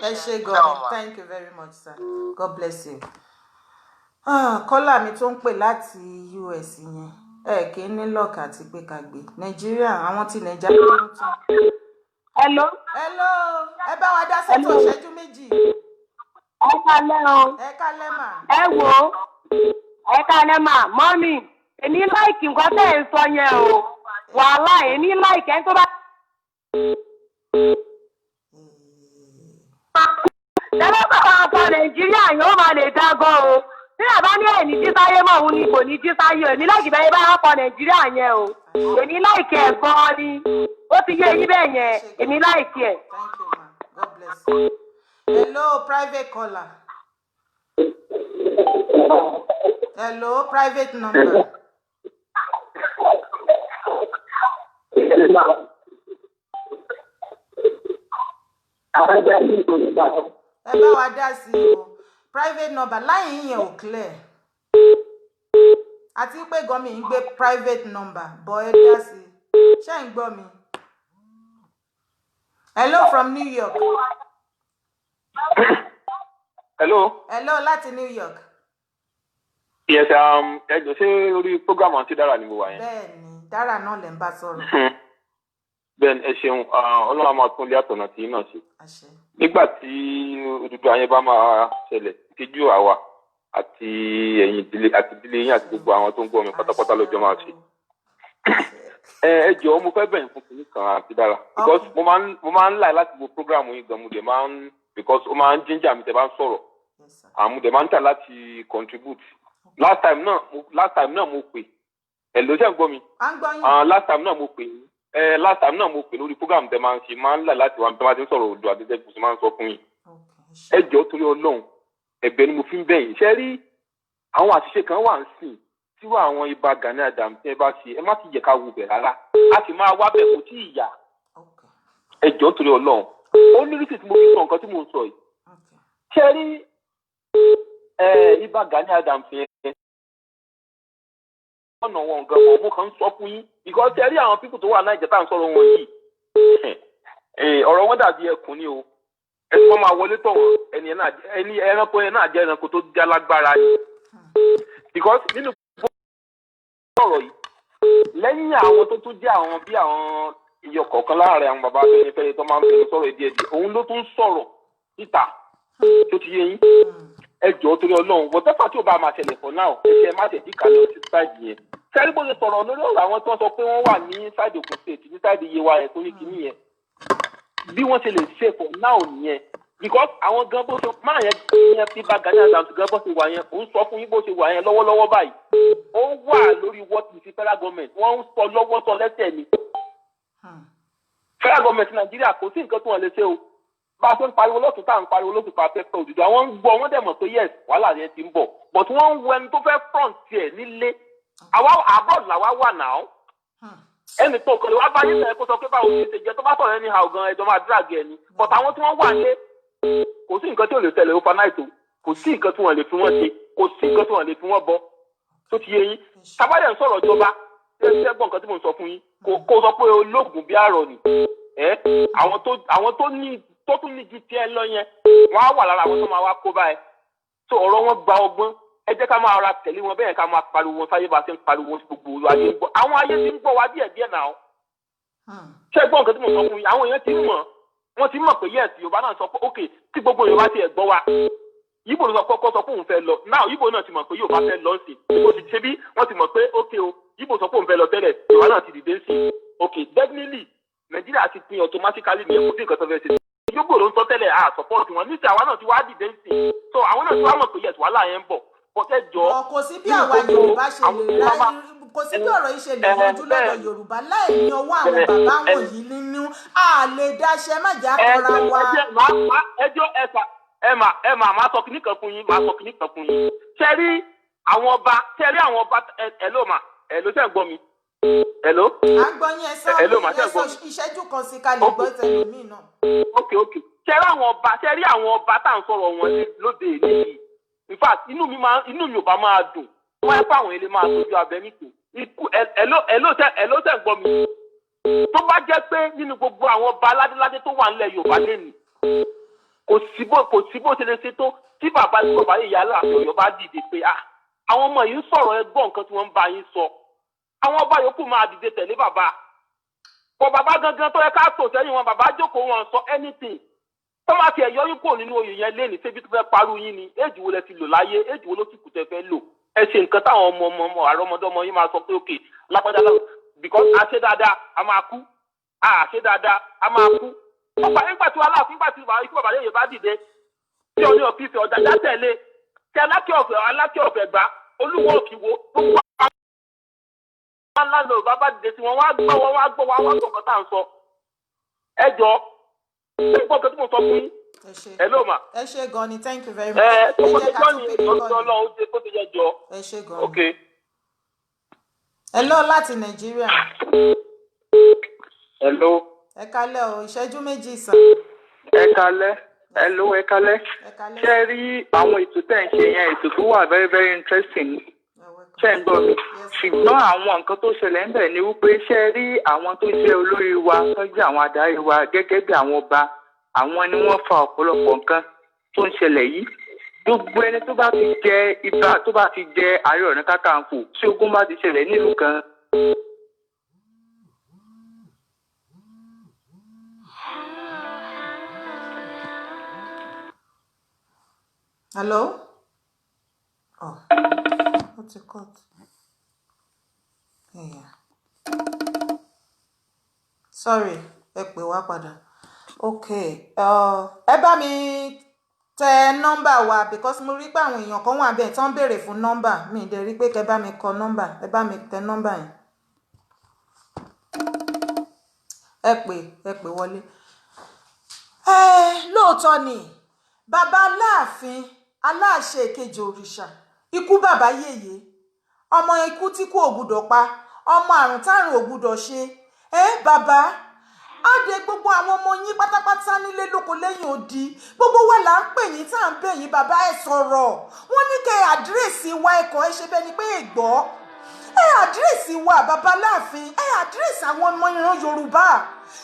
God. Thank you very much, sir. God bless you. Kọ́lá mi tó ń pè láti US yẹn. Kì í ní lọ́ọ̀kì àti pé ká gbé. Nàìjíríà, àwọn ti Nàìjíríà ló tún. Hello. Ẹ bá wa dá sẹ́tò ìṣẹ́jú méjì. Ẹ kálẹ́ o. Ẹ kálẹ́ mà. Ẹ wò ó. Ẹ kálẹ́ mà. Mọ́mì, èmi láìkì nǹkan tẹ́ ẹ̀ ń sọ yẹn o. Wàhálà èmi láìkì ẹ̀ tó bá. Lẹ́lẹ́ bàbá ọkọ Nàìjíríà yóò máa lè dágọ́ o. Tí àbá ní ẹ̀ní jísáyé mọ̀ òun ni kò ní jísáyé. Èmi láìkì bẹ́ẹ̀ bá ọkọ Nàìjíríà yẹn o. Èmi láìkì ẹ̀ gan-an ni. Ó ti yé yín bẹ́ẹ̀ yẹn. Èmi láìkì ẹ̀. Thank you, ma. God bless you. Hello, private caller. Hello, private number. Ẹ bá wa dá sí o. Private number láyìn yẹn ò clear. Àti pé gọ́mì ń gbé private number bọ̀ ẹ dá sí. Ṣé ń gbọ́ mi? Hello from New York. Hello. Hello láti New York. Yes, ẹ jọ̀ọ́ ṣé orí program àti Dára ni mo wà yẹn. Bẹ́ẹ̀ni, Dára náà lè ń bá sọ̀rọ̀. Bẹ́ẹ̀ni, ẹ ṣeun, Ọlọ́run máa tún lé àtọ̀nà tí náà ṣe. Àṣẹ. Nígbà tí òdùdú ayé bá máa ṣẹlẹ̀, tíjú àwa àti ẹ̀yin ìdílé àti ìdílé yín àti gbogbo àwọn tó ń gbọ́ mi pátápátá lọ́jọ́ máa ṣe. Ẹ jọ̀ọ́ mo fẹ́ bẹ̀yìn fún kìíní kan àti Dára. Because mo máa ń láì láti wo program yín gan, mo dẹ̀ máa ń because ó máa ń ginger mi tẹ́ bá ń sọ̀rọ̀. Mo dẹ̀ máa ń tà láti contribute. Last time náà mo pè. Ẹ ló ṣe ń gbọ́ mi. Last time náà mo pè lórí program tẹ́ máa ń ṣe máa ń láì láti wà ní tẹ́ máa ti ń sọ̀rọ̀ odò àdéjẹ́ kùsùn máa ń sọ fún yín. Ẹ jọ̀ọ́ torí Ọlọ́run ẹ̀bẹ̀ ni mo fi ń bẹ̀ yín. Ṣé rí àwọn àṣìṣe kan wà ń sìn tí wọ́n àwọn Ìbà Gani Adams tí ẹ bá ṣe ẹ má ti yẹ ká wo bẹ̀ rárá. A sì máa wá bẹ̀ kò tí ì yà. Ẹ jọ̀ọ́ torí Ọlọ́run. Ó ní rísì tí mo fi sọ nǹkan tí mo ń sọ yìí. Ṣé rí Ìbà Gani Adams yẹn ọ̀nà wọn gan mọ̀ mo kàn ń sọ fún yín because ṣe rí àwọn pípù tó wà náà ìjẹta ń sọ̀rọ̀ wọn yìí ọ̀rọ̀ wọn dàbí ẹkùn ni o ẹ tí wọ́n máa wọlé tọ̀ wọ́n ẹni ẹranko yẹn náà jẹ́ ẹranko tó já lágbára yìí because nínú gbogbo ọ̀rọ̀ yìí lẹ́yìn àwọn tó tún jẹ́ àwọn bí àwọn iyọ̀ kọ̀ọ̀kan láàrin àwọn bàbá Afẹ́nifẹ́re tó máa ń fẹnu sọ̀rọ̀ díẹ̀ díẹ̀ òun ló tún sọ̀rọ̀ síta tó ti yé yín ẹ jọ̀ọ́ torí Ọlọ́run whatever tí ó bá máa ṣẹlẹ̀ for now ẹ má tẹ̀ díkà lọ sí sáìdì yẹn sẹ́rí bó ṣe sọ̀rọ̀ lórí ọ̀rọ̀ àwọn tí wọ́n sọ pé wọ́n wà ní sáìdì Ògùn state ní sáìdì Yewa ẹ̀ tó ní kinní yẹn bí wọ́n ṣe lè ṣe for now nìyẹn because àwọn gan bó ṣe máa yẹn tí Ìbà Gani Adams gan bó ṣe wà yẹn òun sọ fún yín bó ṣe wà yẹn lọ́wọ́lọ́wọ́ báyìí ó wà lórí what is federal government wọ́n ń sọ lọ́wọ́ sọ lẹ́sẹ̀ ni federal government Nàìjíríà kò sí nǹkan tí wọ́n lè ṣe o bá a ṣe ń pariwo lọ́tún tá à ń pariwo lóṣù pa afẹ́fẹ́ òdùdú àwọn ń gbọ́ wọ́n dẹ̀ mọ̀ pé yes wàhálà yẹn ti ń bọ̀ but wọ́n ń wo ẹni tó fẹ́ front tiẹ̀ nílé àwa abroad làwa wà náà ẹnì tó kọ̀lé wá bá yín sẹ́yìn kó sọ pé báwo ni ṣe jẹ́ tó bá sọ̀rọ̀ ẹni how gan ẹjọ́ máa drag ẹ ni but àwọn tí wọ́n wà lé kò sí nǹkan tí ò lè tẹ̀lé overnight o kò sí nǹkan tí wọ́n lè fi wọ́n ṣe kò sí nǹkan tí wọ́n lè fi wọ́n bọ tó ti yé yín tábàdẹ̀ ń sọ̀rọ̀ ìjọba ṣé gbọ́n nǹkan tí mo ń sọ fún yín kó sọ pé olóògùn bí àrọ̀ ni àwọn tó tún ní ju tiẹ̀ lọ yẹn wọ́n á wà lára àwọn tó máa wá kó báyìí tó ọ̀rọ̀ wọn gba ọgbọ́n ẹ jẹ́ ká máa ra tẹ̀lé wọn bẹ́ẹ̀ ká máa pariwo wọn sáyé bá ṣe ń pariwo wọn sí gbogbo ayé ń gbọ́ àwọn ayé ti ń gbọ́ wá díẹ̀ náà ṣé gbọ́n nǹkan tí mo sọ fún yín àwọn èèyàn ti mọ̀ wọ́n ti mọ̀ pé yes Yorùbá náà sọ pé ok tí gbogbo Yorùbá ti ẹ̀ gbọ́ wa Yíbò ló sọ kọ́kọ́ sọ pé òun fẹ́ lọ náà Yíbò náà ti mọ̀ pé Yorùbá fẹ́ lọ sí i ti ṣe bí wọ́n ti mọ̀ pé ok o Yíbò sọ pé òun fẹ́ lọ tẹ́lẹ̀ Yorùbá náà ti dìde sí i ok definitely Nàìjíríà ti pin automatically ní ẹ̀kọ́ sí nǹkan tó fẹ́ ṣe Yíbò ló ń sọ tẹ́lẹ̀ support wọn níṣẹ́ àwa náà ti wá dìde sí i so àwọn náà ti wá mọ̀ pé yes wàhálà yẹn ń bọ̀ bọ́tẹ́ jọ. kò sí bí àwa Yorùbá ṣe lè ra kò sí bí ọ̀rọ̀ yìí ṣe lè yanjú lọ́dọ̀ Yorùbá láì ní ọwọ́ àwọn bàbá wọ̀nyí nínú a lè dáṣẹ́ má jà kọ́ra wa. ẹjọ́ ẹ máa sọ kìnnì kan fún yín ṣe rí àwọn ọba ẹ ló ṣe ń gbọ́ mi. Hello. À ń gbọ́ yín ẹ sọ ìṣẹ́jú kan sí ká lè gbọ́ tẹlómi náà. ok ṣe rí àwọn ọba tá à ń sọ̀rọ̀ wọn lóde ìlú yìí in fact inú mi ò bá máa dùn wọ́n ẹ fáwọn ilé máa tójú abẹ nìkú ikú ẹ ló tẹ̀ ń gbọ́ mi tó bá jẹ́ pé nínú gbogbo àwọn ọba aládéládé tó wà nílẹ̀ Yorùbá lẹ́nu kò sí bó ṣe lè ṣe tó tí bàbá ìyá Aláàfin Ọ̀yọ́ bá dìde pé àwọn ọmọ yìí ń sọ̀rọ̀ ẹ gbọ́ nǹkan tí wọ́n ń bá yín sọ àwọn ọba yòókù máa dìde tẹ̀lé bàbá bọ̀ bàbá gangan tó yẹ ká tò sẹ́yìn wọn bàbá jókòó wọn sọ anything tó máa ti ẹ̀yọ́ yín kúrò nínú oyè yẹn lé ní ṣébi tó fẹ́ parú yín ni éèjì wo lẹ ti lò láyé éèjì wo ló ti kù tẹ fẹ́ lò ẹ ṣe nǹkan táwọn ọmọ àrọ́mọdọ́mọ yín máa sọ pé òkè lápẹ́jà lọ because àṣẹ dáadáa a máa kú àṣẹ dáadáa a máa kú ọ̀pá nígbà tí Aláàfin nígbà tí ikú bàbá yẹn bá dìde tí ọ̀ní ọ̀fíìsì ọ̀jà já tẹ̀lé kí alákẹ́ ọ̀fẹ́ gbá Olúwo Òkìwó gbogbo àwọn ńlá bàbá dìde tí wọ́n wá gbọ́ nǹkan tá à ń sọ ẹ jọ gbogbo nǹkan tí mo sọ fún yín. Hello ma. Ẹ ṣé gan ni, thank you very much. Ẹ jẹ́ ká tún pè é lọ́nà. Ẹ ṣé gan ni. Okay. Hello láti Nàìjíríà. Hello. Ẹ kálẹ́ o, ìṣẹ́jú méjì sàn. Ẹ kálẹ́. Hello, ẹ kálẹ́. Ṣé rí àwọn ètò tẹ̀ ń ṣe yẹn ètò tó wà very very interesting. Ṣé ń gbọ́ mi? Ṣùgbọ́n àwọn nǹkan tó ṣẹlẹ̀ ń bẹ̀ ni wípé ṣé rí àwọn tó jẹ́ olórí wa tó jẹ́ àwọn adarí wa gẹ́gẹ́ bí àwọn ọba àwọn ni wọ́n fa ọ̀pọ̀lọpọ̀ nǹkan tó ń ṣẹlẹ̀ yìí. Gbogbo ẹni tó bá ti jẹ ibà tó bá ti jẹ Ààrẹ Ọ̀nà Kakanfò tí ogun bá ti ṣẹlẹ̀ nílùú kan. Hello? Oh, what's it called? Yeah. Sorry, ẹ pè wá padà. Okay. Ẹ bá mi tẹ nọ́mbà wa because mo rí pé àwọn èèyàn kan wà bẹ́ẹ̀ tán béèrè fún nọ́mbà. Mi dẹ̀ rí pé kẹ́ bá mi kọ nọ́mbà. Ẹ bá mi tẹ nọ́mbà yẹn. Ẹ pè wọlé. Lóòótọ́ ni bàbá Aláàfin Aláàṣẹ Èkejì òrìṣà ikú bàbá yèyé ọmọ ikú tí kú ògbúdọ̀ pa ọmọ àrùn tárùn ògbúdọ̀ ṣe bàbá àdé gbogbo àwọn ọmọ yín pátápátá nílé lóko lẹ́yìn odi gbogbo wa là ń pè yín tá à ń bẹ̀ yín bàbá ẹ sọ̀rọ̀ wọ́n ní kẹ́ àdírẹ́sì wa ẹ̀kọ́ ẹ ṣe bẹ́ẹ̀ ni pé ègbọ́ àdírẹ́sì wa bàbá Aláàfin àdírẹ́sì àwọn ọmọ ìran Yorùbá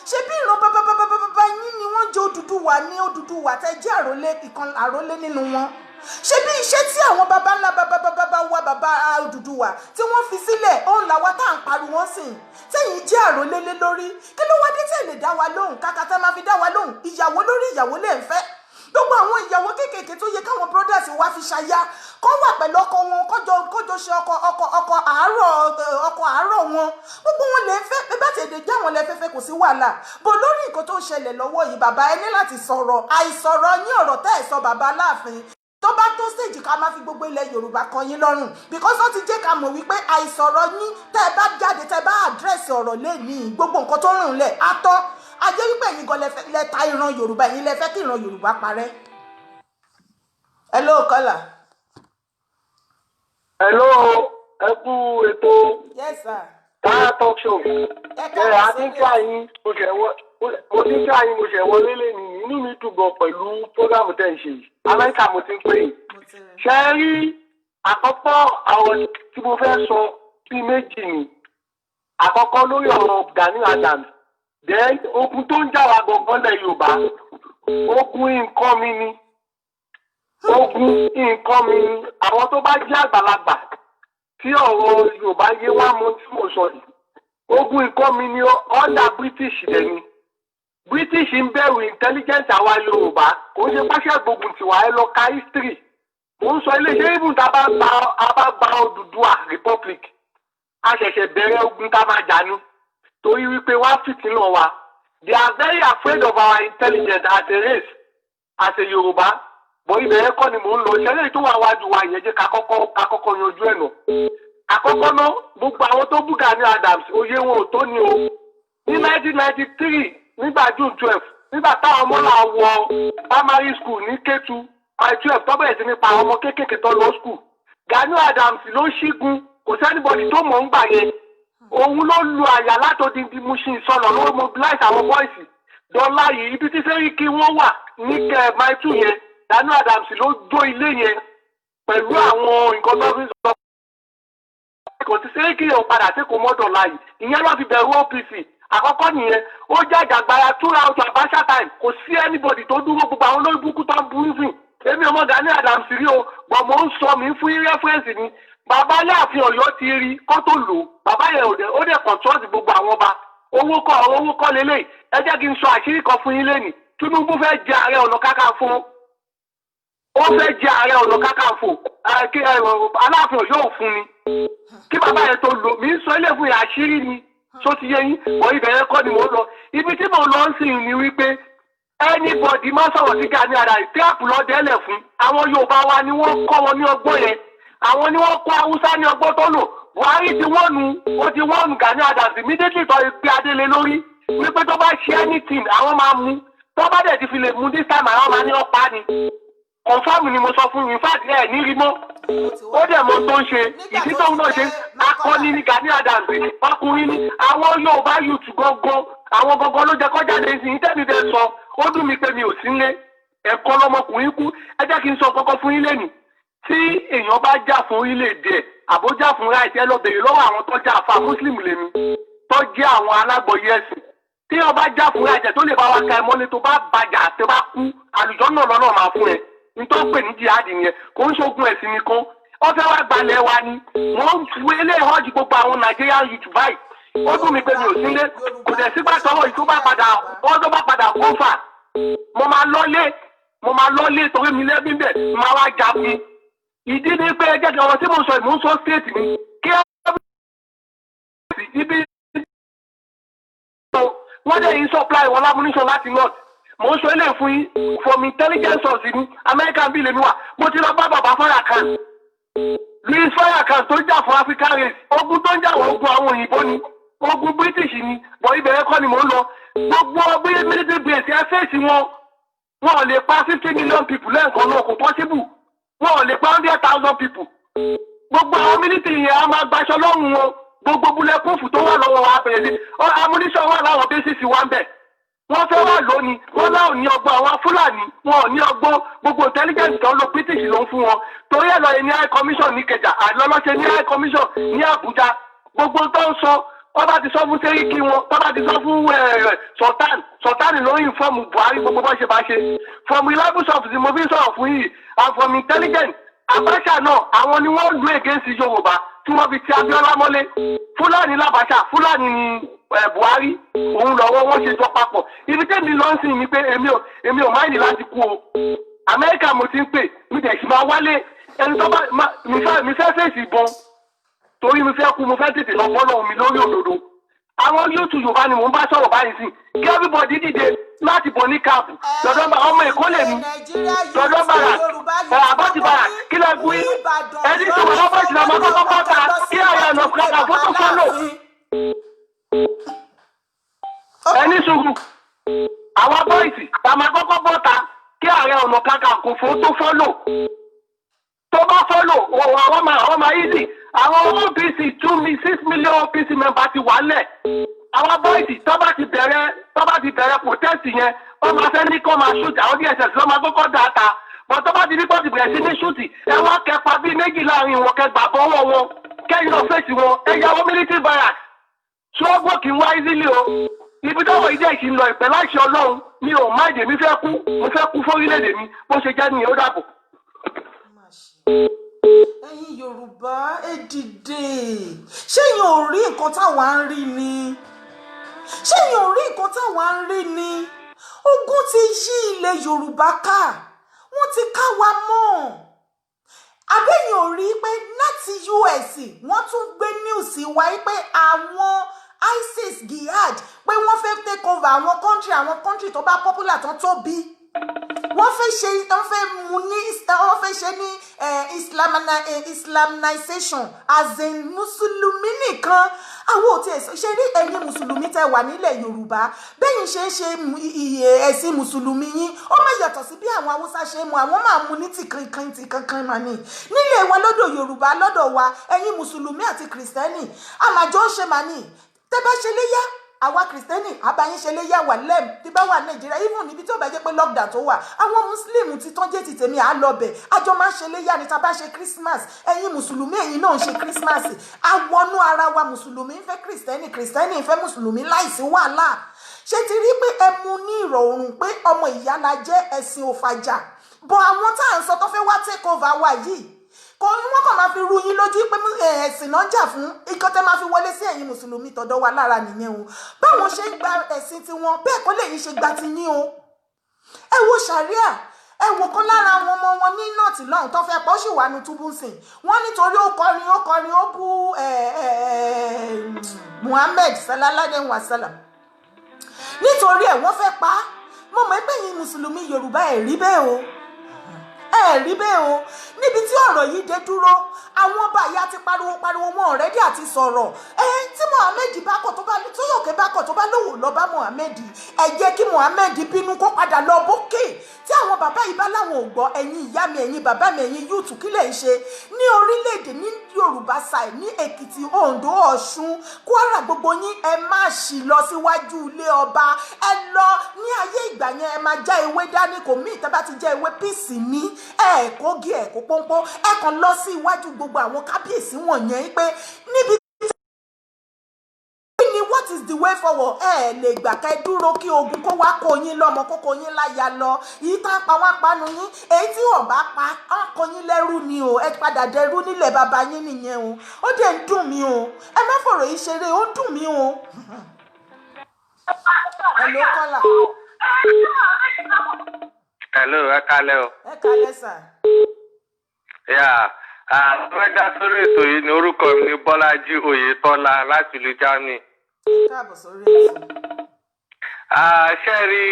ṣe bí ìran bàbá yín ni wọ́n jẹ́ Odùduwà ní Odùduwà tẹ́ jẹ́ àrólé nínú wọn ṣe bí iṣẹ́ tí àwọn baba ńlá wa bàbá Odùduwà tí wọ́n fi sílẹ̀ òun làwa tá à ń pariwo wọn sìn tẹ́yìn jẹ́ àrólé lé lórí kí ló wá dé tẹ́ lè dá wa lóhùn kàkà tá máa fi dá wa lóhùn ìyàwó lórí ìyàwó lè ń fẹ́ gbogbo àwọn ìyàwó kéékèèké tó yẹ káwọn brothers wa fi ṣaya kọ́ wà pẹ̀lú ọkọ wọn kọjọ ṣe ọkọ àárọ̀ wọn gbogbo wọn lè fẹ́ bẹ́ẹ̀ bá tètè já wọn lẹ fẹ́fẹ́ kò sí wàhálà bó lórí nǹkan tó ń ṣẹlẹ̀ lọ́wọ́ yìí bàbá ẹ ní láti sọ̀rọ̀ àìsọ̀rọ̀ yín ọ̀rọ̀ tẹ́ ẹ̀ sọ bàbá Aláàfin tó bá tó stage ká máa fi gbogbo ilẹ̀ Yorùbá kan yín lọ́rùn because wọ́n ti jẹ́ ká mọ̀ wípé àìsọ̀rọ̀ yín tẹ́ ẹ bá jáde tẹ́ ẹ bá àdírẹ́sì ọ̀rọ̀ lé ní gbogbo nǹkan tó rùn lẹ̀ á tán ajẹ́ wípé ẹ̀yin gan lẹ ta ìran Yorùbá ẹ̀yin lẹ fẹ́ kí ìran Yorùbá parẹ́. Hello caller. Hello, ẹ kú ètò. Yes sir. Tara talk show. Àtúntà yín mo ṣẹ̀ wọlé lé ní inú mi dùn gan pẹ̀lú prógámù tẹ̀ ń ṣe yìí. Amẹ́ríkà mo ti ń pè é. Ṣé ẹ rí àkọ́kọ́ àwọn tí mo fẹ́ sọ sí méjì ni. Àkọ́kọ́ lórí ọ̀rọ̀ Gani Adams. Then ogun tó ń jà wá gangan lẹ̀ Yorùbá. Ogun nǹkan mi ni. Àwọn tó bá jẹ́ àgbàlagbà tí ọ̀rọ̀ Yorùbá yé wá mọ́ tí mo sọ yìí. Ogun nǹkan mi ni under British lẹ́ni. British ń bẹ̀rù intelligence àwa Yorùbá kò ṣe pàṣẹ gbógun tiwa ẹ lọ ka history. Mo ń sọ iléeṣẹ́ ibùn tá a bá gba Odùduwà Republic. A ṣẹ̀ṣẹ̀ bẹ̀rẹ̀ ogun tá a máa jà ní. Torí wípé wá fìtínà wa. They are very afraid of our intelligence as a race, as a Yorùbá. Bọ̀ ibẹ̀ yẹn kọ́ ni mò ń lọ. Ìṣẹ̀lẹ̀ tó wà wájú wa yẹn jẹ́ ká kọ́kọ́ yanjú ẹ̀ nà. Àkọ́kọ́ náà gbogbo àwọn tó bú Gani Adams oyé wọn ò tó ní o. Ní 1993 nígbà June 12 nígbà táwọn ọmọ náà wọ primary school ní Kétu by 12 tó bẹ̀rẹ̀ sí nípa àwọn ọmọ kéékèèké tó lọ school. Gani Adams ló ṣígun kò sẹ́nibọ̀dì tó mọ̀ ń gbà yẹn. Òun ló lu àyà látòdìdí Mushin sọ̀nà ló mobilize àwọn bọ́ìsì. Dọ́là yìí ibi tí Sẹ́ríkì wọ́n wà ní Mile 2 yẹn. Gani Adams ló jó ilé yẹn pẹ̀lú àwọn nǹkan tó fi sọ. Kò sí Sẹ́ríkì yẹn padà sí kò mọ́dọ̀ láàyè. Ìyẹn ló fi bẹ̀rù OPC. àkọ́kọ́ nìyẹn ó jẹ́ àjàgbára throughout Abacha time kò sí anybody tó dúró gbogbo àwọn olórí burúkú tó ń burú sìn èmi ọmọ Gani Adams rí o gbọ̀n mo ń sọ mi fún rẹ́fẹ́rẹ́nsì ni bàbá Aláàfin Ọ̀yọ́ ti rí kó tó lò bàbá yẹn ó dẹ̀ kọ̀ntrọ́ọ̀tì gbogbo àwọn ọba owó kọ́ lélẹ̀ ẹ jẹ́ kí n sọ àṣírí kan fún yín lẹ́nìí Tinubu fẹ́ jẹ Ààrẹ Ọ̀nà Kakanfò ó fẹ́ jẹ Ààrẹ Ọ̀nà Kakanfò Aláàfin Ọ̀yọ́ ò fún ni kí bàbá yẹn tó lò mí sọ ilé fún yẹn àṣírí ni tó ti yé yín wọ́n ibẹ̀ yẹn kọ́ ni mò ń lọ ibi tí mò ń lọ ń sìn ni wípé anybody má sọ̀rọ̀ sí Gani Adams tíráàpù lọ́dẹ́lẹ̀ fún àwọn Yorùbá wa ni wọ́n kọ́ wọn ní ọgbọ́n yẹn àwọn ni wọ́n kọ́ Haúsá ní ọgbọ́n tó lò Buhari ti wọ́n nu Gani Adams immediately tó gbé adélé lórí wípé tó bá ṣe anything àwọn máa mú tó bá dẹ̀ ti fi lè mú this time àwọn máa ní ọ̀pá ni confam ni mo sọ fún yín fáàtì ẹ̀ ní rí mọ́ ó dẹ̀ mọ tó ń ṣe ìdí tó ń náà ṣe akọni ní Gani Adams ọkùnrin ní àwọn Yorùbá youth gangan àwọn gangan ló jẹ kọjá lè sìn tẹ́mi dẹ̀ sọ ó dùn mí pé mi ò sí nílé ẹ̀kọ́ lọmọkùnrin kú ẹ jẹ́ kí n sọ kọ́kọ́ fún yín lẹ́nu tí èèyàn bá jà fún orílẹ̀-èdè ẹ̀ àbójà fún ráìtì ẹ lọ bèrè lọ́wọ́ àwọn tó jà fa muslim lèmi tó jẹ́ àwọn alágbọ̀yé ẹ̀sìn tí wọ́n bá jà fún ráìtì tó lè bá wa ka ẹ mọ́lé tó bá bàjà tó bá kú àlùjọ náà lọ́nà máa fún ẹ nítorí pé ní jihadi nìyẹn kò ń ṣogun ẹ̀sìn nìkan wọ́n fẹ́ wá gbalẹ̀ wa ni wọ́n ń fi eléyìí hàn ju gbogbo àwọn Nigerian youth báyìí ó dùn mí pé mi ò sílé kò dẹ̀ sígbà tọwọ́ yìí tó bá padà kófà mo máa lọ́lé torí mi lẹ́bí bẹ̀ máa wá jagun ìdí ni pé ẹjẹ́ kí ọ̀rọ̀ tí mo sọ ìmú sọ state mi kí ibi wọ́n dẹ̀ yín supply wọn lámúnísọ̀ láti north mo ń sọ ilé fún yín from intelligence source ní American bill mi wà mo ti lọ bá bàbá Farrakhan Louis Farrakhan tó jà fún African race ogun tó ń jà wọ́n ogun àwọn òyìnbó ni ogun British ni bọ̀ ibẹ̀rẹ̀ kọ́ ni mò ń lọ gbogbo ọgbẹ́ military base ẹ fèsì wọn ò lè pa 50 million people lẹ́ẹ̀kan náà kò possible wọn ò lè pa 100,000 people gbogbo àwọn military yẹn a máa gbaṣọ lọ́rùn wọn gbogbo bulletproof tó wà lọ́wọ́ wa bẹ̀rẹ̀ sí ammunition wà láwọn basis wa ń bẹ̀ wọ́n fẹ́ wà lónìí wọ́n láwọn ní ọgbọ́n àwọn Fúlàní wọn ò ní ọgbọ́n gbogbo intelligence tó ń lo British ló ń fún wọn torí ẹ̀ lọ́ọ́ ní high commission ní Ìkẹjà àlọ́lọ́ṣẹ́ ní high commission ní Àbújá gbogbo tó ń sọ wọ́n bá ti sọ fún Sẹ́ríkì wọn wọ́n bá ti sọ fún Sultan lórí ìfọ́ọ̀mù Buhari gbogbo bá ṣe bá ṣe from reliable sources mo fi sọ̀rọ̀ fún yìí and from intelligence Abacha náà àwọn ni wọ́n lù against Yorùbá tí wọ́n fi ti Abíọ́lá mọ́lé Fúlàní l'Abacha Fúlàní ni Buhari òun lọ́wọ́ wọ́n ṣe jọ papọ̀ ibi tẹ́mi lọ sí ni pé èmi ò máìlì láti kú o Amẹ́ríkà mo ti ń pè mi dẹ̀ sì máa wálé ẹni tó bá mi fẹ́ fèsì ìbọn torí mi fẹ́ kú mo fẹ́ tètè lọ fọ́lọ́ mi lórí òdodo àwọn yóò tún Yorùbá ni mò ń bá sọ̀rọ̀ báyìí sí kí everybody dìde láti bọ̀ ní káàpù lọ́dọ̀ bá ọmọ Èkó lè mí lọ́dọ̀ bára àbọ̀tì bára kí lè gbé ẹni tó wọ́n bá ìṣìlẹ̀ ọmọ kọ́kọ́ kọ́ta kí Ààrẹ Ọ̀nà Kakanfò tó fọ́lọ̀ ẹni sùúrù àwọn bọ́ìsì tàmà kọ́kọ́ bọ́ta kí Ààrẹ Ọ̀nà Kakanfò tó fọ́lọ̀ tó bá fọ́lọ̀ àwọn máa easy àwọn OPC 6 million OPC member ti wà lẹ̀ àwọn bọ́ìsì tó bá ti bẹ̀rẹ̀ protest yẹn wọ́n máa fẹ́ ní kọ́ máa shoot àwọn DSS ló máa kọ́kọ́ dáta bọ́n tó bá ti ní kọ́ ti bẹ̀rẹ̀ sí ní shoot ẹ wá kẹpa bíi méjì láàrin wọn kẹgbà bọ́wọ́ wọn kẹ́yìn lọ fèsì wọn ẹ yàwó military barrack ṣọ́gbó kì í wá easily o ibi táwọn ìdí ẹ̀kí ń lọ ìpẹ́ láìṣe Ọlọ́run mi ò má èdè mi fẹ́ kú fórílẹ̀-èdè mi bó ṣe jẹ́ nìyẹn ó dàbọ̀. ẹ̀yin Yorùbá ẹ dìde ṣé yín ò rí nǹkan táwa ń rí ni ṣé yín ò rí nǹkan táwa ń rí ni ogun ti yí ilẹ̀ Yorùbá ká wọ́n ti ká wa mọ́ abẹ́yìn ò rí pé láti US wọ́n tún gbé news wá pé àwọn ISIS Jihad pé wọ́n fẹ́ take over àwọn country tó bá popular tó tóbi wọ́n fẹ́ ṣe ní Islamization as in mùsùlùmí nìkan àwọn òtí ṣe rí ẹ̀yin mùsùlùmí tẹ́ wà nílẹ̀ Yorùbá bẹ́yìn ṣe ẹ̀sìn mùsùlùmí yín ó má yàtọ̀ sí bí àwọn Haúsá ṣe mú àwọn máa mú ní tìkankan mà ní nílé wa lọ́dọ̀ Yorùbá lọ́dọ̀ wa ẹ̀yin mùsùlùmí àti kìrìsìtẹ́nì àmàjọ ń ṣe mà ní tẹ́ bá ṣe léyá àwa kìrìsìtẹ́nì àbáyín ṣe lè yà wà lẹ́m tí bá wà nàìjíríà even níbi tí ó bá jẹ́ pé lockdown tó wà àwọn muslim ti tán jẹ́ ti tèmi à lọ bẹ̀ àjọ máa ń ṣe lè yà ní tá bá ṣe christmas ẹ̀yin mùsùlùmí ẹ̀yin náà ń ṣe christmas àwọnú ara wa mùsùlùmí ń fẹ́ kìrìsìtẹ́nì kìrìsìtẹ́nì ń fẹ́ mùsùlùmí láìsí wàhálà ṣé ti rí pé ẹ mú ní ìrọ̀rùn pé ọmọ ìyá la jẹ́ ẹ̀sìn òfàjà bọ̀ àwọn tá à ń sọ tó fẹ́ wá take over wa yìí kò ní wọ́n kàn máa fi ru yín lójú pé ẹ̀sìn náà jà fún ikọ́ tẹ́ máa fi wọlé sí ẹ̀yin mùsùlùmí tọ̀dọ̀ wa lára nìyẹn o báwọn ṣe ń gba ẹ̀sìn tiwọn bẹ́ẹ̀ kọ́ lè yín ṣe gba ti yín o ẹ wo ṣàríà ẹ wò kan lára àwọn ọmọ wọn ní nọ́ọ̀tì lọ́hùn tó fẹ́ pọ̀ ó sì wà ní túbú sìn wọ́n nítorí ó kọrin ó bú Muhammad sallallahu alaihi wasallam nítorí ẹ̀ wọ́n fẹ́ pa á mo mọ̀ pé ẹ̀yin mùsùlùmí Yorùbá ẹ̀ rí bẹ́ẹ̀ o rí bẹ́ẹ̀ o níbi tí ọ̀rọ̀ yìí dé dúró àwọn ọba ìyá ti pariwo wọn ọ̀rẹ́dì àti sọ̀rọ̀ tí Mohammed bá kọ̀ tó bá Tóyọ̀kẹ́ bá kọ̀ tó bá lówó lọ bá Mohammed ẹ jẹ́ kí Mohammed bínú kó padà lọ bókè tí àwọn bàbá yìí bá láwọn ò gbọ́ ẹ̀yin ìyá mi ẹ̀yin bàbá mi ẹ̀yin yúùtù kí lẹ̀ ń ṣe ní orílẹ̀-èdè ní Yorùbá side ní Èkìtì Oǹdó Ọ̀ṣun Kwara gbogbo yín ẹ má ṣì lọ síwájú ilé ọba ẹ lọ ní ayé ìgbà yẹn ẹ máa já ewé dání kò mí ìtẹ́ bá ti já ewé píìsì ní ẹ̀ẹ́kógi ẹ̀kó pọ́npọ́n ẹ kàn lọ sí iwájú gbogbo àwọn kábíyèsí wọ̀nyẹn pé níbi ni what is the way forward lè gbà ká ẹ dúró kí ogun kó wá kó yín lọ́mọ kó kó yín láya lọ yìí tá a pa wá panu yín èyí tí wọn bá pa á kó yín lẹ́rú ni o ẹ padà dẹrú nílẹ̀ bàbá yín nìyẹn o ó dẹ̀ ń dùn mí o ẹ má fọ̀rọ̀ yìí ṣeré ó dùn mí o. Hello kọ́là. Hello, ẹ kálẹ́ o. Ẹ kálẹ́ sà. Mẹ́ta sórí ètò yìí ní orúkọ mi ní Bọ́lájí Oyètọ́lá láti ìlú Germany. Ẹ káàbọ̀ sórí ètò. Ṣé rí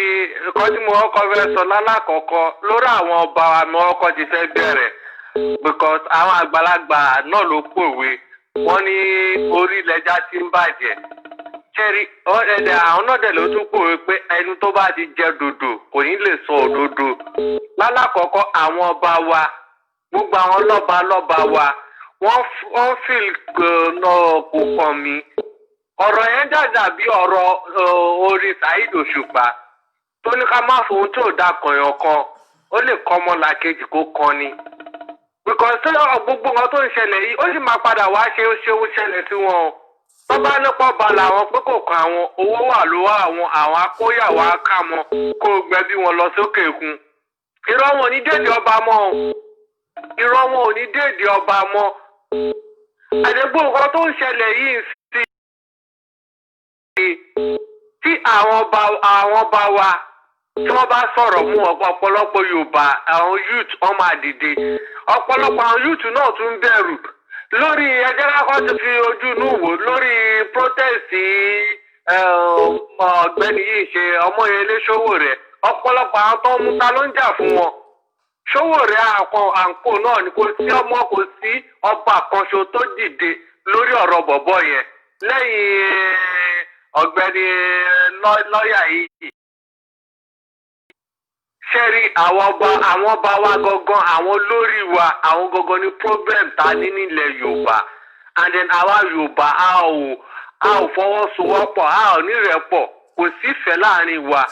nǹkan tí mo kọ́kọ́ fẹ́ sọ lálákọ̀ọ́kọ́ lórí àwọn ọba wa mi kọ́kọ́ ti fẹ́ bẹ̀rẹ̀ because àwọn àgbàlagbà náà ló pòwe wọ́n ní orí ilẹ̀já ti ń bàjẹ́. Ṣẹ́rí àwọn náà dẹ̀ ló tún pòwe pé ẹni tó bá ti jẹ dòdò kò ní lè sọ òdodo. Lálákọ̀ọ́kọ́ àwọn ọba wa gbogbo àwọn lọ́ba wa wọ́n fìl náà kò kàn mí. Ọ̀rọ̀ yẹn dàgbà bí ọ̀rọ̀ orí Saheed Òṣùpá tó ní ká má fohun tí ò da kọ̀yàn kan ó lè kọ́ ọmọ làkejì kó kan ni. Because gbogbo nǹkan tó ń ṣẹlẹ̀ yìí ó sì máa padà wá ṣe ó ṣẹlẹ̀ sí wọn o. Tó bá nípa ọba làwọn pé kò kan àwọn owó wà lọ́wọ́ àwọn akóyàwó aká wọn kó gbẹbí wọn lọ sókè òkun. Irọ́ wọn ò ní déèdì ọba mọ́ o. Irọ́ wọn ò ní déèdì ọba mọ́. Àdégbò nǹkan tó ń ṣẹlẹ̀ yìí tí àwọn ọba wa tí wọ́n bá sọ̀rọ̀ mú ọ̀pọ̀lọpọ̀ Yorùbá àwọn youth wọ́n máa dìde. Ọ̀pọ̀lọpọ̀ àwọn youth náà tún bẹ̀rù. Lórí ẹjẹ́ lákọ́ ti fi ojú inú wò lórí protest ọ̀gbẹ́ni yìí ṣe Ọmọyẹlé Sowore ọ̀pọ̀lọpọ̀ àwọn tó ń mú ta ló ń jà fún wọn. Sowore àǹkó náà ni kò sí ọba kan ṣo tó dìde lórí ọ̀rọ̀ bọ̀bọ̀ yẹn lẹ́yìn ọ̀gbẹ́ni lọ́ọ̀yà yìí. Ṣẹ́rí àwọn ọba wa gangan àwọn olórí wa àwọn gangan ní problem ta ní nílẹ̀ Yorùbá and then àwa Yorùbá a ò fọwọ́sowọ́pọ̀ a ò nírẹ̀pọ̀ kò sí ìfẹ́ láàrin wa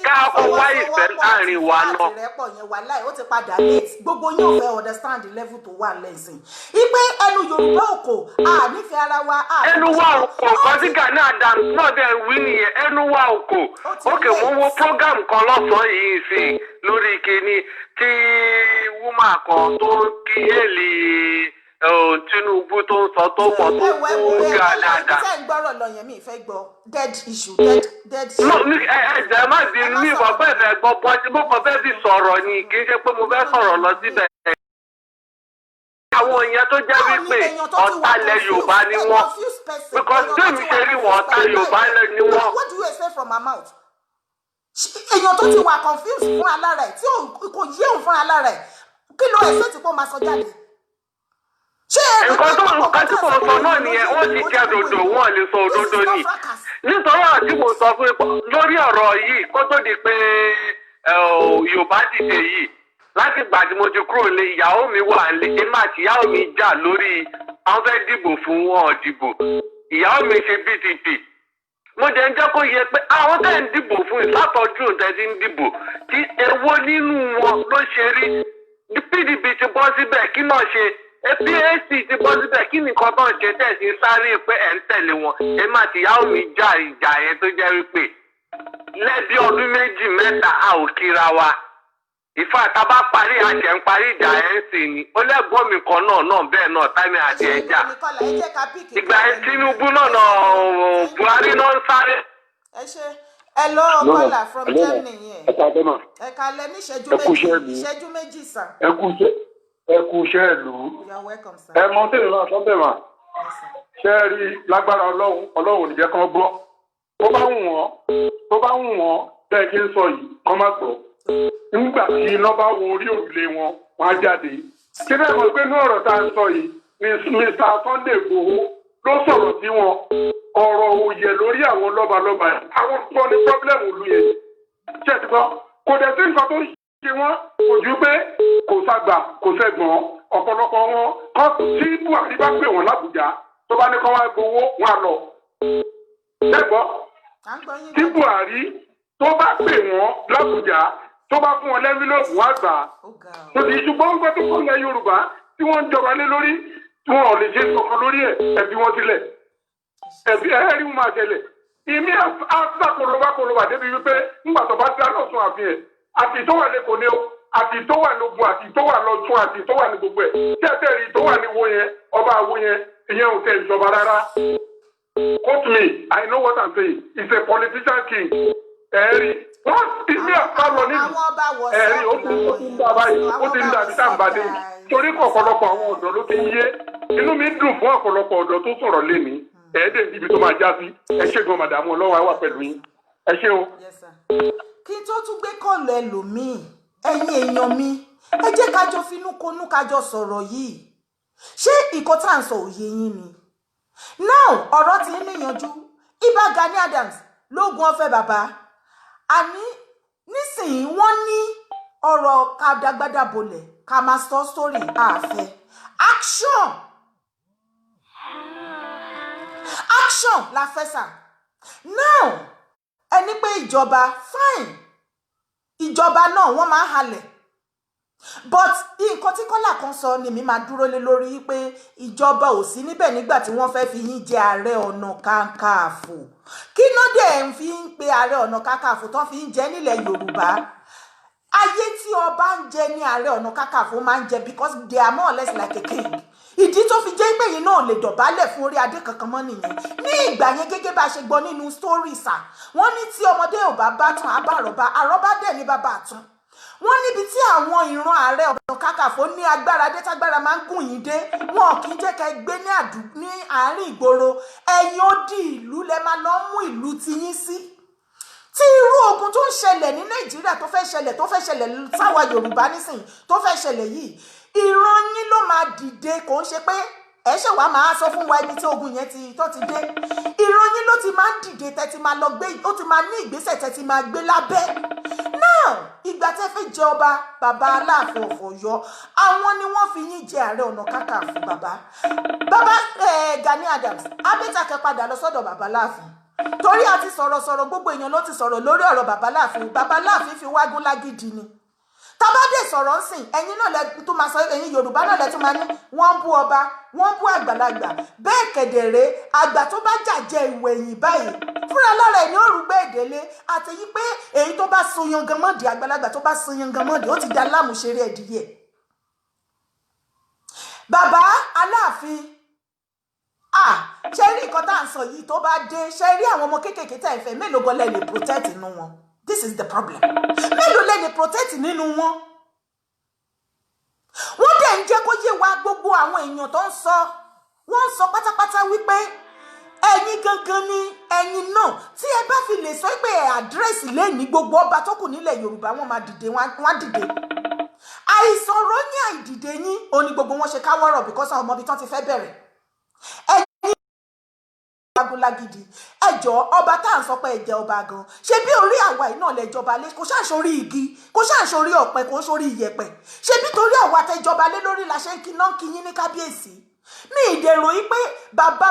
káàkó wá ìfẹ́ láàrin wa náà. ìrẹ́pọ̀ yẹn wà láì ó ti padà late gbogbo yóò fẹ́ understand the level tó wà lẹ́sìn ipe ẹnu Yorùbá òkò a nífẹ̀ẹ́ ara wa. ẹnu wa òkò kan tí Gani Adams náà dẹ̀ wí nìyẹn ẹnu wa òkò òkè mo wo program kan lọ́sàn-án yìí sí lórí kíní tí wúmà kan tó kí èlì Tinubu tó ń sọ tó mọ̀ tó kú Gani Adams. ṣé ń gbọ́rọ̀ lọ yẹn mi ìfẹ́ gbọ́ dead issue dead issue. ẹ̀jẹ̀ má di ní ìwọ̀n bẹ́ẹ̀ fẹ́ gbọ́ bọ́tí mo kàn fẹ́ fi sọ̀rọ̀ ni kì í ṣe pé mo fẹ́ sọ̀rọ̀ lọ síbẹ̀. àwọn èèyàn tó jẹ́ wípé ọ̀tálẹ̀ Yorùbá ni wọ́n because tèmi ṣe rí wọn ọ̀tá Yorùbá ni wọ́n. What do you expect from my mouth? èèyàn tó ti wà confused fún alára ẹ̀ tí kò yé òun fún alára ẹ̀ kí ló ẹ̀sẹ̀ tí kò máa sọ jáde. nǹkan tí mo sọ náà nìyẹn wọ́n ti jẹ́ òdodo wọ́n lè sọ òdodo ni nítorí àti mo sọ fún lórí ọ̀rọ̀ yìí kó tó di pé Yorùbá dìde yìí láti ìgbà tí mo ti kúrò lé ìyàwó mi wà lé èmi àti ìyàwó mi jà lórí àwọn fẹ́ dìbò fún wọn dìbò ìyàwó mi ṣe PDP mo dẹ̀ ń jẹ́ kó yẹ pé àwọn tẹ̀ ń dìbò fún ìsátọ́jú tẹ̀ ti ń dìbò tí èwo nínú wọn ló ṣe rí PDP ti bọ́ síbẹ̀ kí náà ṣe APC ti bọ́ síbẹ̀ kí nìkan tó ń ṣe tẹ̀sí sáré pé ẹ̀ ń tẹ̀lé wọn ẹ má ti yáwó mi já ìjà yẹn tó jẹ́ wípé lẹ́bí ọdún méjì mẹ́ta a ò kíra wa ìfà tá a bá parí àṣẹ ń parí ìjà ẹ̀ ń sìn ni ó lẹ́gbọ́n mi kan náà bẹ́ẹ̀ náà táìmì àti ẹja ìgbà Tinubu náà Buhari náà ń sáré. ẹ ṣe hello Kola from Germany yẹn ẹ kalẹ̀ ní ìṣẹ́jú méjì sàn. ẹ kú iṣẹ́ ìlú ẹ mọ tẹ́lẹ̀ náà sọ́bẹ̀ mà ṣe é rí lágbára ọlọ́run ò ní jẹ́ kán gbọ́ tó bá wù wọ́n bẹ́ẹ̀ kí n sọ yìí kán má gbọ́ nígbà tí iná bá wo orí òrùlé wọn wọ́n á jáde kí bẹ́ẹ̀ mọ̀ pé ní ọ̀rọ̀ tá a ń sọ yìí ni Mr. Sunday Igboho ló sọ̀rọ̀ sí wọn ọ̀rọ̀ òye lórí àwọn lọ́balọ́ba àwọn tó ní pọ́blẹ́mù ìlú yẹn ṣe ti gbọ́ kò dẹ̀ sí nǹkan tó ṣe wọ́n kò ju pé kò sàgbà kò sẹ́gbọ̀n ọ̀pọ̀lọpọ̀ wọn kọ́ tí Buhari bá pè wọ́n l'Àbújá tó bá ní kọ́ wá gbowó wọn á lọ. ṣẹ́gbọ́n tí Buhari tó bá pè wọ́n l'Àbújá tó bá fún wọn lẹ́ńfílọ́ọ̀pù wọn á gbà á. tòdì ṣùgbọ́n ń gbé tó kọ́ ilẹ̀ Yorùbá tí wọ́n ń jọba lé lórí tí wọn ò lè ṣe kankan lórí ẹ̀ ẹ̀bí wọn sílẹ̀ ẹ̀bí ẹ̀rí wọn máa ṣẹlẹ̀ ìmí àṣàkólóbá débi wípé ńgbà tó bá dá lọ́sùn àfihàn àti tó wà lẹ́kọ̀ọ́ ni ó àti tó wà lógun àti tó wà lọ́tún àti tó wà ní gbogbo ẹ̀ tẹ́tẹ̀rì tó wà ní wo yẹn ọba àwo yẹn ìyẹn ò tẹ̀ ìjọba rárá. Quote me, I know what I'm saying. He's a politician king. Ẹ̀rí wọ́n ti ní àkàlọ nínú ẹ̀rí ó ti ń dá báyìí ó ti ń dá bí táǹbà dé yìí torí kọ̀ ọ̀pọ̀lọpọ̀ àwọn ọ̀dọ́ ló ti ń yé inú mi dùn fún ọ̀pọ̀lọpọ̀ ọ̀dọ́ tó sọ̀rọ̀ lénìí ẹ̀ẹ́dẹ̀ níbi tó máa já sí ẹ ṣé gan màdàmú ọlọ́wọ́ wà pẹ̀lú yín ẹ ṣé o. kí n tó tún gbé kọ́ọ̀lù ẹlòmíì ẹ̀yin èèyàn mi ẹ jẹ́ kájọ finúkonú kájọ sọ̀rọ̀ yìí ṣé ìkọ́ tá à ń sọ òye yín ni now ọ̀rọ̀ ti ń níyanjú Ìbà Gani Adams lóògùn ọ̀fẹ́ bàbá àní nísìnyí wọ́n ní ọ̀rọ̀ ká dágbádá bolẹ̀ ká máa sọ sórí àfẹ́ action la fẹ́ sà now ẹni pé ìjọba fine ìjọba náà wọ́n máa halẹ̀ but nǹkan tí Kọ́lá kan sọ ni mi máa dúró lé lórí pé ìjọba ò sí níbẹ̀ nígbà tí wọ́n fẹ́ fi yín jẹ Ààrẹ Ọ̀nà Kakanfò kí náà dẹ̀ ń fi ń pe Ààrẹ Ọ̀nà Kakanfò tán fi ń jẹ nílẹ̀ Yorùbá ayé tí ọba ń jẹ ní Ààrẹ Ọ̀nà Kakanfò máa ń jẹ because they are more or less like a king ìdí tó fi jẹ́ pé yìí náà lè dọ̀bálẹ̀ fún orí adé kankan mọ́ nìyẹn ní ìgbà yẹn gẹ́gẹ́ bá a ṣe gbọ́ nínú stories wọ́n ní tí ọmọdé ò bá bá tán àbárọ̀bá àrọ́bá dẹ̀ ní bàbá àtún wọ́n níbi tí àwọn ìran Ààrẹ Ọ̀nà Kakanfò ní agbára dé tágbára máa ń gùn yín dé wọn kì í jẹ́ ká gbé ní àárín ìgboro ẹ̀yin odi ìlú lẹ máa lọ mú ìlú tiyín sí tí irú ogun tó ń ṣẹlẹ̀ ní Nàìjíríà tó fẹ́ ṣẹlẹ̀ sáwa Yorùbá nísìnyí tó fẹ́ ṣẹlẹ̀ yìí ìran yín ló máa dìde kò ń ṣe pé ẹ ṣe wàá máa sọ fún wa ibi tí ogun yẹn tó ti dé ìran yín ló ti máa ń dìde tẹ́ ti máa lọ gbé ó ti máa ní ìgbésẹ̀ tẹ́ ti máa gbé lábẹ́ náà ìgbà tẹ́ fẹ́ jẹ ọba bàbá Aláàfin of Ọ̀yọ́ àwọn ni wọ́n fi yín jẹ Ààrẹ Ọ̀nà Kakanfò bàbá Gani Adams abẹ́tàkẹ́ padà lọ sọ́dọ̀ bàbá Aláàfin torí a ti sọ̀rọ̀ gbogbo èèyàn ló ti sọ̀rọ̀ lórí ọ̀rọ̀ bàbá Aláàfin fi wágún lágídí ni tábàdé sọ̀rọ̀ ń sìn ẹ̀yin náà lẹ́tún tó máa sọ ẹ̀yin Yorùbá náà lẹ́tún máa ní wọ́n bú ọba wọ́n bú àgbàlagbà bẹ́ẹ̀ kẹ̀dẹ̀rẹ́ àgbà tó bá jàjẹ ìwẹ̀yìn báyìí fúnra lára ẹ̀ ní òrùgbẹ́ ìdílé àtẹ̀yí pé èyí tó bá so yangan mọ́dì àgbàlagbà tó bá so yangan mọ́dì ó ti da lámùṣeré ẹ̀dìyẹ. bàbá Aláàfin ṣe rí nǹkan tá à ń sọ yìí tó bá dé ṣe rí àwọn ọmọ kéékèèké tá ìfẹ́ mélòó gan lè protect inú wọn. This is the problem. Mélòó lè lè protect nínú wọn. Wọ́n dẹ̀ ń jẹ́ kó yé wa gbogbo àwọn èèyàn tó ń sọ. Wọ́n ń sọ pátápátá wípé ẹ̀yin gangan ni ẹ̀yin náà tí ẹ bá fi lè sọ pé àdírẹ́sì lè ní gbogbo ọba tó kù nílẹ̀ Yorùbá wọ́n máa dìde wọ́n dìde. Àìsọ̀rọ̀ ní àìdìde yín ó ní gbogbo wọn ṣe káwọ́rọ̀ because àwọn ọmọbi tán ti fẹ́ bẹ̀rẹ̀. Agolagidi ẹjọ ọba tá à ń sọ pé ẹjẹ ọba gan ṣe bí orí àwa yìí náà lẹjọba lé kò ṣàṣorí igi kò ṣàṣorí ọ̀pẹ kò ṣorí iyẹ̀pẹ̀ ṣe bí torí àwa tẹjọba lé lórí la ṣe ń kiná kíyín ní kábíyèsí mi ìdèrò yìí pé bàbá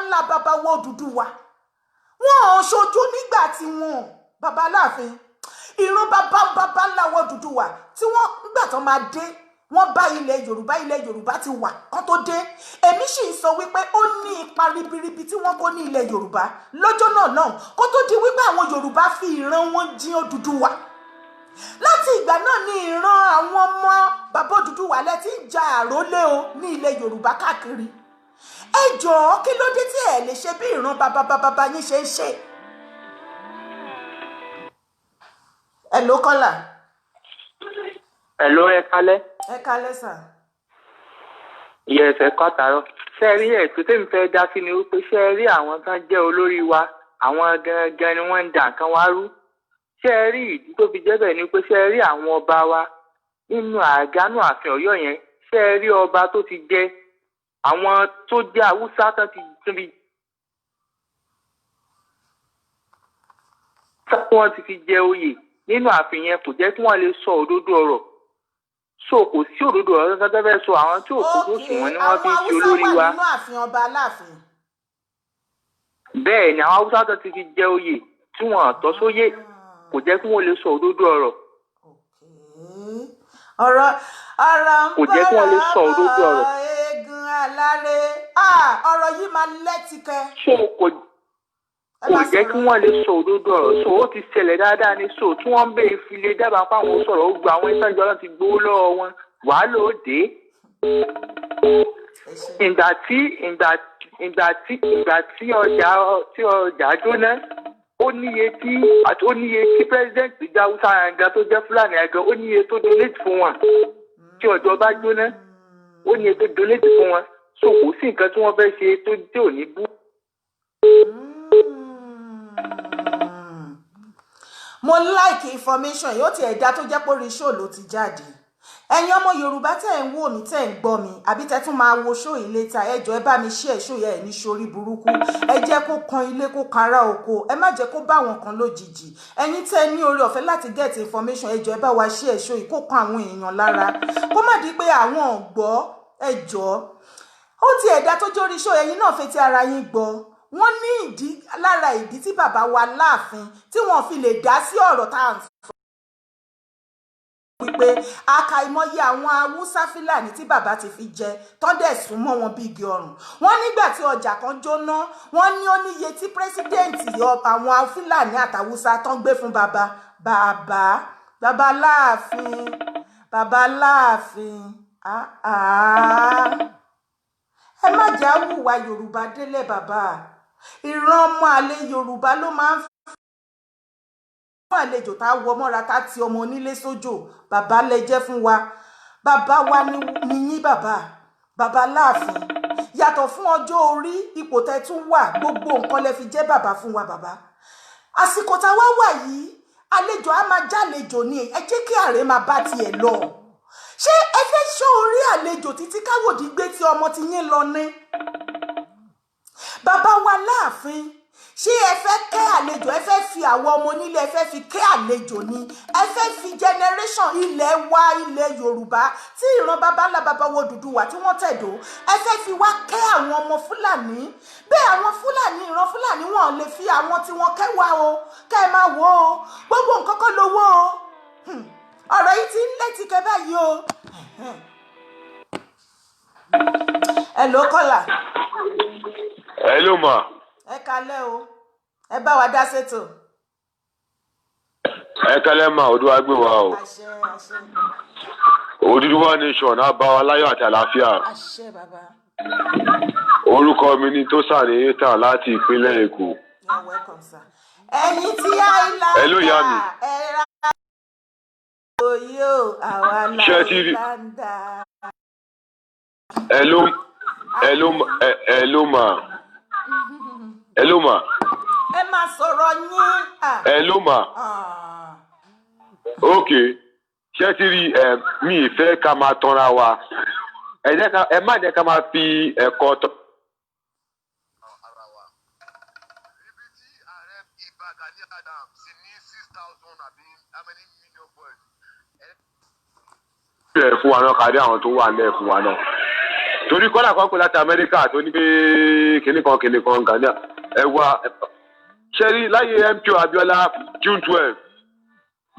ńlá bàbá wo Odùduwà wọn ò ṣojú nígbà tí wọn bàbá Aláàfin ìran bàbá láwọ Odùduwà tí wọ́n nígbà tó máa dé wọ́n bá ilẹ̀ Yorùbá ti wà kán tó dé. Èmi sì ń sọ wípé ó ní ipa ribiribi tí wọ́n kó ní ilẹ̀ Yorùbá lọ́jọ́ náà náà kó tó di wípé àwọn Yorùbá fi ìran wọn jí Odùduwà. Láti ìgbà náà ni ìran àwọn ọmọ bàbá Odùduwà lẹ ti ń ja àrólé o ní ilẹ̀ Yorùbá káàkiri. Ẹ jọ̀ọ́ kí ló dé tí ẹ lè ṣe bí ìran bàbá yín ṣe ń ṣe? Hello Kọ́lá. Hello, ẹ kálẹ́. Ẹ kálẹ́ sà. Yes, ẹ kọ́ àtàrọ̀. Ṣé ẹ rí ẹ̀sùn tí mi fẹ́ dá sí ni wípé ṣé ẹ rí àwọn tán jẹ́ olórí wa, àwọn gangan ni wọ́n ń dà nǹkan wá rú. Ṣé ẹ rí ìdí tó fi jẹ́ bẹ́ẹ̀ ni pé ṣé ẹ rí àwọn ọba wa nínú àgánú ààfin Ọ̀yọ́ yẹn, ṣé ẹ rí ọba tó ti jẹ àwọn tó jẹ́ Haúsá tán ti tóbi. Wọ́n ti fi jẹ oyè nínú ààfin yẹn kò jẹ́ kí wọ́n lè sọ òdodo ọ̀rọ̀. So kò sí òdodo ọ̀rọ̀ kankan fẹ́ sọ àwọn tí òkúkú sùn wọn ni wọ́n fi ń ṣe olórí wa. Àwọn Haúsá wà nínú ààfin ọba Aláàfin. Bẹ́ẹ̀ ni àwọn Haúsá tó ti fi jẹ oyè tí wọ́n tọ́ sóyè kò jẹ́ kí wọ́n lè sọ òdodo ọ̀rọ̀. ọ̀rọ̀ kò jẹ́ kí wọ́n lè sọ òdodo ọ̀rọ̀. eégún aláré ọ̀rọ̀ yìí máa lẹ́tìkẹ́. So kò jẹ́ kí wọ́n lè sọ òdodo ọ̀rọ̀. So ó ti ṣẹlẹ̀ dáadáa ní so tí wọ́n bẹ̀ fi lè dábàá fáwọn sọ̀rọ̀ ó gba àwọn ìsànjọ́ náà ti gbowó lọ́wọ́ wọn wàá lò ó dé. ìgbà tí ọjà jóná ó níye tí president ìjà Haúsá ẹ̀gá tó jẹ́ Fúlàní ẹ̀gá ó níye tó donate fún wọn tí ọjọ́ bá jóná ó níye tó donate fún wọn. So kò sí nǹkan tí wọ́n fẹ́ ṣe tó dé òní bú. Mo like information yóò ti ẹ̀dá tó jẹ́ pé orí show ló ti jáde. Ẹ̀yin ọmọ Yorùbá tẹ́ ń wò mí tẹ́ ń gbọ́ mi àbí tẹ́ tún máa wo show yìí later ẹ jọ̀ọ́ ẹ bá mi share show yẹn ní sórí burúkú. Ẹ jẹ́ kó kan ilé kó kanra oko. Ẹ má jẹ́ kó bá wọn kan lójijì. Ẹ̀yin tẹ́ ní orí ọ̀fẹ́ láti get information ẹ jọ̀ọ́ ẹ bá wa share show yìí kó kan àwọn èèyàn lára. Kó má di pé àwọn ò gbọ́ ẹ jọ̀ọ́. Ó ti ẹ̀dá tó jẹ́ orí show ẹ̀yin náà fẹ́ ti ara yín gbọ́. Wọ́n ní ìdí lára ìdí tí bàbá wa Láàfin tí wọ́n fi lè dá sí ọ̀rọ̀ tá à ń sọ wípé àkàìmọye àwọn Haúsá Fúlàní tí bàbá ti fi jẹ tọ́dẹ̀ sún mọ́ wọn bí igi ọrùn. Wọ́n nígbà tí ọjà kan jóná wọ́n ní ó níye tí pírẹsidẹ́ǹtì àwọn Fúlàní àtàwùsá tán gbé fún bàbá Láàfin ẹ má jà hùwà Yorùbá délẹ̀ bàbá. Ìran ọmọ àlè Yorùbá ló máa ń fún àlejò tá wọ mọ́ra tá ti ọmọ onílé sójò. Bàbá lẹ jẹ́ fún wa. Bàbá wa ni yín bàbá Láàfin. Yàtọ̀ fún ọjọ́ orí ipò tẹ́ tún wà gbogbo nǹkan lẹ fi jẹ́ bàbá fún wa bàbá. Àsìkò tá wá wà yìí àlejò á máa jálejò ni ẹ jẹ́ kí ààrẹ máa bá tiẹ̀ lọ. Ṣé ẹ fẹ́ ṣọ́ orí àlejò títí káwòdì gbé tí ọmọ ti yín lọ ní? Bàbá wa Láàfin ṣé ẹ fẹ́ kẹ́ àlejò ẹ fẹ́ fi àwọn ọmọ onílé ẹ fẹ́ fi kẹ́ àlejò ni ẹ fẹ́ fi generation ilẹ̀ wa ilẹ̀ Yorùbá tí ìran bàbá wo Odùduwà tí wọ́n tẹ̀dó ẹ fẹ́ fi wá kẹ́ àwọn ọmọ Fúlàní bẹ́ẹ̀ àwọn Fúlàní ìran Fúlàní wọn lè fi àwọn tí wọ́n kẹ́ wá o kẹ́ ẹ máa wò ó gbogbo nǹkan kọ́ lówó o ọ̀rọ̀ yìí ti ń létí kẹ́ báyìí o. Hello Kọ́lá. Hello ma. Ẹ kalẹ́ o ẹ bá wa dá sétò. Ẹ kalẹ́ ma Odùduwà gbé wa o. Àṣẹ. Odùduwà nation á bá wa láyọ̀ àti àlàáfíà. Àṣẹ bàbá. Orúkọ mi ni Tósàní Yétà láti ìpínlẹ̀ Èkó. You're welcome sir. Ẹ̀yin tí àìlá Hello ìyá mi. ẹ̀rá oyè àwa láìláńdà. Hello ma. Hello ma. Ẹ máa sọ̀rọ̀ yín. Hello ma. Okay. Ṣé ti rí mi ìfẹ́ ká máa tanra wa. Ẹ má jẹ́ ká máa fi ẹ̀kọ́ tọ́. Fún wa náà kárí àwọn tó wà lẹ́ẹ̀ fún wa náà. Torí kọ́lá kan pé láti Amẹ́ríkà tó ní pé kìnnìkan Gánà ẹ wá ṣẹ́rí láyé MKO Abiola June 12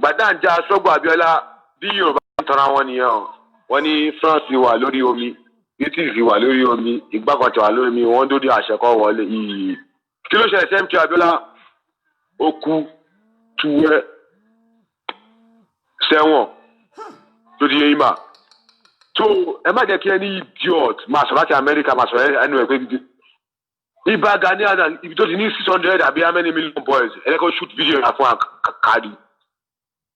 gbàdáǹjà sọ́gbọ̀ Abiola bí Yorùbá ń tọ́ra wọn nìyẹn o wọ́n ní France wà lórí omi British wà lórí omi ìgbàkọ̀tà wà lórí omi wọ́n dórí àṣẹkọ̀ wọlé yìí kí ló ṣẹlẹ̀ sí MKO Abiola ó kú túwẹ́ sẹ́wọ̀n tó di yẹn mà tó ẹ má jẹ́ kí ẹni idiot máa sọ láti Amẹ́ríkà máa sọ ẹnu ẹ̀ pé ibà Gani Adams ibi tó ti ní 600 àbí how many million boys ẹ lẹ́kọ̀ọ́ shoot video yẹn fún àkàdì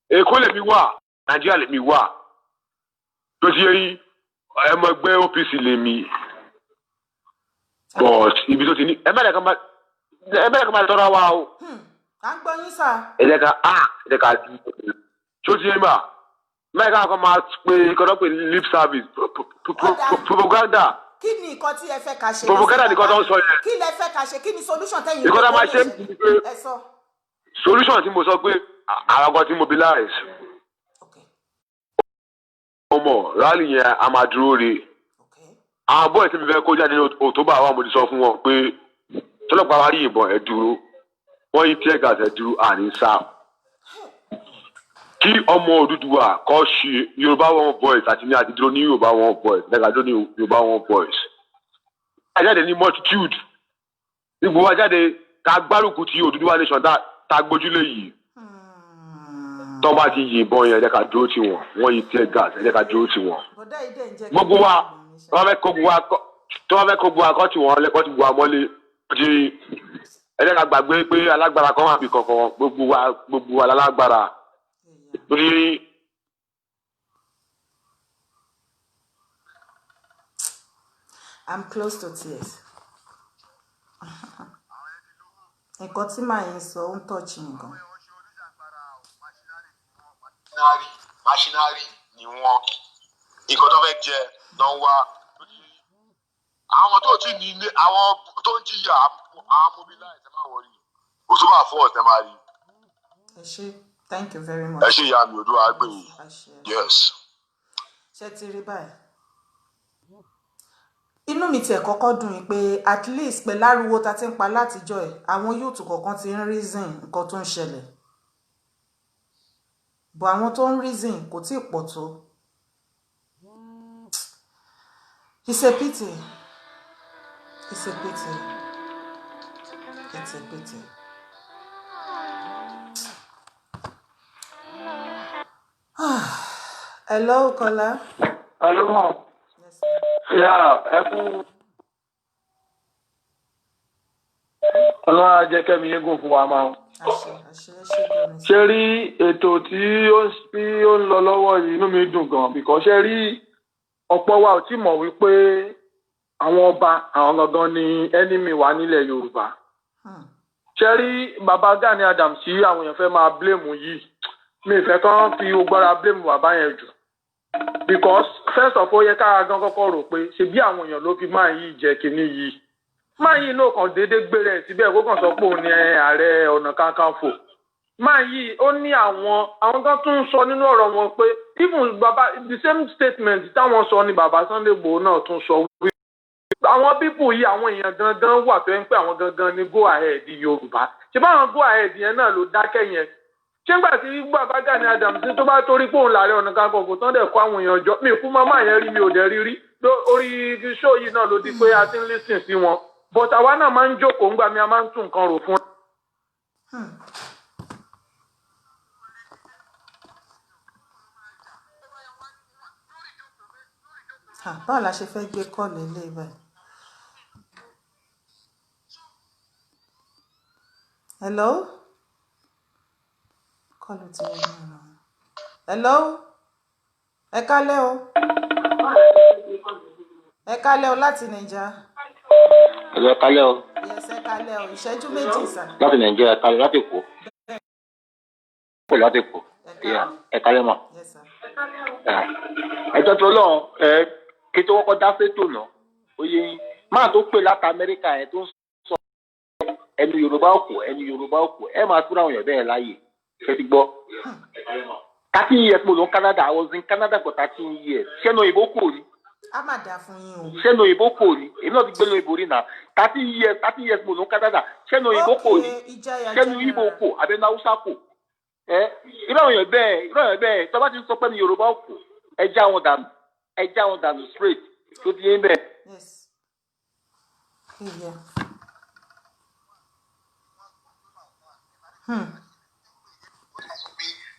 Èkó lèmi wà Nàìjíríà lèmi wà tó ti yẹn ẹmọ ẹgbẹ́ OPC lèmi but ibi tó ti ní ẹ má lẹ́kọ̀ọ́ máa tọ́ra wa o. à ń gbọ́ yín sà. ẹ jẹ́ ká tó ti yẹn mà mẹ́ẹ̀ká kan máa pe ìkọ́dọ̀ pé lip service propaganda. Kí ni nǹkan tí ẹ fẹ́ ká ṣe? Propaganda nìkan tó ń sọ yẹn. Kí lẹ fẹ́ ká ṣe? Kí ni solution tẹ́yìn? Ìkọ́dọ̀ máa ṣe ẹ sọ. Solution tí mo sọ pé àwọn kan ti mobilize. Ọmọ rally yẹn a máa dúró re. Àwọn bọ́ọ̀ tí mi fẹ́ kó jáde ní October àwọn mo ti sọ fún wọn pé tọ́lọ́pàá wa rí ìbọn ẹ̀ dúró. Wọ́n yí tear gas ẹ̀ dúró àní sá. Kí ọmọ Odùduwà kọ́ ṣe Yorùbá One Voice àti ní àdìdúró ní Yorùbá One Voice lẹ́gàdó ní Yorùbá One Voice. Ajáde ní multitude ìgbò wa jáde ká gbárùkù ti Odùduwà nation tá gbójúlé yìí. Tó bá ti yìnbọn yẹn ẹ jẹ́ ká dúró tì wọ́n wọ́n yí tear gas ẹ jẹ́ ká dúró tì wọ́n. Gbogbo wa tó bá fẹ́ kó gbogbo wa kọ́ tì wọ́n lẹ́kọ́ ti wà mọ́lé ẹ jẹ́ ká gbàgbé pé alágbára kan wà bí kankan gbogbo wa lálágbára. Really? I'm close to tears. Nǹkan tí màá yín sọ ń tọ́jú nǹkan. Machinery ni wọ́n nǹkan tó fẹ́ jẹ lọ wá. Àwọn tó ti ní ilé àwọn tó ń jìyà àwọn mobilize ẹ máa wọrí. October 4th ẹ máa rí. Ẹ ṣé. Thank you very much. Ẹ ṣe ìyá mi odò àgbẹ̀yìn. Yes. Ṣé ti rí báyìí? Inú mi tiẹ̀ kọ́kọ́ dùn yín pé at least pẹ̀lú ariwo ta ti ń pa látijọ́ ẹ̀ àwọn youth kọ̀ọ̀kan ti ń reason nǹkan tó ń ṣẹlẹ̀. But àwọn tó ń reason kò tí ì pọ̀ tó. It's a pity. It's a pity. It's a pity. Hello, Kola. Hello, ma'am. Yes, sir. Yeah, Ọlọ́run á jẹ́ kẹ́mi yégùn fún wa máa. Ṣé rí ètò tí ó ń lọ lọ́wọ́ yìí inú mi dùn gan because ṣé rí ọ̀pọ̀ wa ò tí mọ̀ wípé àwọn ọba àwọn gangan ni enemy wa nílẹ̀ Yorùbá. Ṣé rí bàbá Gani Adams tí àwọn èèyàn fẹ́ máa blame yìí mi fẹ́ kàn fi ogbára blame bàbá yẹn jù because first of all yẹ kára gan kọ́kọ́ rò pé ṣe bí àwọn èèyàn ló fi máa yí jẹ́ kínní yìí máa yí náà kàn déédéé gbére ẹ̀ síbẹ̀ kó kàn sọ pé òun ni ààrẹ ọ̀nà kakanfò máa yí ó ní àwọn kan tún sọ nínú ọ̀rọ̀ wọn pé even bàbá the same statement táwọn sọ ni bàbá Sunday Igboho náà tún sọ wí àwọn pípù yìí àwọn èèyàn gangan wà tó ń pè àwọn gangan ní go ahead Yorùbá ṣe báwọn go ahead yẹn náà ló dákẹ́ yẹn ṣé ń gbà tí bàbá Gani Adams tó bá torí pé òun làárẹ̀ ọ̀nà kakanfò tán dẹ̀ kó àwọn èèyàn jọ mi kú màmá yẹn rí mi ò dẹ̀ rí orí show yìí náà ló di pé a ti ń listen sí wọn but àwa náà máa ń jókòó ńgbà mi a máa ń tún nǹkan rò fún. Báwo la ṣe fẹ́ gbé kọ́ọ̀lù ilé báyìí? Hello? Kọ́ọ̀lù tí wọ́n ní ọ̀nà. Hello? Ẹ kálẹ́ o. Ẹ kálẹ́ o láti Nàìjíríà. Ẹ kálẹ́ o. Yes, ẹ kálẹ́ o. Ìṣẹ́jú méjì sà. Láti Nàìjíríà kálẹ́ láti Èkó. Láti Èkó. Ẹ kálẹ́ mà. Yes, sir. Ẹjọ́ tó lọ́hùn kí tó kọ́kọ́ dá sétò náà oyè máa tó pè láti Amẹ́ríkà yẹn tó ń sọ ẹnu Yorùbá òkú máa túra àwọn èèyàn bẹ́ẹ̀ láàyè ṣe ti gbọ́. 13 years mo lọ Canada I was in Canada for 13 years ṣẹ́nu òyìnbó kò ní. a máa dà fún yín o. ṣé lóyìnbó kò ní èmi náà ti gbé lóyìnbó rí náà 30 years mo ló ń Canada ṣé lóyìnbó kò ní ṣé lóyìnbó kò àbẹ náà Hausa kò irú àwọn èèyàn bẹ́ẹ̀ tó bá ti sọ pé ní Yorùbá kò ẹ já wọn dànù straight tó ti yé bẹ́ẹ̀. Yes. Yeah.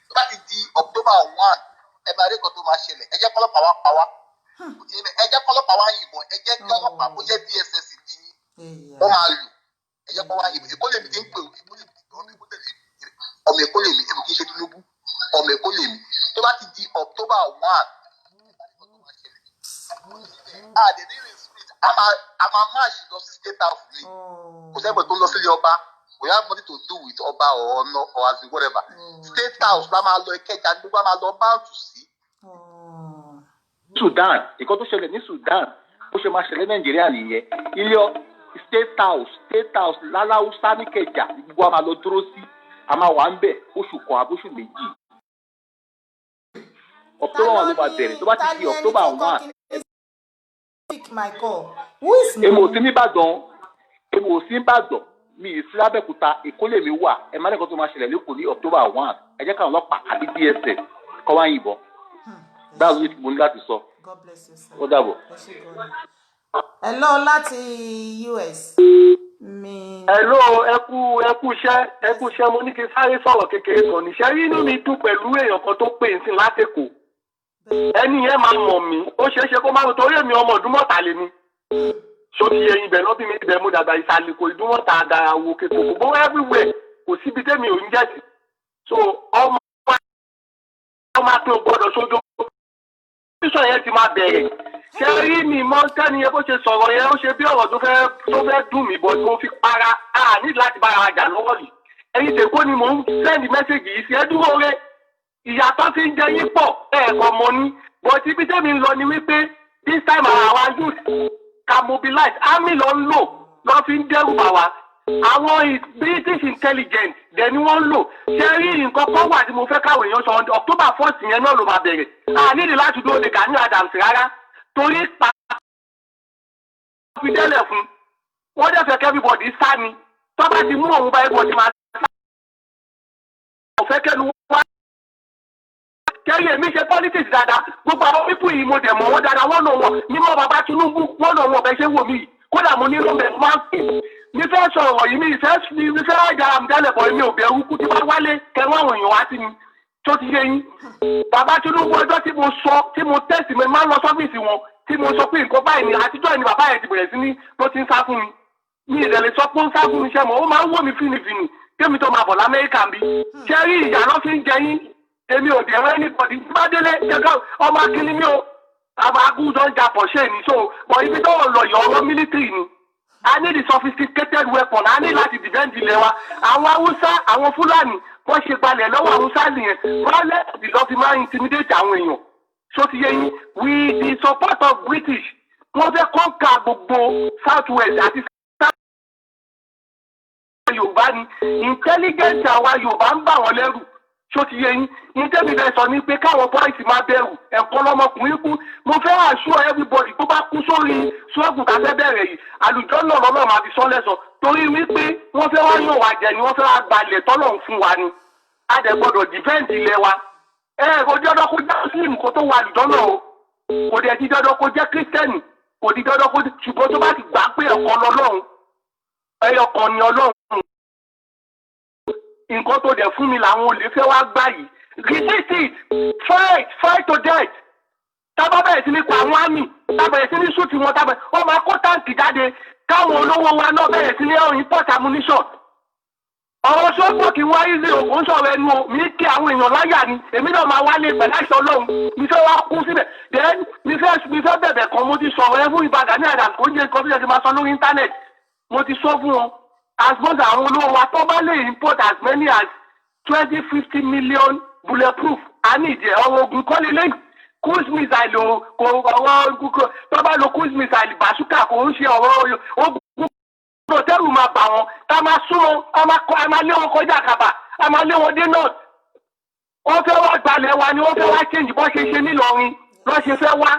Tó bá ti di October 1 ẹ máa rí nǹkan tó máa ṣẹlẹ̀ ẹ jẹ́ kọ́lọ́pàá wá pa wá ẹ jẹ́ kọ́lọ́pàá wá yìnbọn ẹ jẹ́ kí ọlọ́pàá kó jẹ́ DSS ní wọ́n máa lò ẹ jẹ́ kọ́ wá yìnbọn èkó lèmi ti ń pè ọmọ èkó lèmi èmi kì í ṣe Tinubu ọmọ èkó lèmi tó bá ti di October 1 àdèdèrè street a máa máàṣì lọ sí state house ni kò sẹ́gbẹ̀ tó ń lọ sílé ọba we have nothing to do with ọba or no or as in whatever state house la máa lọ Ìkẹjà gbogbo a máa lọ báńkì sí. Sudan nǹkan tó ṣẹlẹ̀ ní Sudan bó ṣe máa ṣẹlẹ̀ Nàìjíríà nìyẹn ilé state house láláúsá ní Ìkẹjà gbogbo a máa lọ dúró sí a máa wà ń bẹ̀ oṣù kan àbóṣù méjì October 1 ló máa bẹ̀rẹ̀ tó bá ti di October 1. Èmi ò sí nìbàdàn mi ì sí lábẹ́kúta Èkó lèmi wà ẹ má lẹ́kọ̀ọ́ tó máa ṣẹlẹ̀ lẹ́kọ̀ọ́ ní October 1 ẹ jẹ́ káwọn ọlọ́pàá àbí DSS kọ́ wá yìnbọn báwo ni mo ní láti sọ ó dàbọ̀. Hello láti US. Hello ẹkú iṣẹ́ mo ní kí n sáré sọ̀rọ̀ kékeré kan níṣẹ́ rí inú mi dùn pẹ̀lú èèyàn kan tó pè ń sìn látẹ̀kọ̀ ẹni yẹn máa mọ̀ mí ó ṣeé ṣe kó máa torí èmi ọmọ Ìdúmọ̀tà lè ní so ti yẹ ibẹ̀ lọ́bí mi ibẹ̀ mo dàgbà ìsàlẹ̀ kò Ìdúmọ̀tà àgàrà wò kéko kò bó everywhere kò síbi tẹ́mi ò ń jẹ́ sí so ọmọ akpé o gbọ́dọ̀ sójú sísọ yẹn ti máa bẹ̀rẹ̀ ṣe rí mi mọ́ tẹ́ni yẹn bó ṣe sọ̀rọ̀ yẹn ó ṣe bí ọ̀rọ̀ tó fẹ́ dùn mí bọ̀ tó fi para ní láti bára wa jà lọ́wọ́ yìí ẹ̀yin tèkó ni mò ń sẹ́ndì mẹ́sẹ̀gì yìí sí ẹ dúró rẹ ìyàtọ̀ ti ń jẹ yín pọ̀ ẹ̀ẹ̀kan mọ́ ní bọ̀tí bí tẹ́mi ń lọ ni wípé this time our youth can mobilize army lọ ń lò lọ́ fi ń dẹ́rù bà wá àwọn British intelligence dẹ̀ ni wọ́n ń lò ṣe rí nǹkan kan wà tí mo fẹ́ káwọn èèyàn sọ October 1st yẹn náà ló máa bẹ̀rẹ̀ nídìí láti dúró de Gani Adams rárá torí pa fi délẹ̀ fún wọ́n dẹ̀ fẹ́ kẹ́ everybody sá ni tó bá ti mú òun bá everybody máa sá ọ̀fẹ́ kẹ́nu wá kẹ́yìn èmi ṣe politics dáadáa gbogbo àwọn pípù yìí mo dẹ̀ mọ̀ wọ́n dáadáa wọ́n lò wọ́n ní mọ́ bàbá Tinubu wọ́n lò wọ́n bẹ́ẹ̀ ṣe wò mí kódà mo ní lómẹ̀ máa ń pè mi fẹ́ sọ̀rọ̀ yìí mi fẹ́ rájà àmúdálẹ̀ bọ̀ mi ò bẹ̀rù kú tí wọ́n wálé kẹwọ́n àwọn èèyàn wá sí mi tó ti yé yín bàbá Tinubu ọjọ́ tí mo sọ tí mo tẹ̀sí mi máa ń lọ sọ́fíìsì wọn tí mo sọ pé nǹkan báyìí ni àtijọ́ ìní bàbá yẹn ti bẹ̀rẹ̀ sí ní ló ti ń sá fún mi mi ìrẹ̀lẹ̀ sọ pé ó ń sá fún mi ṣẹ́ mọ́ ó máa ń wò mí fínifíni kémi tó máa bọ̀ l'Amẹ́ríkà bí ṣé rí ìyá náà fi ń jẹ yín èmi ò dẹ̀rọ anybody tí bá délé jẹ́gọ́ ọmọ akíní mi ò àwọn agúdọ̀ ń jà pọ̀ ṣe ní so bọ̀ ibi tó wọ̀ lọ yọ ọ̀rọ̀ military ni a ní the sophisticated weapon a ní láti defend ilẹ̀ wa àwọn Haúsá àwọn Fúlàní wọ́n ṣe gbalẹ̀ lọ́wọ́ Haúsá nìyẹn wọ́n lẹ́ẹ̀dì lọ́ fi máa intimidate àwọn èèyàn so ti yẹ yín with the support of British wọ́n fẹ́ conquer gbogbo South West àti Yorùbá ni intelligence àwa Yorùbá ń bà wọ́n lẹ́rù tó ti yẹ yín ní tẹ́mi fẹ́ sọ ní pé káwọn bọ́ìsì máa bẹ̀rù ẹ̀kọ́ lọ́mọkùnrin kú mo fẹ́ assure everybody tó bá kú sórí ṣọ́ọ̀gùn tá a fẹ́ bẹ̀rẹ̀ yìí àlùjọ náà lọ́nà máa fi sán lẹ́sọ̀ torí wípé wọ́n fẹ́ wá yàn wá jẹ ni wọ́n fẹ́ wá gbalẹ̀ tọ́lọ̀ ń fún wa ni a dẹ̀ gbọ́dọ̀ defend ilẹ̀ wa kò di dandan kó jẹ́ muslim kó tó wà àlùjọ náà o kò dẹ̀ di dandan kó jẹ́ kírísítẹ́nì kò di dandan kó ṣùgbọ́n tó bá ti gbà pé ẹ̀kọ́ lọ́lọ́run ẹyọkan ni Ọlọ́run nǹkan tó dẹ̀ fún mi làwọn olè fẹ́ wá gbà yìí resist it fight to death tábà bẹ̀rẹ̀ sí ní pa àwọn àmì tábẹ̀rẹ̀ sí ní ṣúùtì wọn tábẹ̀rẹ̀ wọ́n máa kó táǹkì jáde káwọn olówó wa náà bẹ̀rẹ̀ sí ní import ammunition ọ̀rọ̀ sọ́gbọ̀n kí wá ilé ògùn sọ̀rọ̀ ẹnu mi kí àwọn èèyàn láyà ni èmi náà máa wálé pẹ̀lú àìsàn Ọlọ́run mi fẹ́ wá kú síbẹ̀ then mi fẹ́ bẹ̀bẹ̀ kan mo ti sọ̀rọ̀ ẹ fún Ìbàdàn ní àdàkó jẹ́ nǹkan tó yẹ kí n máa sọ lórí íńtánẹ̀tì mo ti sọ fún wọn as much as àwọn olówó wa tó bá lè import as many as 20-50 million bulletproof a ní ìdí ọ̀rọ̀ ogun kọ́lé lẹ́yìn cruise missile kò ọ̀rọ̀ tó bá lo cruise missile bàṣúkà kò ń ṣe ọ̀rọ̀ ogun tẹ́rù máa bà wọ́n ká máa súnmọ́ a máa lé wọn kọjá àkàbà a máa lé wọn dé náà wọ́n fẹ́ wá gbalẹ̀ wa ni wọ́n fẹ́ wá change bọ́ ṣe nílọrin lọ́ ṣe fẹ́ wá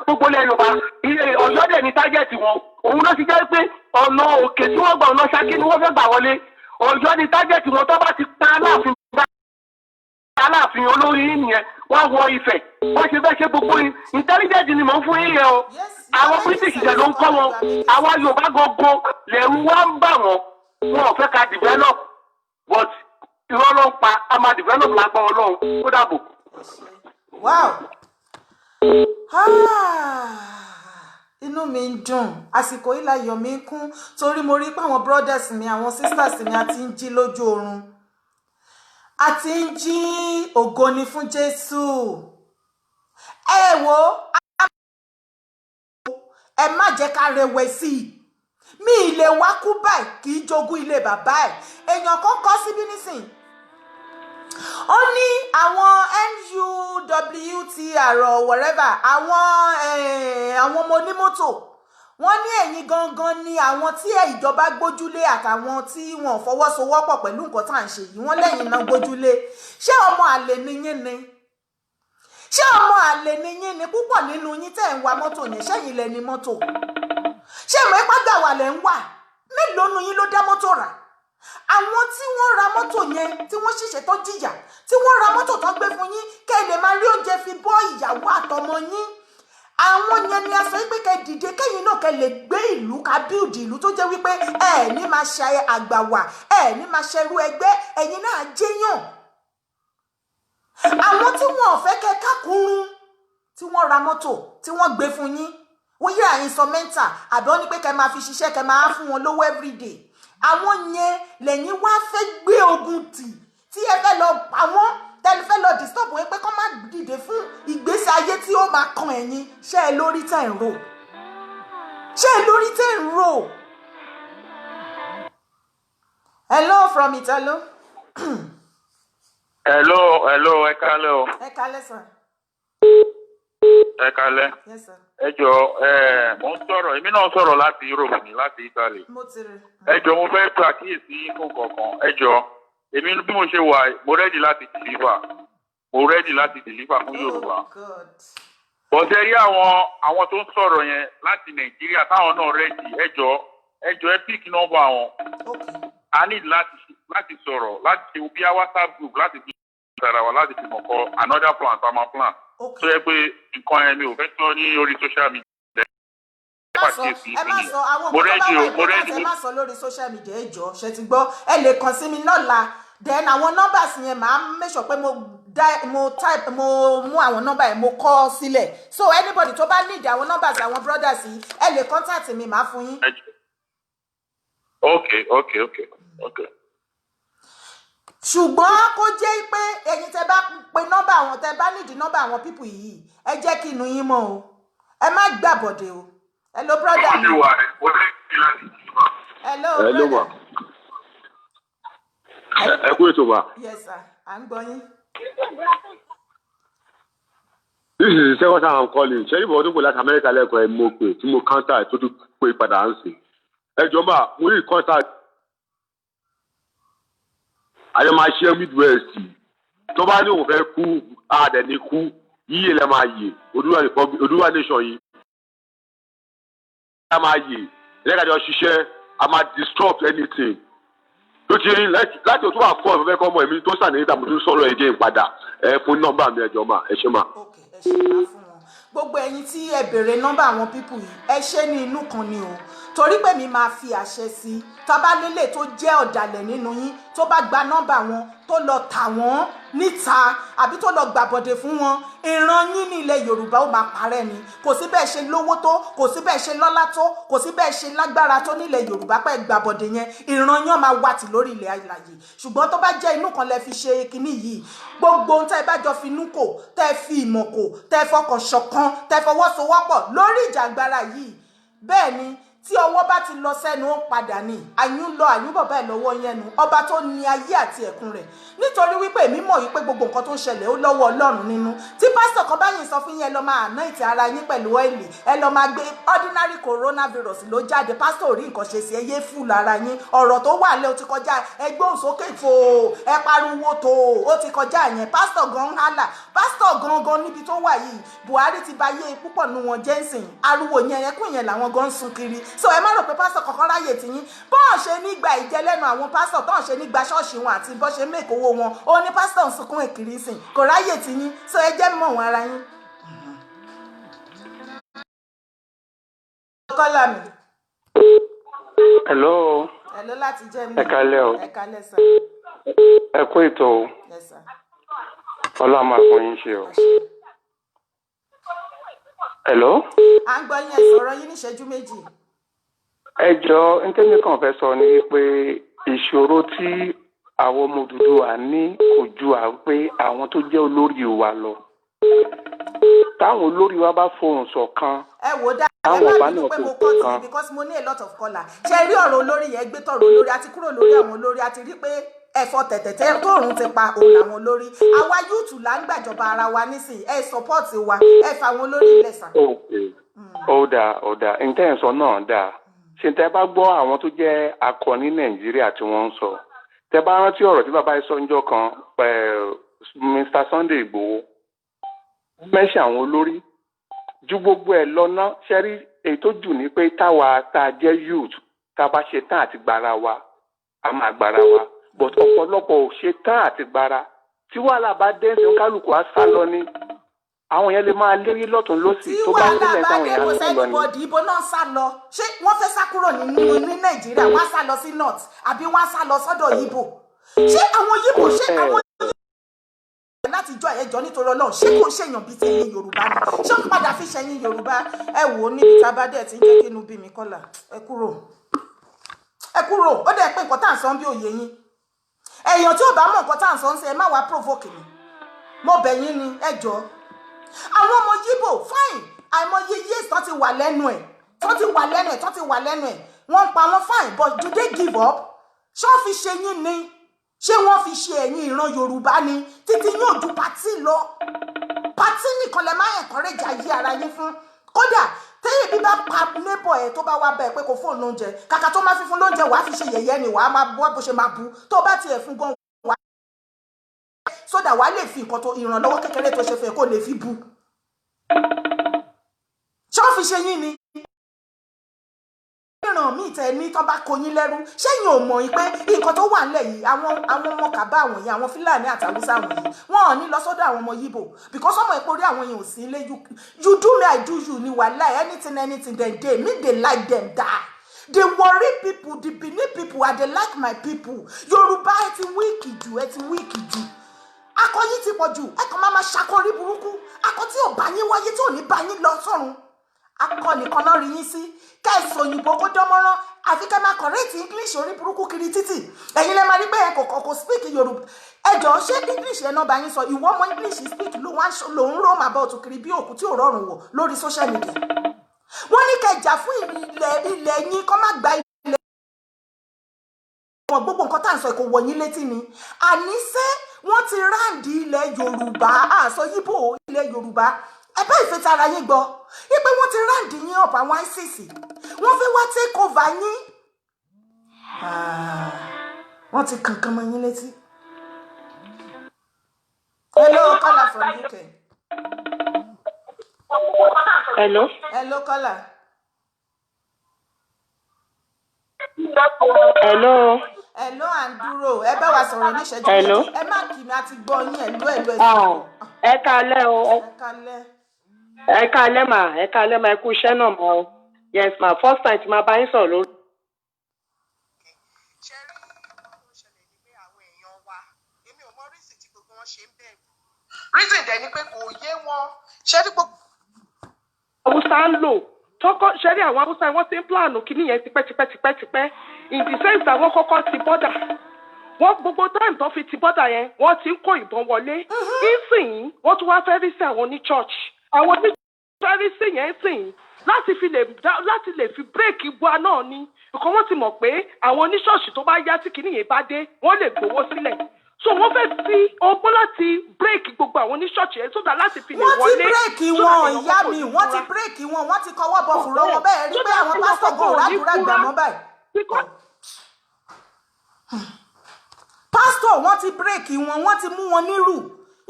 gbogbo ilẹ̀ Yorùbá Ọ̀yọ́ dẹ̀ ní tájẹ̀tì wọn òun ló ti jẹ́ pé ọ̀nà òkè tí wọ́n gbà ọ̀nà Ṣakí ni wọ́n fẹ́ gbà wọlé Ọ̀yọ́ ní tájẹ̀tì wọn tó bá ti pa Aláàfin olórí nìyẹn wọ́n wọ Ifẹ̀ wọ́n ṣe bẹ́ẹ̀ ṣe gbogbo intelligence ni mò ń fún yín yẹn o àwọn British jẹ̀ ló ń kọ́ wọn àwọn Yorùbá gbogbo lẹ́rù wá ń bà wọ́n wọn ò fẹ́ ká develop but irọ́ ló ń pa a máa develop lágbọ́n Ọlọ́run ó dàbò. Wow. Inú mi ń dùn àsìkò yìí láyọ̀ mi ń kún torí mo rí pé àwọn brothers mi àwọn sisters mi àti ń jí lójú oorun àti ń jí ògo ni fún Jésù. Ẹ wò ẹ má jẹ́ ká rẹ̀wẹ̀sì mi ilé wa kú báyìí kì í jogún ilé bàbá ẹ̀ èèyàn kan kọ́ síbí nísìn ó ní àwọn NUWTR or whatever àwọn ọmọ onímọ́tò wọ́n ní ẹ̀yin gangan ni àwọn tí ìjọba gbójúlé àtàwọn tí wọn fọwọ́sowọ́pọ̀ pẹ̀lú nǹkan tá à ń ṣe yìí wọ́n lẹ́yìn náà gbójúlé ṣé ọmọ àlè ni yín ni ṣé ọmọ àlè ni yín ni púpọ̀ nínú yín tẹ́ ń wa mọ́tò yẹn ṣẹ́yìn lẹ ní mọ́tò ṣé ìmọ̀ ipá gbà wà lẹ̀ ń wà mélòó nu yín ló dá mọ́tò rà àwọn tí wọ́n ra mọ́tò yẹn tí wọ́n ṣiṣẹ́ tó jìyà tí wọ́n ra mọ́tò tó gbé fún yín kẹ́ ẹ lè máa rí oúnjẹ fi bọ́ ìyàwó àtọmọ yín àwọn yẹn ni a sọ pé kẹ́ dìde kẹ́yìn náà kẹ́ lè gbé ìlú ká bíùdì ìlú tó jẹ́ wípé ẹ ní máa ṣe àgbàwà ẹ ní máa ṣerú ẹgbẹ́ ẹ̀yin náà jẹ́yàn àwọn tí wọ́n fẹ́ kẹ́ kákùnrún tí wọ́n ra mọ́tò tí wọ́n gbé fún yín wọ́n yẹ àyìn sọ mẹ́ta àbí wọ́n ní pé kẹ́ máa fi ṣiṣẹ́ kẹ́ máa fún wọn lówó everyday àwọn yẹn lẹ́yìn wá fẹ́ gbé ogun tì tí ẹ fẹ́ lọ pa wọ́n tẹ́lẹ̀ fẹ́ lọ disturb wọn pé kọ́ má dìde fún ìgbésí ayé tí ó máa kan ẹ̀yin ṣé ẹ lórí tẹ̀ ń rò ṣé ẹ lórí tẹ̀ ń rò. Hello from Italo. hello ẹ kálẹ́ o. Ẹ kálẹ́ sir. Ẹ kálẹ́. Yes sir. Ẹ jọ̀ọ́ mo ń sọ̀rọ̀ èmi náà sọ̀rọ̀ láti Europe ní láti Italy. Mo ti rí. Ẹ jọ̀ọ́ mo fẹ́ tó àkíyèsí fún kankan. Ẹ jọ̀ọ́ èmi bí mo ṣe wà mo rẹ́dì láti deliver fún Yorùbá. Bọ̀dẹ̀ rí àwọn tó ń sọ̀rọ̀ yẹn láti Nàìjíríà táwọn náà rẹ́dì ẹ jọ̀ọ́ ẹ pick number wọn. A need láti sọ̀rọ̀ láti ṣe bí a WhatsApp group láti fi ìṣàrà wa láti fi mọ̀ kọ́ another plan tama plan. Tó yẹ pé nǹkan ẹni ò fẹ́ sọ ní orí social media. Ẹ má sọ àwọn ẹ má sọ lórí social media ẹ jọ̀ọ́ ṣe ti gbọ́ ẹ lè kàn sí mi lọ́la then àwọn numbers yẹn màá make sure pé mo mú àwọn number yẹn mo kọ sílẹ̀ so anybody tó bá need àwọn numbers àwọn brothers yìí ẹ lè contact mi màá fún yín. Okay. ṣùgbọ́n kó jẹ́ pé ẹ̀yin tẹ́ bá pe nọ́mbà àwọn tẹ́ bá nídìí nọ́mbà àwọn pípù yìí ẹ jẹ́ kí inú yín mọ́ o ẹ má gbàbọ̀dé o. Hello brother. Hello ma. Ẹ kú ètò ma. Yes sir, à ń gbọ́ yín. This is the second time I'm calling. Ṣé ìbọn tó pè láti Amẹ́ríkà lẹ́kọ̀ọ́ ẹ̀ mo pè tí mo counter tó tún pè padà ń sìn. Ẹ jọ máa mo rí contact. Àyẹ̀ máa ṣe Midwest. Tó bá ní òun fẹ́ kú, àdẹ̀ ní kú, yíyẹ lẹ́ máa yè, Odùduwà nation yìí. A máa yè, lẹ́kàjọ ṣiṣẹ́, a máa disrupt anything. Tó ti rí láti òtún wà fún ọ̀fẹ́ kọ́ ọmọ ẹ̀mí tó sàn ní ìdààmú tó sọ̀rọ̀ ẹ̀gẹ́ ìpadà fún nọ́mbà mi ẹ̀jọ̀ máa ẹ ṣe máa. Ok, ẹ ṣe máa fún wọn. Gbogbo ẹ̀yin tí ẹ béèrè nọ́mbà àwọn pípù yìí, ẹ ṣe ní inú kan ni o. Torí pé mi máa fi àṣẹ sí tábà lélẹ̀ tó jẹ́ ọ̀dàlẹ̀ nínú yín tó bá gba nọ́mbà wọn tó lọ tà wọ́n níta àbí tó lọ gbàbọ̀dẹ̀ fún wọn ìran yín ní ilẹ̀ Yorùbá ó máa parẹ́ ni kò sí bẹ́ẹ̀ ṣe lówó tó kò sí bẹ́ẹ̀ ṣe lọ́lá tó kò sí bẹ́ẹ̀ ṣe lágbára tó nílẹ̀ Yorùbá pẹ́ gbàbọ̀dẹ̀ yẹn ìran yín máa wà tì lórí ilẹ̀ alàyè ṣùgbọ́n tó bá jẹ́ inú kan lẹ fi ṣe kinní yìí gbogbo ohun tẹ́ ẹ bá jọ fi inú kò tẹ́ ẹ fi ìmọ̀ kò tẹ́ ẹ fọkàn ṣọ̀kan tẹ́ ẹ fọwọ́sowọ́pọ̀ lórí ìjàngbara yìí bẹ́ẹ̀ ni tí ọwọ́ bá ti lọ sẹ́nu ó padà ní àyún lọ àyún bọ̀ báyìí lọ́wọ́ yẹn nu ọba tó ní ayé àti ẹ̀kún rẹ̀ nítorí wípé èmi mọ̀ wípé gbogbo nǹkan tó ń ṣẹlẹ̀ ó lọ́wọ́ Ọlọ́run nínú tí pásítọ̀ kan báyìí sọ fún yín ẹ lọ máa àná ìtì ara yín pẹ̀lú ọ́ìlì ẹ lọ máa gbé ordinary coronavirus ló jáde pásítọ̀ ò rí nǹkan ṣe sí ẹ yé fù lára yín ọ̀rọ̀ tó wà lẹ́ o ti kọjá ẹgbẹ́ òsókè fò ẹ pariwo tó o ti kọjá yẹn pásítọ̀ gan hálà pásítọ̀ gangan níbi tó wà yìí Buhari ti bá yé púpọ̀ nu wọn jẹ́nsìn ariwo yẹn ẹkún yẹn làwọn gan ń sun kiri so ẹ má rò pé pásítọ̀ kankan ráyè tí yín bọ́ọ̀ ṣe nígbà ìjẹ́ lẹ́nu àwọn pásítọ̀ tọ́ọ̀ ṣe nígbà ṣọ́ọ̀ṣì wọn àti bọ́ ṣe mẹ́kọ̀ owó wọn ó ní pásítọ̀ ń sunkún èkìrí sìn kò ráyè tí yín so ẹ jẹ́ mọ̀ wọn ara yín. kọ́lá mi. hello. hello láti jẹ́ mi. ẹ kálẹ́ o. ẹ kálẹ́ sà. ẹ kú ètò o. yes sir. ọlọ́run máa fún yín ṣe o. hello. à ń gbọ́ yín ẹ sọ̀rọ̀ yín ní ìṣẹ́jú méjì. ẹ jọ ntẹ́mi kan fẹ́ sọ ni wípé ìṣòro tí àwọn ọmọ Odùduwà ní kò ju pé àwọn tó jẹ́ olórí wa lọ táwọn olórí wa bá fohùn ṣọ̀kan ẹ wò dá ẹ má bínú pé mo kọ́ tì because mo ní a lot of caller ṣe rí ọ̀rọ̀ olórí yẹn gbé tọ̀rọ̀ olórí àti kúrò lórí àwọn olórí àti rí pé ẹ̀fọ́ tẹ̀tẹ̀tẹ̀ tóòrùn ti pa òun làwọn olórí àwa yúùtù là ń gbàjọba ara wa nísìnyí ẹ support wa ẹ fa àwọn olórí lẹ́sà. ó dà intention náà dáa ṣe tẹ́ bá gbọ́ àwọn tó jẹ́ akọni Nàìjíríà tí wọ́n ń sọ tẹ́ bá rántí ọ̀rọ̀ tí bàbá sọ ńjọ́ kan Mr. Sunday Igboho mẹ́ṣẹ̀ àwọn olórí ju gbogbo ẹ̀ lọ́nà ṣẹ́rí èyí tó jù ní pé táwa tá a jẹ́ youth tá a bá ṣe tán àti gbára wa a máa gbára wa but ọ̀pọ̀lọpọ̀ ò ṣe tán àti gbára tí wàhálà bá dé ṣe ń kálukú á sá lọ ní àwọn yẹn lè máa lérí lọ́tún lọ́sì tó bá ń délẹ̀ táwọn èèyàn ń lọ ní. bọ́ọ̀dì ibo náà sá lọ ṣé wọ́n fẹ́ sá kúrò ní Nàìjíríà wọ́n á sá lọ sí north àbí wọ́n á sá lọ sọ́dọ̀ Yíbò ṣé àwọn Yíbò ṣé àwọn láti jọ ẹjọ́ nítorí Ọlọ́run ṣé kò ṣèyàn bíi tẹ̀yìn Yorùbá ni ṣé ó padà fi ṣẹ̀yìn Yorùbá ẹ wò ó níbi tá a bá dẹ̀ tí ń jẹ́ kí inú bí mi kọ́là ẹ kúrò ó dẹ̀ pé nǹkan tá à ń sọ bí òye yín èèyàn tí ò bá mọ̀ nǹkan tá à ń sọ ń ṣe ẹ má wá provoke mi mo bẹ̀ yín ni ẹ jọ àwọn ọmọ Yíbò fine àìmọye years tó ti wà lẹ́nu ẹ̀ wọ́n ń pa wọ́n fine but do they give up ṣé wọ́n fi ṣe yín ni ṣé wọ́n fi ṣe ẹ̀yin ìran Yorùbá ni títí yóò ju pátì lọ pátì nìkan lẹ máa encourage ayé ara yín fún kódà téyè bí bá pa neighbor ẹ tó bá wá bẹ́ẹ̀ pé kò fóònù oúnjẹ kàkà tó máa fi fún lóúnjẹ wàá fi ṣe yẹ̀yẹ́ ni wàá máa bọ́ bó ṣe máa bu tó bá tiẹ̀ fún gan wàá sódà wàá lè fi nǹkan tó ìrànlọ́wọ́ kékeré tó ṣe fẹ́ kó lè fi bu ṣé wọ́n fi ṣe yín ni ìran míì tẹ ní tán bá kó yín lẹ́rú ṣẹ́yìn ò mọ̀ yín pé nǹkan tó wà nílẹ̀ yìí àwọn ọmọ kàbá àwọn yìí àwọn Fúlàní àtàwùsá àwọn yìí wọn ò ní lọ sọ́dọ̀ àwọn ọmọ Yíbò because ọmọ ìpòrí àwọn yìí ò sí ilé you do me I do you ni wàhálà anything dem dey me dey like dem die the worry people the Benin people I dey like my people Yorùbá ẹ ti wíìkì jù akọyí ti pọ̀ jù ẹ kàn máa ṣàkórí burúkú akọ tí ò bá yín wáyé tí ò ní bá yín lọ sọ́run akọ nìkan náà rí yín sí kẹ́ẹ̀sì òyìnbó kó dánmọ́rán àfi kẹ́ máa correct English orí burúkú kiri títì ẹ̀yin lẹ́ máa rí pé ẹ kò speak Yorùbá ẹjọ́ ṣé English yẹn náà bá yín sọ ìwọ ọmọ English speak ló ń roam about kiri bí òkú tí ò rọrùn wọ̀ lórí social media wọ́n ní kẹjà fún ilẹ̀ yín kọ́ má gba ilẹ̀ wọn gbogbo nǹkan tá à ń sọ kò wọ̀ yín létí ni àníṣe wọ́n ti ráǹdì ilẹ̀ Yorùbá àṣọ Yíbò ilẹ̀ Yorùbá ẹ̀bẹ́ ìfẹ́ tara yín gbọ́ wípé wọ́n ti ráǹdì yín ọ̀pọ̀ àwọn ISIS wọ́n fẹ́ wá take over yín wọ́n ti kankan mọ́ yín létí. Hello caller from UK. Hello caller. Hello àǹdúró ẹ bá wa sọ̀rọ̀ ní ìṣẹ́jú méjì ẹ má kì mí àti gbọ́ yín ẹ̀lú ẹ kálẹ́ o ẹ kálẹ́ mà ẹ kú iṣẹ́ náà mọ́ o yes ma first time tí máa bá yín sọ̀rọ̀ lórí. ṣe rí ohun ṣẹlẹ̀ ni pé àwọn èèyàn wa èmi ò mọ reason tí gbogbo wọn ṣe ń bẹ̀rù reason dẹ̀ ni pé kò yé wọn ṣe rí gbogbo. Haúsá ń lò tọkọ ṣe rí àwọn Haúsá wọn ti ń pláànù kíní yẹn tipẹ́tipẹ́ in the sense àwọn kọ́kọ́ ti bọ́dà wọ́n gbogbo time tó fi ti bọ́dà yẹn wọ́n ti ń kó ìbọn wọlé nísìnyí wọ́n tún wáá fẹ́ rí sí àwọn ní church àwọn ní fẹ́ rí sí yẹn sìn láti lè fi bírèkì bua náà ni nǹkan wọ́n ti mọ̀ pé àwọn oníṣọ́ọ̀ṣì tó bá yá tí kìíní yẹn bá dé wọ́n lè gbowó sílẹ̀ so wọ́n fẹ́ fi ọgbọ́n láti bírèkì gbogbo àwọn oníṣọ́ọ̀ṣì yẹn sódà láti fi lè wọlé. wọ́n ti bírèkì wọn ìyá mi wọ́n ti bírèkì wọn wọ́n ti kọwọ́ bọ̀ fúnra wọn bẹ́ẹ̀ rí pé àwọn pásítọ̀ gan òrádùúrà gbà mọ́ báyìí. pásítọ̀ wọ́n ti bírèkì wọn wọ́n ti mú wọn nírù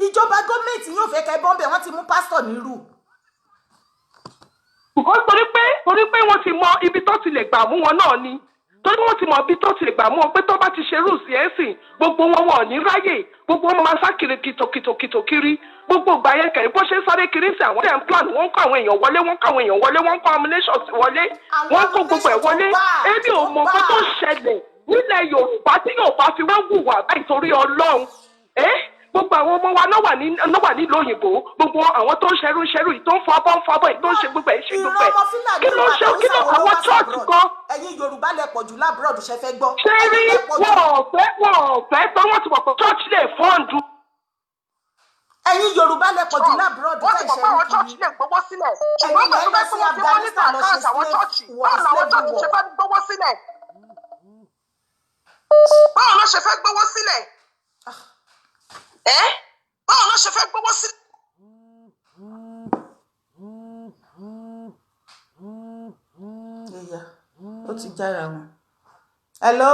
ìjọba gọ́ọ̀mẹ̀ntì yóò fẹ́ kẹ́ bọ́m̀bẹ̀ wọ́n ti mú pásítọ̀ nírù. torí pé wọ́n ti mọ ibi tó ti lè gbà mú wọn náà ni torí wọ́n ti mọ ibi tó ti lè gbà mú wọn pé tó bá ti ṣe rúùsì ẹ̀sìn gbogbo wọn wọ̀ ní ráyè gbogbo wọn máa sá kiri kìtòkìtò kiri gbogbo ìgbà yẹn kẹrin bó ṣe ń sáré kiri sí àwọn ten plan wọ́n ń kó àwọn èèyàn wọlé wọ́n ń kó àwọn èèyàn wọlé wọ́n ń kó ammunitions wọlé wọ́n ń kó gbogbo ẹ̀ wọlé ebi ò mọ nǹkan tó ṣẹlẹ̀ nílẹ̀ Yorùbá tí Yorùbá fi wá wùwà báyìí torí Ọlọ́run gbogbo àwọn ọmọ wa náà wà nílùú òyìnbó gbogbo àwọn tó ń ṣerú yìí tó ń fọ abọ́ yìí tó ń ṣe gbogbo ẹ̀ kí ló àwọn church kan. ẹ̀yin Yorùbá lẹ pọ̀ jù lábúrọ̀dù ṣe fẹ́ gbọ́. ṣé rí wọn ò fẹ́ pé wọ́n ti mọ̀ pé church lè fọ́ǹdù. ẹ̀yin Yorùbá lẹ pọ̀ jù lábúrọ̀dù wọ́n ti mọ̀ pé àwọn church lè gbowó sílẹ̀ ṣùgbọ́n pẹ̀lú pé wọ́n fi wọ́n níta àkáǹtì àwọn church báwo làwọn church ṣe fẹ́ gbowó sílẹ̀ báwo ló ṣe fẹ́ gbowó sílẹ̀ báwo ló ṣe fẹ́ gbowó sí. ìyá ó ti jára wọn. hello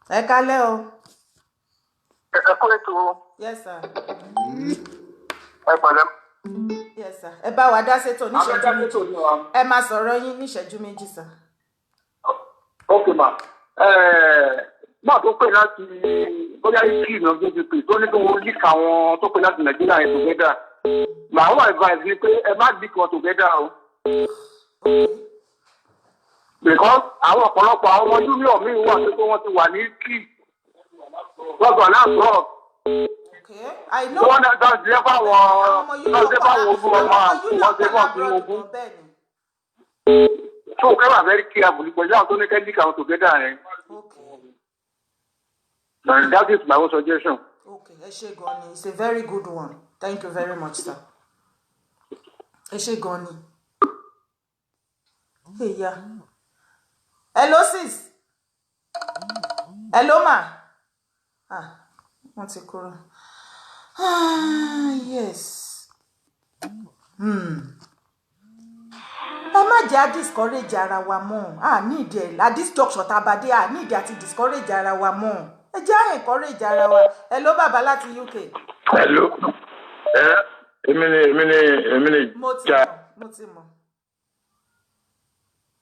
ẹ kálẹ́ o. ẹ kú ètò o. yes sir. ẹ pẹ̀lẹ́. yes sir. ẹ bá wa dá sétò níṣẹ́jú méjì ẹ máa sọ̀rọ̀ yín níṣẹ́jú méjì sir. ok ma máa tó pè láti bóyá ìsì ìnà gbèsè tó ní kí wọ́n líka àwọn tó pè láti Nàìjíríà yẹn together màá wà advice ni pé ẹ má dì kan together o because àwọn ọ̀pọ̀lọpọ̀ àwọn ọmọ júnior mi wà pé wọ́n ti wà ní kí wọ́n gbà náà bọ̀ wọ́n náà dá sí ẹ́fà wọn ogún ọmọ wọ́n ṣe fún ọ̀gbìn ogún so kẹ́wà very careful pẹ̀lú àwọn tó ní kẹ́ líka àwọn together yẹn. And that is my own suggestion. Okay, Eshe Goni, it's a very good one. Thank you very much, sir. Eshe Goni. Hey, yeah. Hello, sis. Hello, ma. What's it called? Yes. Ẹ má jẹ́ à discourage ara wa mọ́. Need ẹ̀ at this junction tabade need àti discourage ara wa mọ́. Ẹ jẹ́ à encourage ara wa. Hello bàbá láti UK. Hello. Èmi ni. Mo ti mọ̀.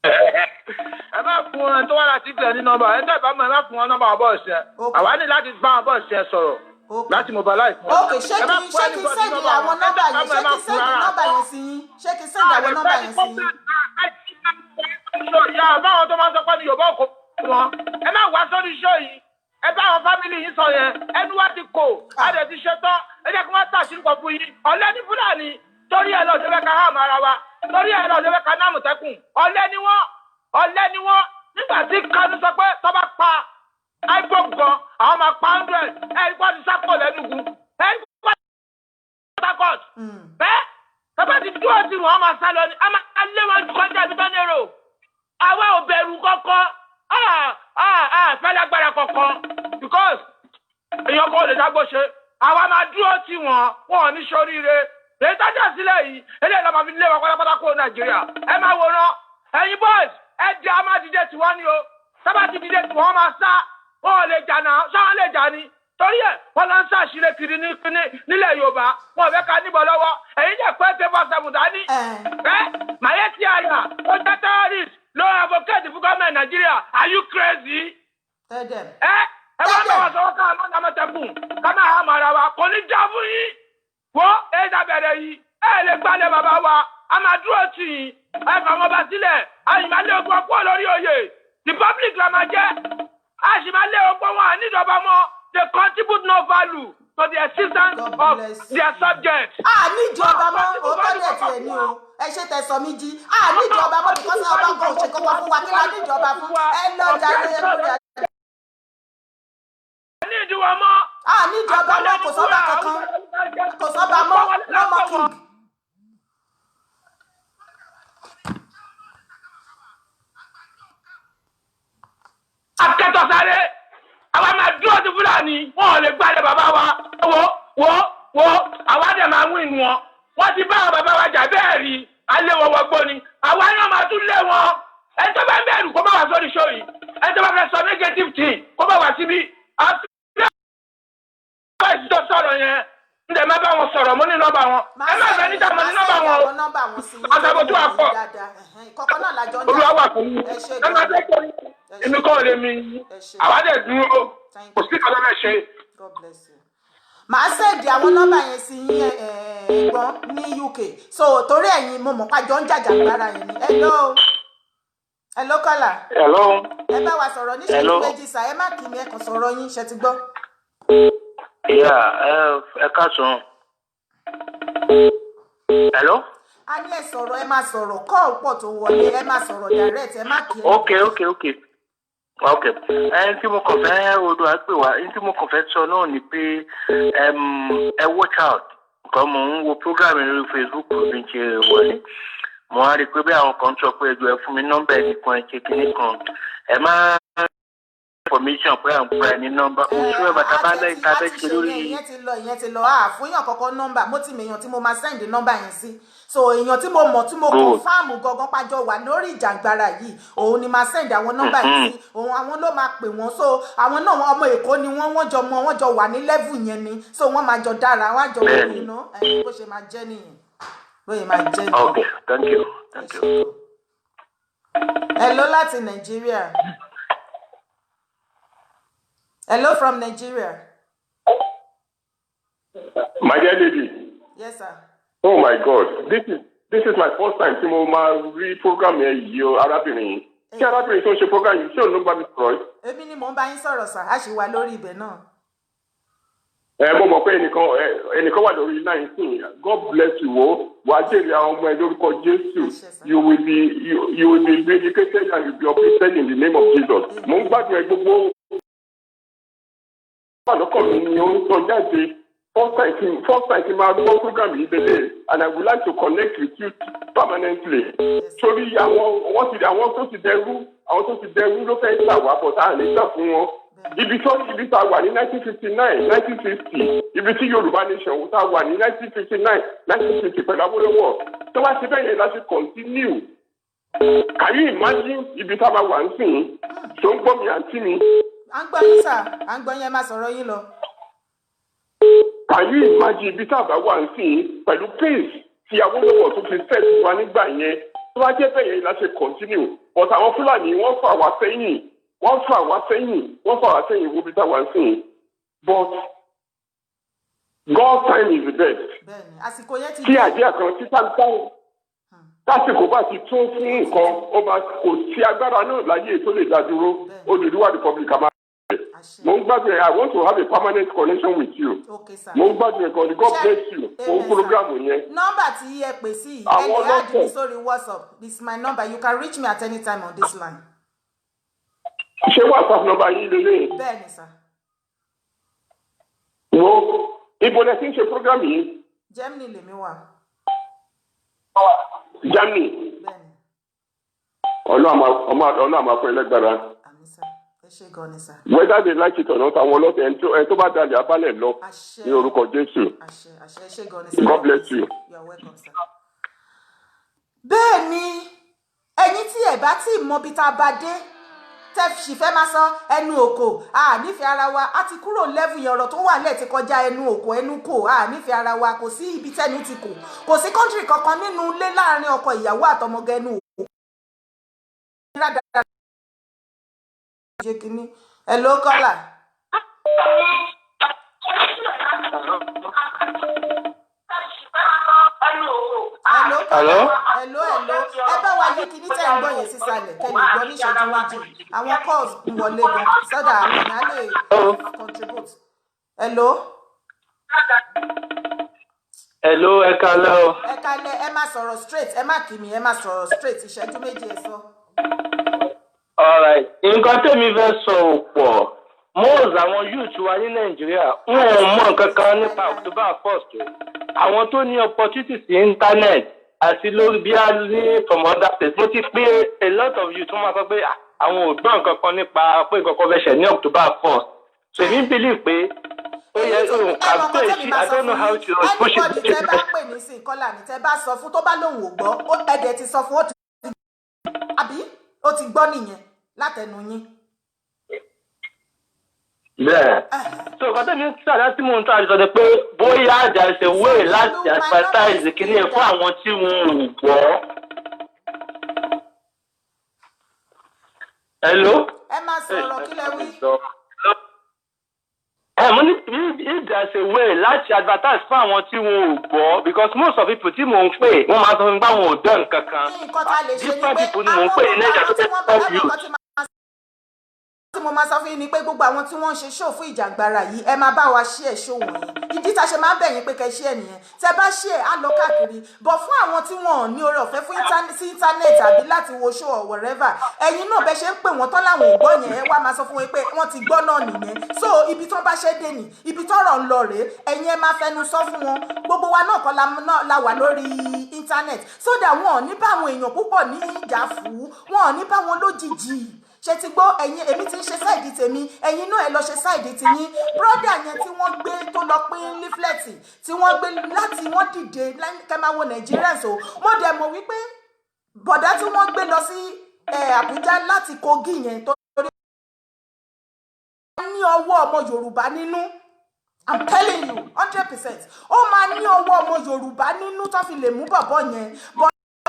Ẹ má fún wọn tó wá láti tẹ̀ ní nọ́mbà. Ẹ tẹ́ bá mọ̀ ẹ má fún wọn nọ́mbà bọ́ọ̀sì ẹ. Àwa ní láti bá wọn bọ́ọ̀sì ẹ sọ̀rọ̀. Láti mobilize. Ok, ṣé kí sẹ́ndì àwọn nọ́mbà yẹn? Ṣé kí sẹ́ndì nọ́mbà yẹn sí yín? Ṣé kí sẹ́ndì àwọn nọ́mbà yẹn sí yín? Ìyá báwọn tó máa ń sọ pé ní Yorùbá kò fún wọn. Ẹ má wá sórí iṣẹ́ yìí. Ẹ bá àwọn fámìlì yìí sọ yẹn. Ẹnu wá ti kò. A dẹ̀ ti ṣe tán. Ẹ jẹ́ kí wọ́n tàṣírí pọ̀ fún yín. Ọ̀lẹ́ ní Fúlàní. Torí ẹ̀ lọ ṣe fẹ́ ka hàn ara wa. Torí ẹ̀ lọ ṣe fẹ́ ka náà Mọ̀tẹ́kùn. Ọ̀lẹ́ ni wọ́n. Nígbà tí Kánú sọ pé tó bá pa iPhone gan, àwọn máa pa 100. Ẹ gbọ́ ti sápò lẹ́nugu. Ẹ gbọ́ ti sápò. Bẹ́ẹ̀ tọ́pẹ́ ti dúró sí wọn máa sá lọ ní. A máa lé wọn kọjá ní Bẹ́nẹ́rò. Àwa ò bẹ̀rù kankan. Fẹ́ lágbára kankan. Because èèyàn kò lè dágbó ṣe. Àwa máa dúró sí wọn ò ní ṣoríire. Èyí tájà sílẹ̀ yìí, eléyìí lọ́ máa fi lé wọn pátápátá kúrò Nàìjíríà. Ẹ máa wòran. Ẹ̀yin boys, ẹ jẹ́ a máa dìde tiwọn ni o. Sábà ti dìde tiwọn máa sá. Wọn ò lè jà náà, ṣáwọn lè jà ni. Torí ẹ̀ wọ́n lọ ń ṣàṣíré kiri nílẹ̀ Yorùbá. Wọn ò fẹ́ ká níbọ̀ lọ́wọ́. Èyí jẹ́ pé tẹ́fọ́ sẹ́fún dání. Màyé tí a yà, ó jẹ́ terrorist ló advocate fún gọ́ọ̀mẹ̀ntì Nàìjíríà. Are you crazy? Ẹ wá bá wọn sọ̀rọ̀ ká máa Mọ̀tẹ́kùn. Ká máa hàn màrà wa. Kò ní já fún yín. Wọ́n dàbẹ̀rẹ̀ yìí. Ẹ lè gbalẹ̀ bàbá wa. A máa dúró tì yín. Ẹ fà wọn bá sílẹ̀. Àyìnbálẹ̀ ogun ọkọ̀ lórí oyè. The public la máa jẹ́. Àṣìmálé ọgbọ́n wọn níjọba mọ́, they contribute no value to the existence of their subjects. Níjọba mọ́ òótọ́ dẹ̀ tiẹ̀ ní o ẹ ṣe tẹ̀sán mi jí níjọba mọ́ because ọba ń kọ́ òṣèkọ́kọ́ fún wa kí la níjọba fún ẹ lọ́jà lójà. Níjọba mọ́. Níjọba mọ́ kò sọ́ba kankan kò sọ́ba mọ́ lọ́mọ king. tó ti Fúlàní wọn ò lè gbalẹ̀ bàbá wa wo àwa dẹ̀ máa wí nu wọn wọ́n ti bá àwọn bàbá wa jà bẹ́ẹ̀ rí alẹ́ wọn wọgbọ́ ni àwa náà máa tún lé wọn ẹ tó bá ń bẹ̀rù kó bá wà sórí show yìí ẹ tó bá fẹ́ sọ negative thing kó bá wà síbí àti bí wọ́n ti sọ̀rọ̀ yẹn ń dẹ̀ má bá wọn sọ̀rọ̀ mo ní nọ́mbà wọn ẹ má fẹ́ níta mo ní nọ́mbà wọn o àtàkùn tó wà pọ̀ olúwa wà fún mi ẹ má fẹ́ kọ́ èmi kọ́ lè mi àwa dẹ̀ dúró kò sí kọ́lọ́ mẹ́ ṣe. màá sẹ́ẹ̀dì àwọn nọ́mbà yẹn sí yín ẹ̀gbọ́n ní UK so torí ẹ̀yin mo mọ̀ pàjọ́ ń jàjà gbára yẹn ni hello kọ́là ẹ bá wa sọ̀rọ̀ ní ṣẹ́jú méjì sá ẹ má kí mi ẹ kàn sọ̀rọ̀ yín ṣe ti gbọ́. ẹ káàsán. hello. a ní ẹ sọ̀rọ̀ ẹ máa sọ̀rọ̀ kọ́ọ̀lù pọ̀ tó wọlé ẹ máa sọ̀rọ̀ direct ẹ má kí ẹ. ok ẹni tí mo kàn fẹ́ odò àgbè wá ẹni tí mo kàn fẹ́ sọ náà ni pé ẹ watch out nǹkan mò ń wo program lórí Facebook bí n ṣe wọlé mo á rí i pé bí àwọn kan sọ pé ẹjọ́ ẹ fún mi nọ́mbà ẹnìkan ẹ ṣe kinní kan ẹ má information pé à ń pa ẹni nọ́mbà oṣù ẹ̀ bàtà bá lẹ́yìn tá a fẹ́ ṣe lórí. ìyẹn ti lọ àfúnyàn kọ́kọ́ nọ́mbà mo ti mèèyàn tí mo máa send nọ́mbà yẹn sí so èèyàn tí mo mọ̀ tí mo confirm gangan pàjọ wà lórí ìjàngbara yìí òun ni máa send àwọn nọ́mbà yìí sí òun àwọn ló máa pè wọ́n so àwọn náà ọmọ Èkó ni wọ́n jọ wà ní level yẹn ni so wọ́n máa jọ dára wọ́n á jọ wọ̀ nínú bó ṣe máa jẹ́ nìyẹn bóyá máa jẹ́ nìyẹn. Okay, thank you. Hello láti Nàìjíríà. Hello from Nigeria. My dear lady. Yes, sir. Oh my God, this is my first time tí mo máa rí program yẹn yìí o arábìnrin. Ṣé arábìnrin tó ń ṣe program yìí ṣé òun ló ń bá mi sọ̀rọ̀ yìí? Èmi ni mò ń bá yín sọ̀rọ̀ sà, a ṣì wà lórí ibẹ̀ náà. Mo mọ̀ pé ẹnìkan wà lórí 19. God bless you o. Wà á jèrè àwọn ọmọ ẹ lórúkọ Jésù. You will be vindicated and you will be uplifted in the name of Jesus. Mo ń gbádùn ẹ gbogbo. Àlọ́kọ̀ mi ni ó ń sọ jáde. First time ti máa gbọ́ program yìí délé and I would like to connect with you permanently. Torí àwọn tó ti dẹrú ló fẹ́ gbà wá bọ̀ tá à lè gbà fún wọn. Ibi tá a wà ní 1959, 1950, ibi tí Yorùbá nation tá a wà ní 1959, 1950 pẹ̀lú Awólọ́wọ̀. Tó bá ti bẹ́ẹ̀ yẹn láti continue. Can you imagine ibi tá a máa wà ń sìn? Tó ń gbọ́ mi àǹtí mi. À ń gbọ́ yín sà, à ń gbọ́ yín ẹ máa sọ̀rọ̀ yín lọ. Can you imagine ibi tá a bá wà ń sìn pẹ̀lú pace tí Awólọ́wọ̀ tó fi set wa nígbà yẹn? Tó bá jẹ́ bẹ́ẹ̀ yẹn láti continue. But àwọn Fúlàní wọ́n fà wá sẹ́yìn. Wọ́n fà wá sẹ́yìn wo bí táwa ń sìn. But God's time is the best. Àsìkò yẹn ti tí àjẹ́ kan tí tásìkò bá ti tó fún nǹkan ọba kò sí agbára náà láyé tó lè dá dúró Odùduwà Republic àmà. Mo ń gbàgbé I want to have a permanent connection with you. Mo ń gbàgbé ẹ̀kọ́ ni God bless you fún programu yẹn. Nọ́mbà tí ẹ pè sí ẹ lè add me sórí WhatsApp. This is my number. You can reach me at any time on this line. Ṣé WhatsApp nọ́mbà yín lélẹ̀? Bẹ́ẹ̀ni sà. Wo ibo lẹ ti ń ṣe program yìí? Germany lèmi wà. Germany. Bẹ́ẹ̀ni. Ọlọ́run àmà fún ẹlẹ́gbàrá. Àmín sà. Ẹ ṣé gan ni sà. Whether they like it or not, àwọn ọlọ́tẹ̀ ẹni tó bá dalẹ̀ abálẹ̀ lọ ní orúkọ Jésù. Àṣẹ ẹ ṣé gan ni sà. God bless you. You are welcome sir. Bẹ́ẹ̀ni ẹ̀yin tí ẹ bá tí mọ bí tá a bá dé tẹ́fì fẹ́ máa sọ ẹnu òkò nífẹ̀ẹ́ ara wa a ti kúrò lẹ́fù yẹn ọ̀rọ̀ tó wà lẹ́ẹ̀ ti kọjá ẹnu òkò ẹnu kò nífẹ̀ẹ́ ara wa kò sí ibi tẹ́nu ti kò sí kọ́ńtírì kankan nínú ilé láàrin ọkọ ìyàwó àtọmọgẹ ẹnu òkò. Hello caller. Hello. Ẹ bá wa yí kíní tẹ́ ń gbọ́ yẹn sísàlẹ̀ kẹ́lẹ̀ gbọ́ ní ìṣẹ́jú méjì. Àwọn calls ń wọlé gan. Sọ́dà àwọn èèyàn lè contribute. Hello, ẹ kálẹ́ o. Ẹ kálẹ́, ẹ máa sọ̀rọ̀ straight, ẹ má kí mi, ẹ máa sọ̀rọ̀ straight ìṣẹ́jú méjì ẹ sọ. All right, nǹkan tẹ́mi fẹ́ sọ ò pọ̀. Most àwọn youth wa ní Nàìjíríà wọn ò mọ nǹkan kan nípa October 1st. Àwọn tó ní opportunity sí internet àti lórí bí a ní from other states. Mo ti pé a lot of youth wọ́n máa sọ pé àwọn ò gbọ́ nǹkan kan nípa pé nǹkan kan fẹ́ ṣẹ̀ ní October 1st. so èmi believe pé ó yẹ campaign sí I don't know how to push it. Anybody tẹ́ bá pè ní sí kọ́là ní tẹ́ bá sọ fún tó bá lóun ò gbọ́ ẹ̀dẹ̀ ti sọ fún ó ti àbí ó ti gbọ́ nìyẹn látẹnu yín. Bẹ́ẹ̀ so nǹkan tẹ́mi sàdá tí mò ń tọ́ àjọ pé bóyá there is a way láti advertise kìíní ẹ̀ fún àwọn tí wọn ò gbọ́. Hello. Ẹ máa sọ̀rọ̀ kí lẹ wí. Mo ní if there is a way láti advertise fún àwọn tí wọn ò gbọ́ because most of people tí mò ń pè wọ́n máa sọ fún mi pé àwọn ò dán nǹkan kan different people ni mò ń pè ní Naija tó fẹ́ help you. Tí mo máa sọ fún yín ni pé gbogbo àwọn tí wọ́n ń ṣe ṣó fún ìjàngbara yìí ẹ máa bá wa ṣí ẹ̀ ṣó wọ̀nyí ìdí tá a ṣe máa ń bẹ̀ yín pé kẹ́ ṣí ẹ̀ nìyẹn tẹ́ bá ṣí ẹ̀ á lọ káàkiri bọ̀ fún àwọn tí wọ́n ò ní oore ọ̀fẹ́ fún sí íńtánẹ́ẹ̀tì àbí láti wo ṣó or wherever ẹ̀yin náà bẹ́ ṣe ń pè wọ́n tán láwọn ò gbọ́ yẹn ẹ wá máa sọ fún wọn pé wọ́n ti gbọ́ náà nìyẹn so ibi tó bá ṣe dé nì ibi tọ́rọ̀ ń lọ rèé ẹ̀yin ẹ máa fẹnu sọ fún wọn gbogbo wa náà kọ́ la wà lórí íńtánẹ́ẹ̀tì so that wọn ò ní bá àwọn èèyàn púpọ̀ ní ìjà fún wọn ò ní bá wọn lójijì ṣe ti gbọ́ ẹ̀yin èmi ti ń ṣe sáìdì tèmi ẹ̀yin náà ẹ lọ ṣe sáìdì tiyín brọ́dà yẹn tí wọ́n gbé tó lọ pín líflẹ̀tì tí wọ́n gbé láti wọ́n dìde kẹ́máwo Nigerians o mo dẹ̀ mọ̀ wípé bọ̀dá tí wọ́n gbé lọ sí Àbújá láti Kogi yẹn tó ní ọwọ́ ọmọ Yorùbá nínú I'm telling you 100% ó máa ní ọwọ́ ọmọ Yorùbá nínú tó fi lè mú bọ̀bọ̀ yẹn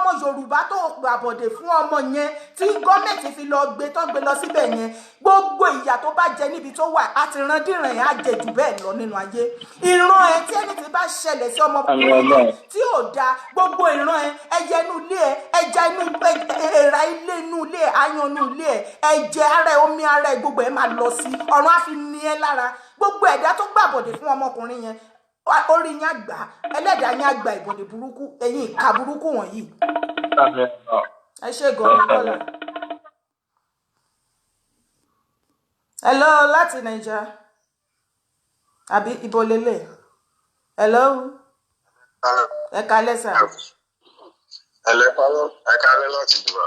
ọmọ Yorùbá tó gbàbọ̀dè fún ọmọ yẹn tí gọ́ọ̀mẹ̀ntì fi lọ gbé tó ń gbé lọ síbẹ̀ yẹn gbogbo ìyà tó bá jẹ níbi tó wà àti ìrandíran yẹn á jẹ jù bẹ́ẹ̀ lọ nínú ayé ìran ẹ tí ẹni tí bá ṣẹlẹ̀ sí ọmọkùnrin tí ò da gbogbo ìran ẹ ẹyẹ inú ilé ẹ ẹja inú èèrà ilé inú ilé ẹ ayan inú ilé ẹ ẹ̀jẹ̀ ara ẹ omi ara ẹ gbogbo ẹ máa lọ sí ọ̀run á fi ní ẹ lára gbogbo ẹ̀dá tó gbàbọ̀dè fún ọmọkùnrin yẹn orí yín àgbà ẹlẹ́dàá yín àgbà ìbọ̀dẹ̀ burúkú ẹ̀yin ìka burúkú wọ̀nyí. ẹ ṣe gan-an kọ́lá. hello láti Naija àbí ibo lélẹ̀ hello ẹ kalẹ́ sà. ẹ kalẹ́ láti dùbà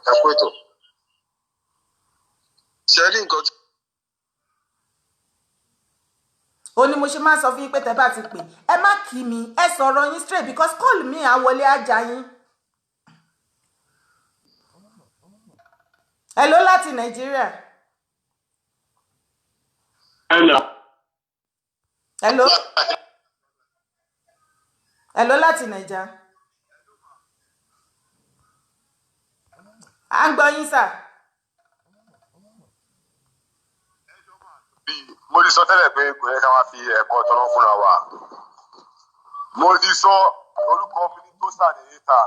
ẹ kú ètò ṣe rí nǹkan tí. ó ní mo ṣe máa sọ fún yín pé tẹ́ bá ti pè ẹ má kí mi ẹ sọ̀rọ̀ yín straight because call me àwọlé ajá yín. hello láti Nàìjíríà. hello láti Nàìjà. à ń gbọ́ yín sà. mo ti sọ tẹ́lẹ̀ pé kò yẹ ká máa fi ẹ̀kọ́ tọ́lọ́ fúnra wa mo ti sọ orúkọ mi ní tósà ní ìta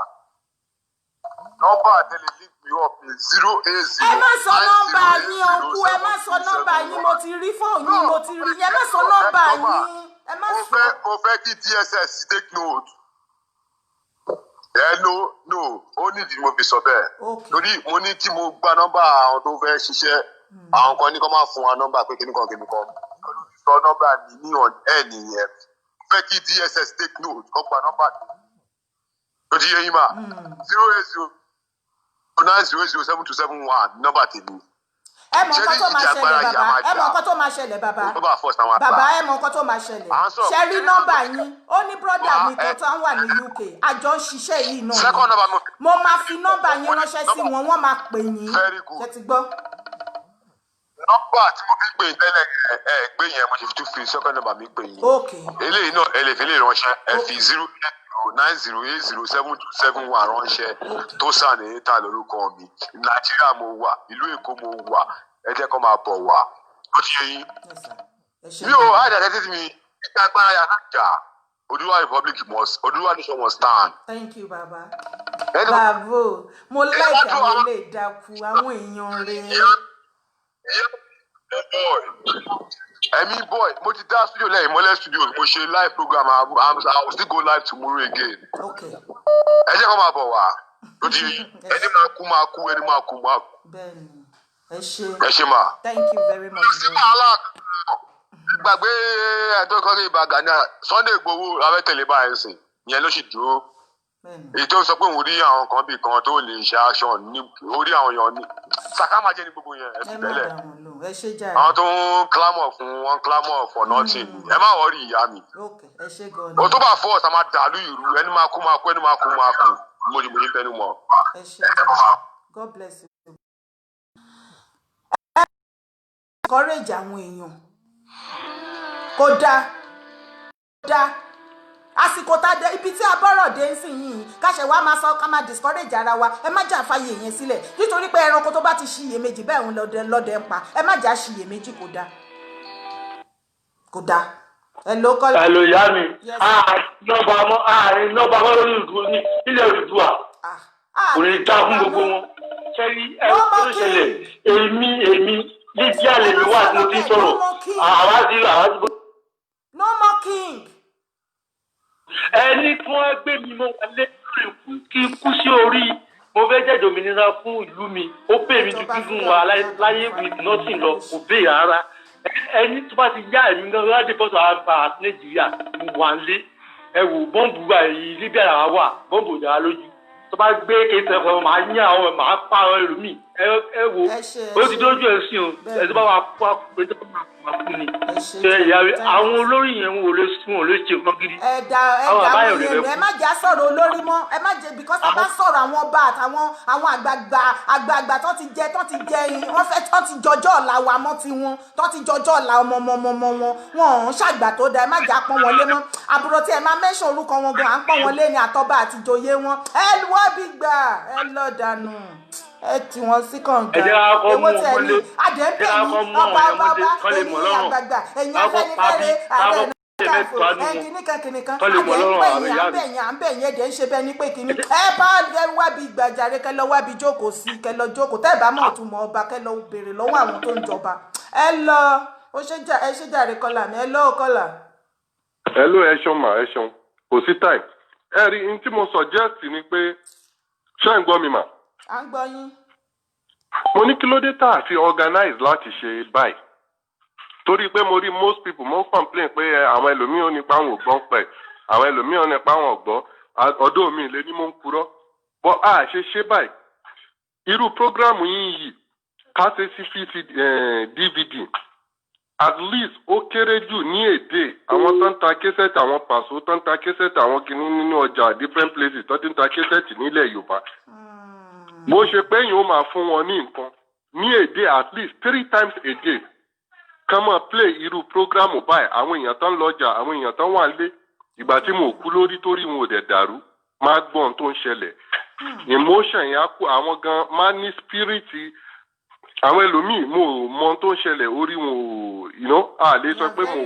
nọ́mbà tẹ́lẹ̀ link me up ní 080. ẹ má sọ nọ́mbà yín òkú ẹ má sọ nọ́mbà yín mo ti rí fóònù yín mo ti rí ẹ má sọ nọ́mbà yín ẹ má sọ. mo fẹ́ kí DSS take note no ó nídìí mo fi sọ bẹ́ẹ̀ torí mo ní tí mo gba nọ́mbà àwọn tó fẹ́ ṣiṣẹ́ àwọn kan ní kó máa fún wa nọ́mbà pé kíní kan olùsọ nọ́mbà mi ní ẹ nìyẹn fẹ́ kí DSS take note kó gba nọ́mbà tó ti yé yín mà 08090072771 nọ́mbà tèmi. ẹ mọ nǹkan tó máa ṣẹlẹ̀ bàbá ẹ mọ nǹkan tó máa ṣẹlẹ̀ bàbá bàbá ẹ mọ nǹkan tó máa ṣẹlẹ̀ ṣe rí nọ́mbà yín ó ní brọ́dà mi kan tó ń wà ní UK àjọ ń ṣiṣẹ́ yìí náà mo máa fi nọ́mbà yín ránṣẹ́ sí wọn wọ́n máa pè yín ṣe ti gbọ́. nọ́mbà tí mo fi pè tẹ́lẹ̀ ẹ gbé yẹn mo ṣe fi tún fi second number mi pè yín. eléyìí náà ẹ lè fi lè ránṣẹ́ ẹ fi 090807271 ránṣẹ́ tó sàn ní ta lórúkọ mi Nàìjíríà mo wà ìlú Èkó mo wà ẹ jẹ́ kó máa bọ̀ wá ó ti yẹ yín. mi ò àìdàdẹ́ títí mi ìta agbára yà náà jà Oduduwa Republic Oduduwa nation must stand. Thank you baba. Bravo mo like àwọn ilé ìdákú àwọn èèyàn rẹ̀. Emi boy, mo ti dá studio lẹ́yìn mọ́lẹ̀ studio mo ṣe live program I will still go live tomorrow again. Okay. Ẹ jẹ́ kó máa bọ̀ wá. Lójú ẹni máa kú ẹni máa kú. Bẹ́ẹ̀ni, ẹ ṣé. Ẹ ṣé ma. Thank you very much. Gbàgbé ẹ̀tọ́ kan ní Ìbàdàn náà Sunday Igboho abẹ́tẹ̀lé báyìí sìn ìyẹn ló sì dúró. èyí tó sọ pé òun rí àwọn kan bí kan tó lè ṣe action ní orí àwọn èèyàn ní sàkámà jẹ́ ní gbogbo yẹn ẹ fi bẹ́lẹ̀ àwọn tó ń clamor fún wọn clamor for nothing ẹ má wọrí ìyá mi o tó bá fọ́ ọ̀sán máa dàlú ìrú ẹni máa kú máa kú ẹni máa kú máa kú mo ní tẹnu mọ́. God bless you. Encourage àwọn èèyàn kó dáa àsìkò tá a dé ibi tí a bọ́rọ̀ dé ń sìn yìí káṣẹ wa máa sọ ká máa discourage ara wa ẹ má jà fàyè yẹn sílẹ̀ nítorí pé ẹranko tó bá ti ṣiyèméjì bẹ́ẹ̀ ń lọ́dẹ ń pa ẹ má jà ṣiyèméjì kò dáa. ẹ ló kọ́ ẹ ló yá mi àárín nọ́ọ̀bà mọ́ lórí ìlú ní ilẹ̀ Odùduwà kò ní dá fún gbogbo wọn ṣẹ́rí ẹ tó ṣẹlẹ̀ èmi níbi àlè mi wà tí mo ti sọ̀rọ̀ àwájú. No more king. Ẹni tí wọ́n gbé mi mo wà lé kí n kú sí orí mo fẹ́ jẹ́ òmìnira fún ìlú mi ó pè mí ju kíkún wa láyé with nothing lọ kò pè rárá ẹni tó bá ti yá ẹ̀mí náà láti fọ́tò àbá Nàìjíríà mo wà lé ẹ wò bọ́ǹbù báyìí Libya làwa wà bọ́ǹbù ò dára lójú tó bá gbé kéésì ẹ̀fọ́ màá yín àwọn màá pa àwọn ẹlòmíì ẹ wò ó ti dójú ẹ̀ sí o ẹ̀ tó bá wà kó àpò tó máa kú ni àwọn olórí yẹn wò lè sún ò lè ṣe nǹkan gidi. àwọn àbáyọ̀ rẹ̀ ẹ má jà sọ̀rọ̀ olórí mọ́ ẹ má jẹ because a bá sọ̀rọ̀ àwọn ọba àtàwọn àgbààgbà tó ti jẹ wọ́n fẹ́ tó ti jọjọ́ ọ̀la wa mọ́ tiwọn tó ti jọjọ́ ọ̀la ọmọ wọn wọn ò ń ṣàgbà tó dáa ẹ má jà pọ́n wọn lé mọ́ àbúrò tí ẹ máa mẹ́sàn orúkọ wọn gan à ń pọ́n wọn lé ní àtọ́ba àti ìjòyè wọn ẹ wá bí gbà ẹ lọ dànù ẹ tí wọn sí kànga ewé tẹ ní àdẹ́ńpẹ̀ ní ọba èmi àgbààgbà ẹ̀yìn afẹ́nifẹ́re ààrẹ náà kìnìkan àdẹ́ńpẹ̀ àbẹ̀yìn ẹ̀dẹ̀ ń ṣe bẹ́ẹ̀ ní pé kìnì ẹ bá wábi gbàjáre kẹ lọ wábi jókòó sí kẹ lọ jókòó tẹ́ ẹ bá mọ̀ tún mọ ọba kẹ lọ béèrè lọ́wọ́ àwọn tó ń jọba ẹ lọ ẹ ṣe jàre kọlà mi ẹ lọ́ọ́ kọlà. ẹ ló ẹ ṣeun mà ẹ ṣeun kò sí time ẹ rí n tí mo suggest ni pé ṣé ń gbọ́ mi mà. à ń gbọ́ yín. mo ní kí ló dé tá a fi organize láti ṣe báyìí torí pé mo rí most people mo ń complain pé àwọn ẹlòmíràn nípa àwọn ògbọ́n pẹ̀ àwọn ẹlòmíràn nípa àwọn ọ̀gbọ́n ọ̀dọ́ mi lè ní mo ń purọ́ bọ́ a ṣe báyìí irú prógrámù yìí ká ṣe sí fífi DVD at least ó kéré jù ní èdè àwọn tó ń ta késẹ́tì àwọn pàṣọ tó ń ta késẹ́tì àwọn kìíní nínú ọjà different places tó ti ń ta késẹ́tì nílẹ̀ Yorùbá bó ṣe pé yìí ó máa fún wọn ní nǹkan ní èdè at least 3 times a day kàn máa play irú prógrámù báyìí àwọn èèyàn tán lọ́jà àwọn èèyàn tán wà lé ìgbà tí mo kú lórí torí wọn ò dẹ̀ dàrú máa gbọ́n tó ń ṣẹlẹ̀ emotion yẹn á kú àwọn gan máa ní spirit àwọn ẹlòmíì mo mọ tó ń ṣẹlẹ̀ orí wọn ò a lè sọ pé mo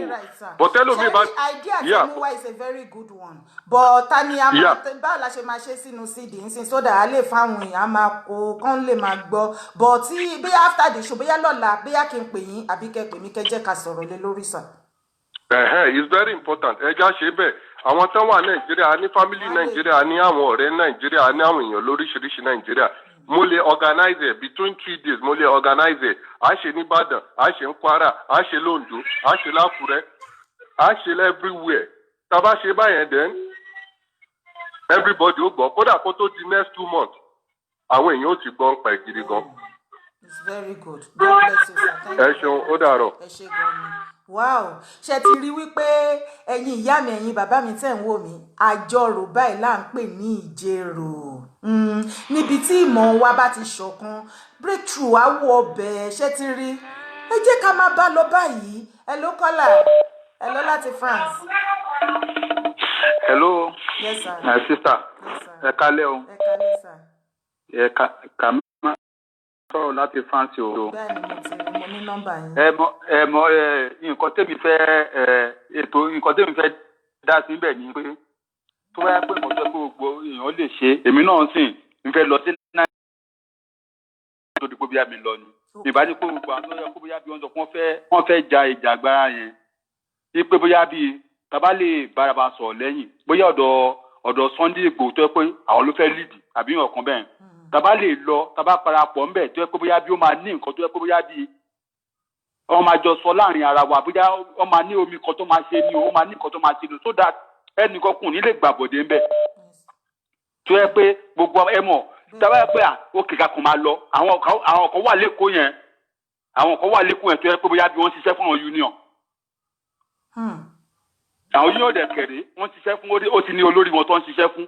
bọ́tẹ́lòmíì bá. idea tell me why is a very good one but ta ni a máa báwo la ṣe máa ṣe sínú cd nsìn sódà á lè fáwọn èèyàn máa kó kán lè máa gbọ́ but tí bí after the show bóyá lọ́la bóyá kí n pè yín àbí kẹ́ pè mí kẹ́ jẹ́ ká sọ̀rọ̀ lé lórí sàn. It's very important ẹja ṣe bẹ́ẹ̀ àwọn tán wà Nàìjíríà ní family Nàìjíríà ní àwọn ọ̀rẹ́ Nàìjíríà ní àwọn èèyàn lóríṣiríṣi Nàìjíríà mo lè organize it between 3 days mo lè organize it a ṣe ní Ìbàdàn a ṣe ní Kwara a ṣe l'Oǹdó a ṣe l'Ákúrẹ́ a ṣe everywhere tá bá ṣe báyẹn then everybody ó gbọ́ kódà kó tó di next 2 months àwọn èèyàn ó ti gbọ́ ń pa ìgidi gan. It's very good. God bless you, sir. Ẹ ṣeun ó dàárọ̀. Ẹ ṣe gan ni. Wow, ṣe ti rí wípé ẹ̀yin ìyá mi ẹ̀yin bàbá mi tẹ́ ń wò mí àjọrò báyìí là ń pè ní ìjẹrò níbi tí ìmọ̀ wa bá ti ṣọ̀kan breakthrough á wọ ọbẹ̀ ṣe ti rí ẹ jẹ́ ká máa bá lọ báyìí hello caller hello láti France. Hello. Yes sir. My sister. Yes sir. Ẹ kálẹ́ o. Ẹ kálẹ́ sir. Ẹ kà mí sọ̀rọ̀ láti France o. Bẹ́ẹ̀ni mo ní nọ́mbà yín. Ẹ mọ nǹkan tẹ́mi fẹ́ ètò nǹkan tẹ́mi fẹ́ dá sí bẹ́ẹ̀ ni pé tó bá yá pé mo jẹ́ pé gbogbo èèyàn lè ṣe èmi náà sì ń fẹ́ lọ sí Nàìjíríà tó di pé bóyá mi lọ ni. Ìbájú pé gbogbo àwọn tó yẹ kó bóyá bí wọ́n sọ wọ́n fẹ́ ja ìjà agbára yẹn. Wípé bóyá bíi tàbá lè báraba sọ̀rọ̀ lẹ́yìn bóyá ọ̀dọ̀ Sunday Igboho tó yẹ pé àwọn ló fẹ́ lead àbí ọ̀kan bẹ́ẹ̀ tàbá lè lọ tàbá parapọ̀ ńbẹ̀ tó yẹ pé bóyá bí ó máa ní nǹkan tó yẹ pé bóyá bí wọ́n máa jọ sọ láàrin ara wa bóyá wọ́n máa ní omi kan tó máa ṣe ni ó máa ní nǹkan tó máa ṣe ni so that ẹnìkan kùn ní lè gbàbọ̀dé ńbẹ̀ tó yẹ pé gbogbo ẹ mọ̀ tábà pé ó kìkà kò máa lọ àwọn kan wà lẹ́kọ̀ọ́ yẹn tó yẹ pé bóyá bí wọ́n ṣiṣẹ́ fún àwọn union àwọn union dẹ̀ kẹ̀rẹ́ wọ́n ṣiṣẹ́ fún ó ti ní olórí wọn tó ń ṣiṣẹ́ fún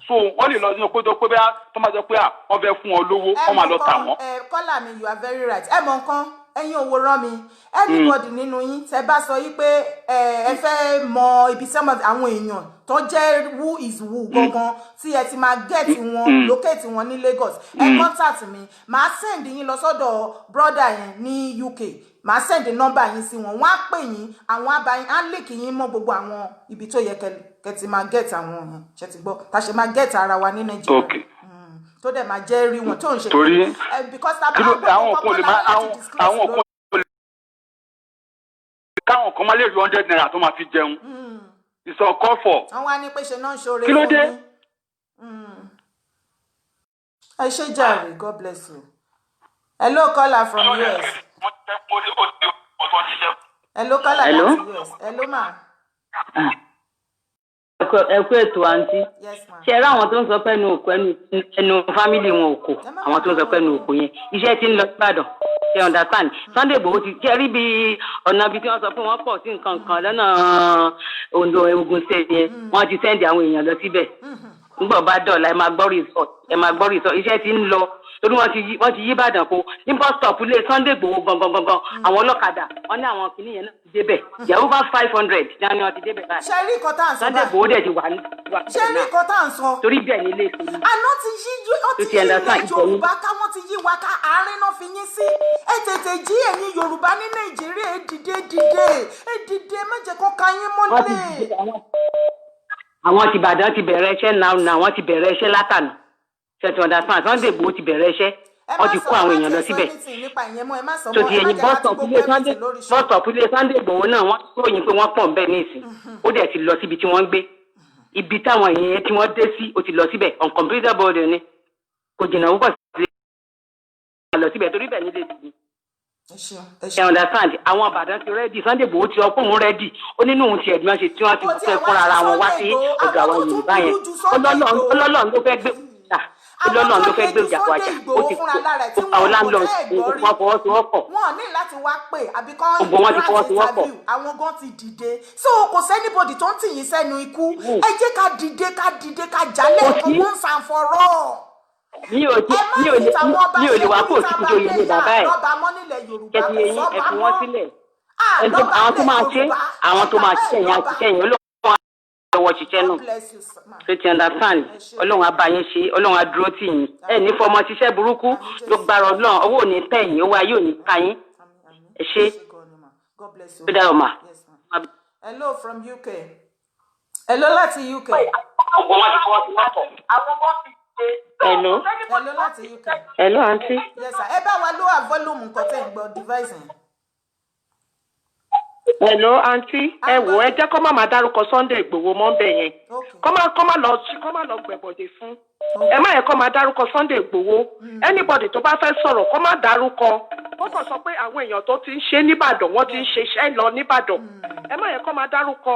so wọ́n lè lọ sí pé tó pé bá tó máa sọ pé wọ́n fẹ́ fún ọ lówó wọ́n máa lọ tà wọ́n. kọ́là mi you are very right ẹ mọ nǹkan ẹ̀yin òwò rán mi anybody nínú yín tẹ́ bá sọ yí pé ẹ fẹ́ mọ ibi tí àwọn èèyàn tó jẹ́ who is who gangan tí ẹ ti máa get wọn locate wọn ní Lagos ẹ contact mi màá send yín lọ sọ́dọ̀ brother yẹn ní UK màá send number yín sí wọn wọ́n á pè yín àwọn abayin á link yín mọ́ gbogbo àwọn ibi tó yẹ kẹ́ ti máa get àwọn yẹn ṣe ti gbọ́ tá ṣe máa get ara wa ní Nàìjíríà tó dẹ̀ máa jẹ́ rí wọn tó ń ṣe torí because àwọn káwọn kan máa lè rí 100 naira tó máa fi jẹun ìsọkọfọ. àwọn á ní pé ṣe náà ń ṣoore kí ló dé. ẹ ṣe jàre God bless you. Hello caller from US. Hello caller from US. Hello ma. ẹ kú ètò àǹtí ṣe ẹ ráwọn tó ń sọ pé ẹnu fámìlì wọn ò kò àwọn tó ń sọ pé ẹnu òkò yẹn iṣẹ́ tí ń lọ Ìbàdàn ṣe understand Sunday Igboho ti jẹ́ rí bí ọ̀nà ibi tí wọ́n sọ pé wọ́n pọ̀ sí nǹkan kan lọ́nà Ondo Ogun State yẹn wọ́n ti sẹ́ndì àwọn èèyàn lọ síbẹ̀ nígbà bá dọ̀la ẹ máa gbọ́ resort iṣẹ́ tí ń lọ torí wọ́n ti yí Ìbàdàn kó ní bus stop ilé Sunday Igboho gangan àwọn ọlọ́kadà wọ́n ní àwọn kìnìún yẹn náà ti débẹ̀ yẹ over 500 ní wọ́n ti débẹ̀ báyìí. ṣe rí nǹkan tá à ń sọ báyìí Sunday Igboho dẹ̀ ti wà ní. ṣe rí nǹkan tá à ń sọ. torí bẹ́ẹ̀ ni ilé ìtòlú. àná ti yí ilẹ̀ Yorùbá ká wọ́n ti yí wa ká àárín náà fi yín sí ẹ tètè jí ẹ̀yin Yorùbá ní Nàìjíríà ẹ dìde má jẹ́ kó ka yín mọ́lẹ̀. àwọn ti Ìbàdàn ti bẹ̀rẹ̀ iṣẹ́ náà wọ́n ti bẹ̀rẹ̀ iṣẹ́ látànà ṣètò understand Sunday Igboho ti bẹ̀rẹ̀ iṣẹ́ wọ́n ti kó àwọn èèyàn lọ síbẹ̀ tó ti ẹ̀yìn bọ́sọ̀pù ilé Sunday Igboho náà wọ́n tó yìn pé wọ́n pọ̀ nbẹ̀ ní ìsìn ó dẹ̀ ti lọ síbi tí wọ́n gbé ibi táwọn èèyàn tí wọ́n dé sí ó ti lọ síbẹ̀ on computer board ni kò jìnnà púpọ̀ sí lọ síbẹ̀ torí bẹ́ẹ̀ nílé ìsìn ẹ understand àwọn Ìbàdàn ti rẹ́dì Sunday Igboho ti ọkọ̀ òun rẹ́dì ó nínú òun ti ẹ̀dùn ṣe tí wọ́n ti fẹ́ fúnra ara wọn wá sí ọ̀gá àwọn Yorùbá yẹn ọlọ́lọ́run ló fẹ́ gbé lọ́nà ló fẹ́ gbé ìjà wájà ó ti kó àwọn landlord wọn fọwọ́sowọ́pọ̀. wọn ní láti wá pè àbí kọ́ gbogbo wọn ti fọwọ́sowọ́pọ̀. àwọn gan ti dìde so kò sẹ́nibodì tó ń tì yín sẹ́nu ikú ẹ jẹ́ ká dìde ká jálẹ̀ fún once and for all. mi ò lè wá kó òtútù tó yẹ ní bàbá ẹ̀ kẹ́tì eyín ẹ̀fún wọn sílẹ̀ àwọn tó máa ṣe àwọn tó máa ṣiṣẹ́ yẹn àṣìṣe yẹn olóòwò ọwọ́ ṣiṣẹ́ náà tó ti understand Ọlọ́run á bá yín ṣe Ọlọ́run á dúró tì yín ẹ ní fọmọ ṣiṣẹ́ burúkú ló gbára Ọlọ́run owó ò ní tẹ̀yìn owó ayé ò ní ká yín ẹ ṣe tó dáa ọmọ. Hello from UK. Hello láti UK. Hello. Hello láti UK. Hello aunty. Yes sir ẹ bá wa lower volume nǹkan tẹ̀ ń gbọ́ device yẹn. Hello aunty ẹ wò ẹ jẹ́ kó má máa dárúkọ Sunday Igboho mọ́ bẹ́ẹ̀ yẹn kó má lọ gbẹ̀bọ̀dé fún ẹ má yẹ kó máa dárúkọ Sunday Igboho anybody tó bá fẹ́ sọ̀rọ̀ kó má dárúkọ ó kàn sọ pé àwọn èèyàn tó ti ń ṣe nìbàdàn wọ́n ti ń ṣiṣẹ́ lọ nìbàdàn ẹ má yẹ kó máa dárúkọ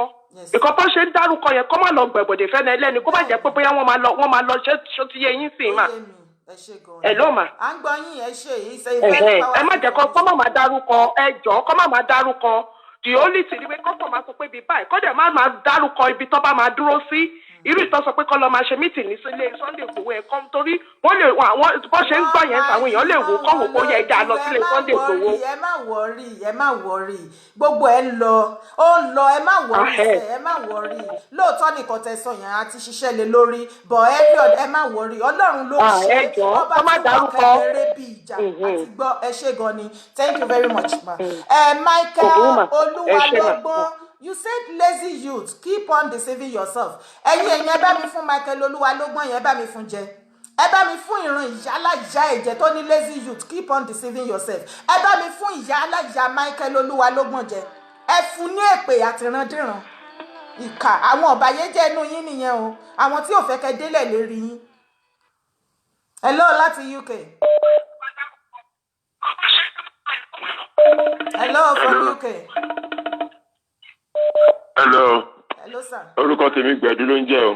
ìkọ́ bó ṣe ń dárúkọ yẹn kó má lọ gbẹ̀bọ̀dé fẹ́ni ẹlẹ́ni kó má jẹ́ pé bóyá wọ́n máa lọ ṣó ti yẹ yín sí mà. ẹ ló mà. à ń gbọ́ yín ẹ ṣe èyí ẹ má jẹ́ kó má máa dárúkọ ẹ jọ̀ọ́ kó má máa dárúkọ the only thing ni pé kọ́kọ́ máa sọ pé bíi báyìí kọ́dẹ̀ máa dárúkọ ibi tó bá máa dúró sí irú ìtọ́ sọ pé kọ́ lọ máa ṣe mítì ní sílé Sunday Igboho ẹ̀ kọ́ torí wọ́n lè àwọn bó ṣe ń gbọ́ yẹn àwọn èèyàn lè wò kọ́ wò kó yẹ ẹja lọ sílé Sunday Igboho. ẹ má wọrí gbogbo ẹ ń lọ ẹ má wọrí ẹ má wọrí lóòótọ́ nìkan tẹ̀sán yẹn àti ṣiṣẹ́ lé lórí bọ̀ ẹ má wọrí Ọlọ́run ló ṣe ọba tí wọ́n kẹ́kẹ́rẹ́ bí ìjà àti gbọ́ ẹ ṣé gan ni thank you very much ma. Michael Olúwalógbọ́n you said lazy youth keep on deceiving yourself ẹ̀yin ẹ bá mi fún Michael Olúwalógbọ́n yẹn ẹ bá mi fún jẹ ẹ bá mi fún ìran ìyá alájà ẹ̀jẹ̀ tó ní lazy youth keep on deceiving yourself ẹ bá mi fún ìyá alájà Michael Olúwalógbọ́n jẹ ẹ fún ní èpè àtìrandíran ìkà àwọn ọ̀bàyéjẹ́ inú yín nìyẹn o àwọn tí ò fẹ́ kẹ́ délẹ̀ lérí yín. Hello láti UK. Hello from UK. Hello. Hello, sir. Orúkọ tèmi Gbẹ̀du ló ń jẹ́ o.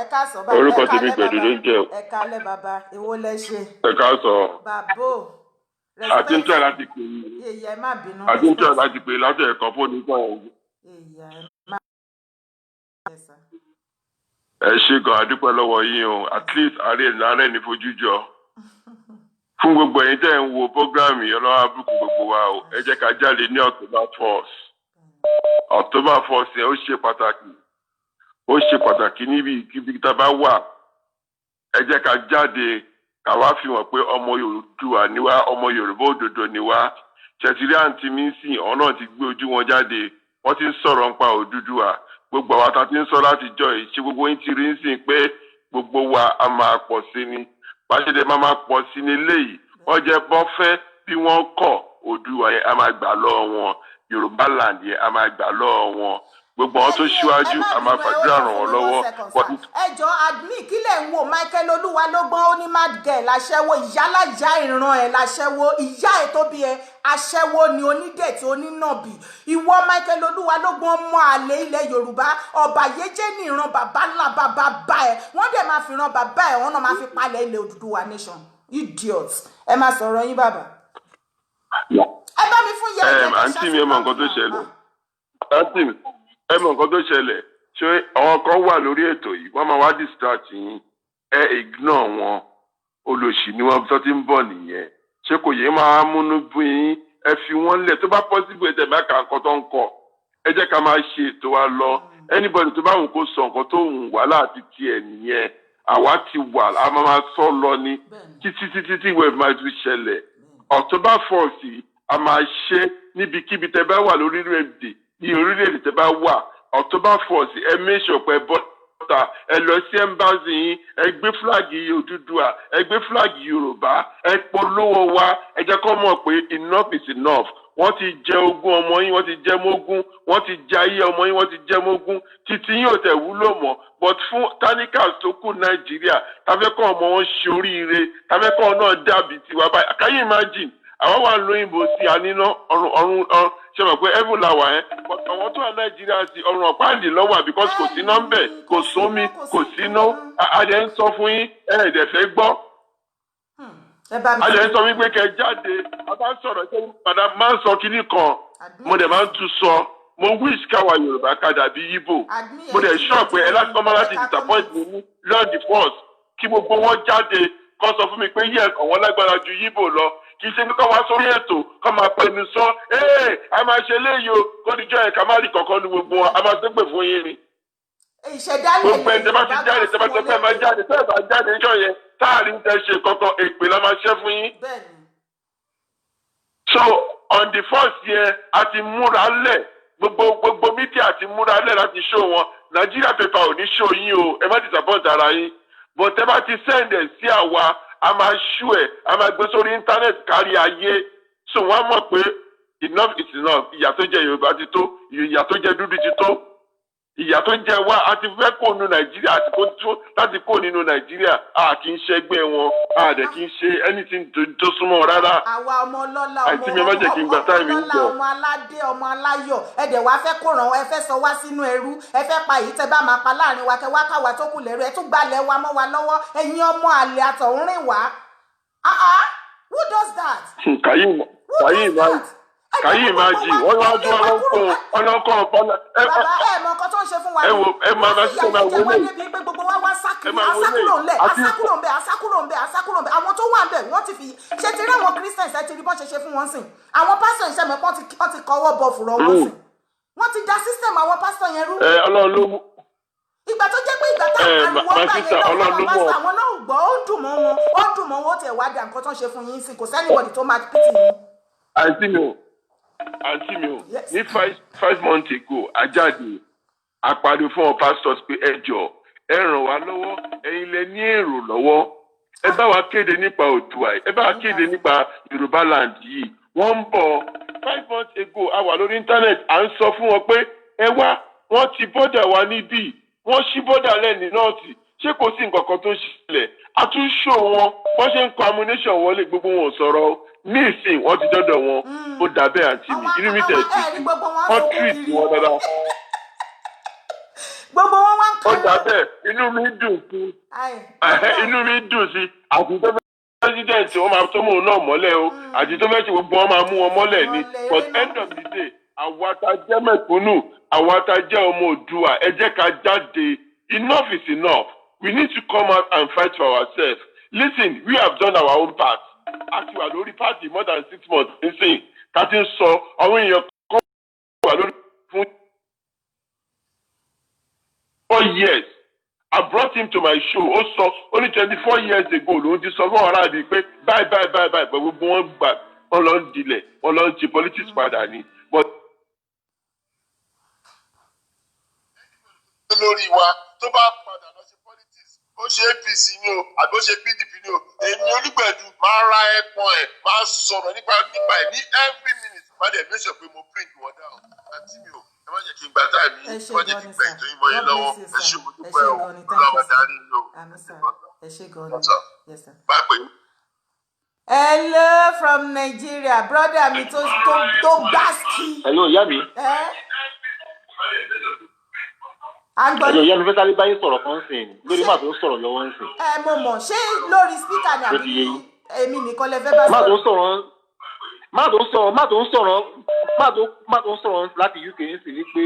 Ẹ káàsán bàbá. Orúkọ tèmi Gbẹ̀du ló ń jẹ́ o. Ẹ káalẹ́ bàbá. Èwo lẹ ṣe? Ẹ káàsán. Bàbó. Àti ń tẹ̀ láti pè é. Èyà ẹ má bínú. Àti ń tẹ̀ láti pè é láti ẹ̀kọ́ fóònù nípa ẹ̀. Èyà ẹ má bínú. Ẹ ṣe gan adúpẹ́ lọ́wọ́ yín o. At least àárẹ̀ ní fojú jọ. Fún gbogbo ẹ̀yin tẹ́ ń wo prógráàmù yìí ọlọ́wọ́ àbúkù gbogbo wa o. Ẹ jẹ́ ká jáde ní October 1st. October 1st yẹn ó ṣe pàtàkì. Ó ṣe pàtàkì níbi ibi tá a bá wà. Ẹ jẹ́ ká jáde ká wá fi hàn pé ọmọ Yorùbá ni wá, ọmọ Yorùbá òdodo ni wá. Ṣètìrí àǹtí mi ń sìn ọ̀hún náà ti gbé ojú wọn jáde. Wọ́n ti ń sọ̀rọ̀ nípa Odùduwà. Gbogbo àwa ta ti ń sọ láti jọ ìṣe gbogbo yín ti rí ń sìn pé gbogbo wa a máa pọ̀ sí ni. Báṣẹ́dẹ̀ máa pọ̀ sí ní eléyìí. Wọ́n jẹ́ bọ́fẹ́ bí wọ́n kọ̀ Odùduwà yẹn a máa gbà lọ́wọ́ wọn. Yorùbá land yẹn a máa gbà lọ́wọ́ wọn. Gbogbo àwọn tó ṣíwájú a máa fàdúrà ràn wọ́n lọ́wọ́. Ẹjọ́ admin kí lẹ̀ ń wo Michael Olúwalógbọ́n ó ní mad girl láṣẹ́wó ìyálàjá ìran ẹ̀ láṣẹ́wó ìyá ẹ̀ tó bí ẹ aṣẹ́wó ni onídẹ̀tí onínàbì ìwọ Michael Olúwalógbọ́n mọ àlè ilẹ̀ Yorùbá ọ̀bàyéjẹ́ ní ìran bàbá ńlá bàbá bá ẹ wọ́n dẹ̀ máa fi ran bàbá ẹ̀ wọ́n náà máa fi palẹ̀ ilẹ̀ Odùduwà nation idiot ẹ máa sọ̀rọ̀ yín bàbá. Ẹ bá mi fún yẹn. Àǹtí mi ẹ mọ nǹkan tó ṣẹlẹ̀. Àǹtí mi ẹ mọ nǹkan tó ṣẹlẹ̀ ṣé àwọn kan wà lórí ètò yìí wọ́n máa wá distract yín ẹ ignore wọn olòṣì ni wọ́n tó ti ń bọ̀ nìyẹn ṣé kò yẹ máa múnú bú yín ẹ fi wọ́n lẹ̀ tó bá possible ẹ tẹ̀ bá ka nǹkan tó ń kọ ẹ jẹ́ ká máa ṣe ètò wa lọ anybody tó bá wù kó sọ nǹkan tó wù wá láti tiẹ̀ nìyẹn àwa ti wà á máa sọ lọ ní títí ìwé máa fi ṣẹlẹ̀ October 1st a máa ṣe níbikíbi tẹ́ bá wà lórílẹ̀-èdè ní orílẹ̀-èdè tẹ́ bá wà October 1st ẹ mẹ́sọ̀ pé bọ́tà ẹ lọ sí ẹ́mbáàsì yín ẹ gbé fúláàgì Odùduwà ẹ gbé fúláàgì Yorùbá ẹ polówó wa ẹ jẹ́ kó mọ̀ pé enough is enough wọ́n ti jẹ ogún ọmọ yín wọ́n ti jẹ mógún wọ́n ti jẹ ayé ọmọ yín wọ́n ti jẹ mógún títí yín ò tẹ̀ wúlò mọ́ but fún tanikas tó kù Nàìjíríà tàfẹ́kọ̀ ọmọ wọn ṣe oríire tàfẹ́kọ̀ náà dàbí tiwa báyìí àkáyé imagine àwọn wà lóyìnbó sí àníná ọrùn ṣe mọ̀ pé heaven la wà ẹ́ but àwọn tó wà Nàìjíríà sí ọrùn ọ̀páàdì lọ́wọ́ because kò sí nọ́mbẹ̀ kò sómi kò síná adé ń sọ fún yín ẹ̀ẹ́dẹ̀ fẹ́ gbọ́ adé ń sọ wípé kẹ́ jáde a bá ń sọ̀rọ̀ ṣé padà máa ń sọ kinní kan mo dẹ̀ máa ń tún sọ mo wish káwa Yorùbá ká dàbí Ìgbò mo dẹ̀ sọ pé ẹ láti kọ́mọ́ láti disappoint mi ní lord the first kí gbogbo wọn jáde kọ́ sọ fún mi pé yẹ àwọn lágbára ju Ìgbò lọ kì í ṣe pé kọ́ wá sórí ètò kọ́ máa pẹnu sọ a máa ṣe léyìí o kó dijọ́ yẹn ká má rí kankan ní gbogbo wọn a máa tó pè fún yín ni. gbogbo ẹni tẹ́ bá ti jáde tẹ́ bá tẹ́ fẹ́ máa jáde tẹ́ bá jáde níjọ́ yẹn táàrí ń tẹ́ ṣe kankan èpè la máa ṣẹ́ fún yín. so on the first yẹn a ti múra lẹ̀ gbogbo mídíà ti múra lẹ̀ láti ṣó wọn Nigeria paper ò ní ṣó yín o ẹ má disappoint ara yín but tẹ́ bá ti send ẹ̀ sí àwa a máa ṣú ẹ̀ a máa gbé sórí íńtánẹ́ẹ̀tì kárí ayé so wọ́n á mọ̀ pé enough is enough ìyà tó jẹ Yorùbá ti tó ìyà tó jẹ dúdú ti tó ìyà tó jẹ wá a ti fẹ́ kó nínú Nàìjíríà àti kó tó láti kó nínú Nàìjíríà a kì í ṣe ẹgbẹ́ wọn a dẹ̀ kì í ṣe anything tó súnmọ́ rárá. àwa ọmọ ọlọ́lá ọmọ aládé ọmọ aláyọ̀ ẹ̀dẹ̀ wá fẹ́ kó ràn ẹ fẹ́ sọ wá sínú ẹrú ẹ fẹ́ pa èyí tẹ́ bá máa pa láàrin wa kẹ́ wá káwa tó kù lẹ́rú ẹ tún gbalẹ̀ wa mọ́ wa lọ́wọ́ ẹ̀yin ọmọ àlè àtọ̀húnrìn wá who does that? kàyí máa jì wọ́n wá jọ ọlọ́kọ̀ ọ̀pọ̀lọ́. bàbá ẹ mọ nǹkan tó ń ṣe fún wa ní ẹ máa bá sí ọmọ ìwé lẹ́yìn. débi pé gbogbo wa wá asákúrò ńlẹ̀ àwọn tó wà ńbẹ̀ wọ́n ti fi ṣe ti rí àwọn Christians ẹ ti rí bọ́n ṣe ṣe fún wọn sìn àwọn pásítọ̀ ìṣẹ́ mẹ́pọ́n ti kọ́wọ́ bọ̀ fùrọ̀ wọn sìn wọ́n ti da system àwọn pásítọ̀ yẹn rú. Ọlọ́run ló mú. ìgbà tó jẹ́ pé ìgbà tá àríwọ́ gbà yẹn lọ́wọ́ àwọn náà gbọ́ ó dùn mọ́ wọn ó tẹ̀ wá dà nǹkan tó ń ṣe fún yín sìn kò sẹ́nìbọ̀dì tó máa pìtì yín. àǹtí mi ò ní 5 months ago ajáde àpàdé fún ọ pastors pé ẹ jọ̀ọ́ ẹ ràn wá lọ́wọ́ ẹ̀yin lẹ ní èrò lọ́wọ́ ẹ bá wa kéde nípa Oòduà ẹ bá wa kéde nípa Yorùbá land yìí wọ́n ń bọ̀ 5 months ago a wà lórí internet à ń sọ fún wọn pé ẹ wá wọ́n ti bọ́dà wa níbí wọ́n ṣí bọ́dà lẹ́ni nọ́ọ̀tì ṣé kò sí nǹkan kan tó ṣẹlẹ̀ àtúnṣe wọn wọ́n ṣe ń kọ ammunition wọlé gbogbo wọn sọ̀rọ̀ ní ìsìn wọ́n ti dọ́dọ̀ wọn ó dàbẹ́ àǹtí mi irú mi tẹ̀ sí wọ́n treat wọn dáadáa. gbogbo wọn wá ń ó dàbẹ̀ inú mi dùn sí inú mi dùn sí àti tó fẹ́ president wọn máa tó mò ń náà mọ́lẹ̀ o àti tó fẹ́ ṣe gbogbo wọn máa mú wọn mọ́lẹ̀ ni but end of the day àwọn ata jẹ́ mẹ̀kúnnù àwọn ata jẹ́ ọmọ Oòduà ẹ jẹ́ ká jáde enough is enough we need to come out and fight for ourselves listen we have done our own part àti wà lórí party more than 6 months nísìnyí ká ti ń sọ àwọn èèyàn kan wà lórí fún 4 years I brought him to my show ó sọ only 24 years ago lòun ti sọ fún ọ̀rá àbí pé bye pé gbogbo wọn gbà wọn lọ ń dilẹ̀ wọn lọ ń ṣe politics padà ni but. lórí wa tó bá padà lọ sí politics ó ṣe APC ni o àbí ó ṣe PDP ni o èmi Olúgbẹ̀dù máa ra ẹ̀pọ̀n ẹ̀ máa sọ̀rọ̀ nípa ẹ̀ ní every minute má dẹ̀ make sure pé mo bring wọn down àti mi o ẹ má jẹ́ kí n gbà táì mi wọ́n jẹ́ kí n gbà ìtòyìn mọ́ yín lọ́wọ́ ẹ ṣe mo dúpẹ́ o lọ́wọ́ darí mi o. ẹ ṣe gan-an bá pè é. Hello from Nigeria brother mi tó gbásíkì. Hello ìyá mi. Ẹ̀jọ̀ ìyá mi fẹ́ sáré báyìí sọ̀rọ̀ kan sìn lórí máa tó ń sọ̀rọ̀ lọ́wọ́ ń sìn. Mo mọ̀ ṣé lórí spíkà ni àbí èmi nìkan lè fẹ́ bá sọ̀rọ̀. Má tó ń sọ̀rọ̀ láti UK ń sìn ní pé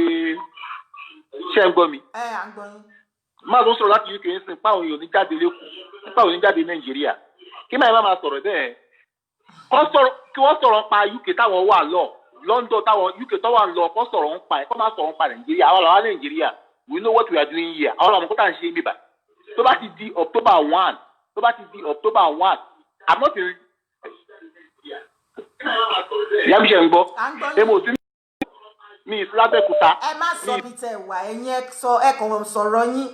ṣé ẹ ń gbọ́ mi. À ń gbọ́ yín. Má tó ń sọ̀rọ̀ láti UK ń sìn páwọn èèyàn ní jáde lẹ́kọ̀ọ́ páwọn èèyàn jáde Nàìjíríà kí máa sọ̀rọ̀ bẹ́ẹ̀ kí wọ́n sọ̀rọ̀ pa UK táwọn wà lọ London táwọn UK tó wà lọ kó sọ̀rọ̀ ń pa ẹ̀ kó má sọ̀rọ̀ ń pa Nàìjíríà àwọn làwọn Nàìjíríà we know what we are doing here àwọn làwọn kọ́tà ń ṣe mí bá tó bá ti di October 1 I'm not in. ìyá mi ṣe ń gbọ́ èmo sí mi ìfúlábẹ́kúta. ẹ má sọ bí tẹ wà ẹ̀yin ẹ kàn sọ̀rọ̀ yín.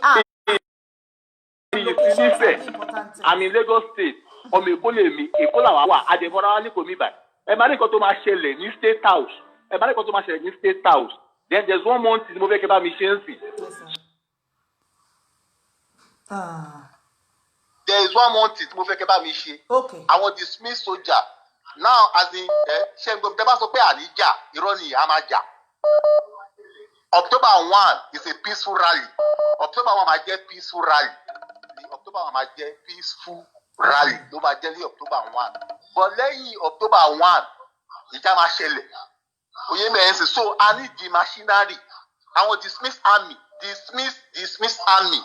I'm in Lagos State ọmọ Èkó lè mi Èkó làwọn wà àjẹmọ́ra wa ní kò mí báyìí ẹ máa ní nǹkan tó máa ṣẹlẹ̀ ní State House then there's 1 month tí mo fẹ́ kí bá mi ṣe ń sìn. There is 1 month tí mo fẹ́ kí bá mi ṣe. Àwọn dismiss soldier now as in ṣe ń gbọ́ tẹ́ bá sọ pé àníjà irọ́ ni a máa jà. October 1 is a peaceful rally. October 1 máa jẹ́ peaceful rally. October 1 máa jẹ́ peaceful rally ló máa jẹ́ ní October 1. But lẹ́yìn October 1 ìjà máa ṣẹlẹ̀. Oye mẹ́rin sí so I need the machinery. Àwọn dismiss army, dismiss army,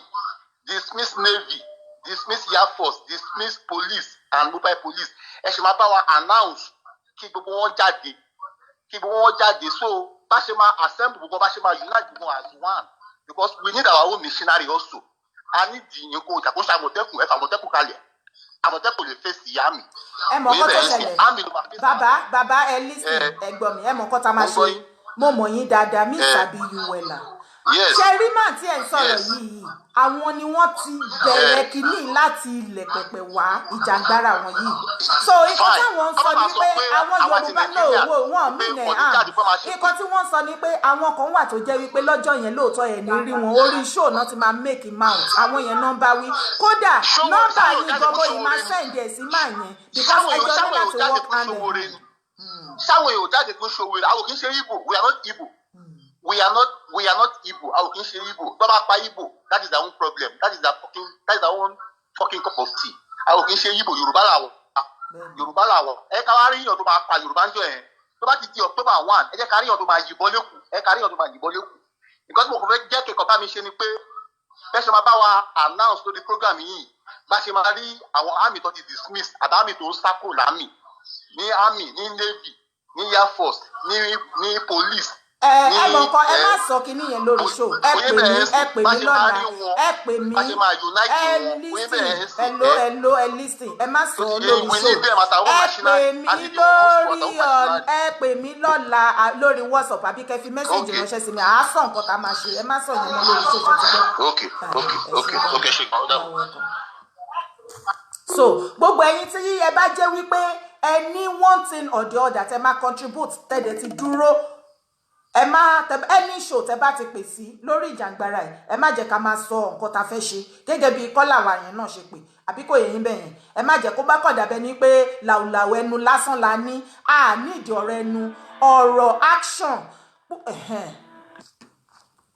dismiss navy, dismiss air force, dismiss police and mobile police. Ẹ ṣe máa bá wa announce kí gbogbo wọn jáde so bá ṣe máa assemble gbogbo bá ṣe máa unite gbogbo as one because we need our own machinery also. I need the nǹkan ìjàkóso Àmọ̀tẹ́kùn ẹ̀fà Àmọ̀tẹ́kùn kalẹ̀ Àmọ̀tẹ́kùn lè fèsì àmì. Ẹ mọ̀ kọ́ tó ṣẹlẹ̀ bàbá ẹ lísìn ẹ̀gbọ́n mi ẹ mọ̀ kọ́ tá máa ṣe mo mọ̀ yín dáadáa mi ìsàbí yuwẹ̀là. Ṣé rí màá tí ẹ̀ ń sọ̀rọ̀ yìí àwọn ni wọ́n ti bẹ̀rẹ̀ kínní láti ilẹ̀ pẹ̀pẹ̀ wá ìjàngbara wọn yìí. So ikọ̀ táwọn ń sọ ni pé àwọn Yorùbá náà owó wọn mí nẹ̀ ikọ̀ tí wọ́n sọ ni pé àwọn kan wà tó jẹ́ wípé lọ́jọ́ yẹn lóòótọ́ ẹ̀ ní rí wọn orí show náà ti máa make him out àwọn yẹn nọ́mbà wí kódà nọ́mbà yìí gbọ́mọ yìí máa send ẹ̀ sí máa yẹn because ẹjọ́ ní láti work hand in hand. Sáwọn èèyàn jáde tó ṣòwò rẹ̀ àwọn kì í ṣe Igbo we are not Igbo. We are not Igbo. Àwọn kì í ṣe Igbo. Tó bá pa Igbo, that is their own problem. That is their own fucking cup of tea. Àwọn kì í ṣe Igbo. Yorùbá làwọn. Ẹ ká wá rí yàn tó máa pa Yorùbá ń jọ yẹn. Tó bá ti di October 1, ẹ jẹ́ ká rí yàn tó máa yìnbọn lẹ́kùn. Nǹkan tí mo kàn fẹ́ jẹ́ kẹ́kọ̀ọ́ bá mi ṣe ni pé bẹ́ẹ̀ ṣe máa bá wa announce lórí program yìí. Bá ṣe máa rí àwọn army tó ti dismiss àbá army tó ń sá kúrò láàmì. Ní army, ní navy, ní air force, ní police. Ẹ mọ̀ nǹkan ẹ má sọ kinní yẹn lórí show ẹ pè mí lọ́la ẹ pè mí ẹ listen ẹ má sọ lórí show ẹ pè mí lọ́la lórí WhatsApp àbí kẹ́ fi mẹ́sàgì ránṣẹ́ sí mi àá sọ nǹkan tá a máa ṣe ẹ má sọ yẹn mọ́ lórí show tó ti gbọ́. So gbogbo ẹ̀yin tí ẹ bá jẹ́ wípé ẹ ní one thing or the other tẹ máa contribute tẹ̀dẹ̀ ti dúró ẹ má ẹni show tẹ bá ti pè sí lórí ìjàngbara ẹ má jẹ́ ká máa sọ nǹkan tá fẹ́ ṣe gẹ́gẹ́ bí kọ́là wa yẹn náà ṣe pé àbí kò yẹ yín bẹ́ẹ̀ yẹn ẹ má jẹ́ kó bá kọ̀dà bẹ́ẹ̀ ni pé làwùlàwù ẹnu lásán la ní ìdí ọ̀rọ̀ ẹnu ọ̀rọ̀ action.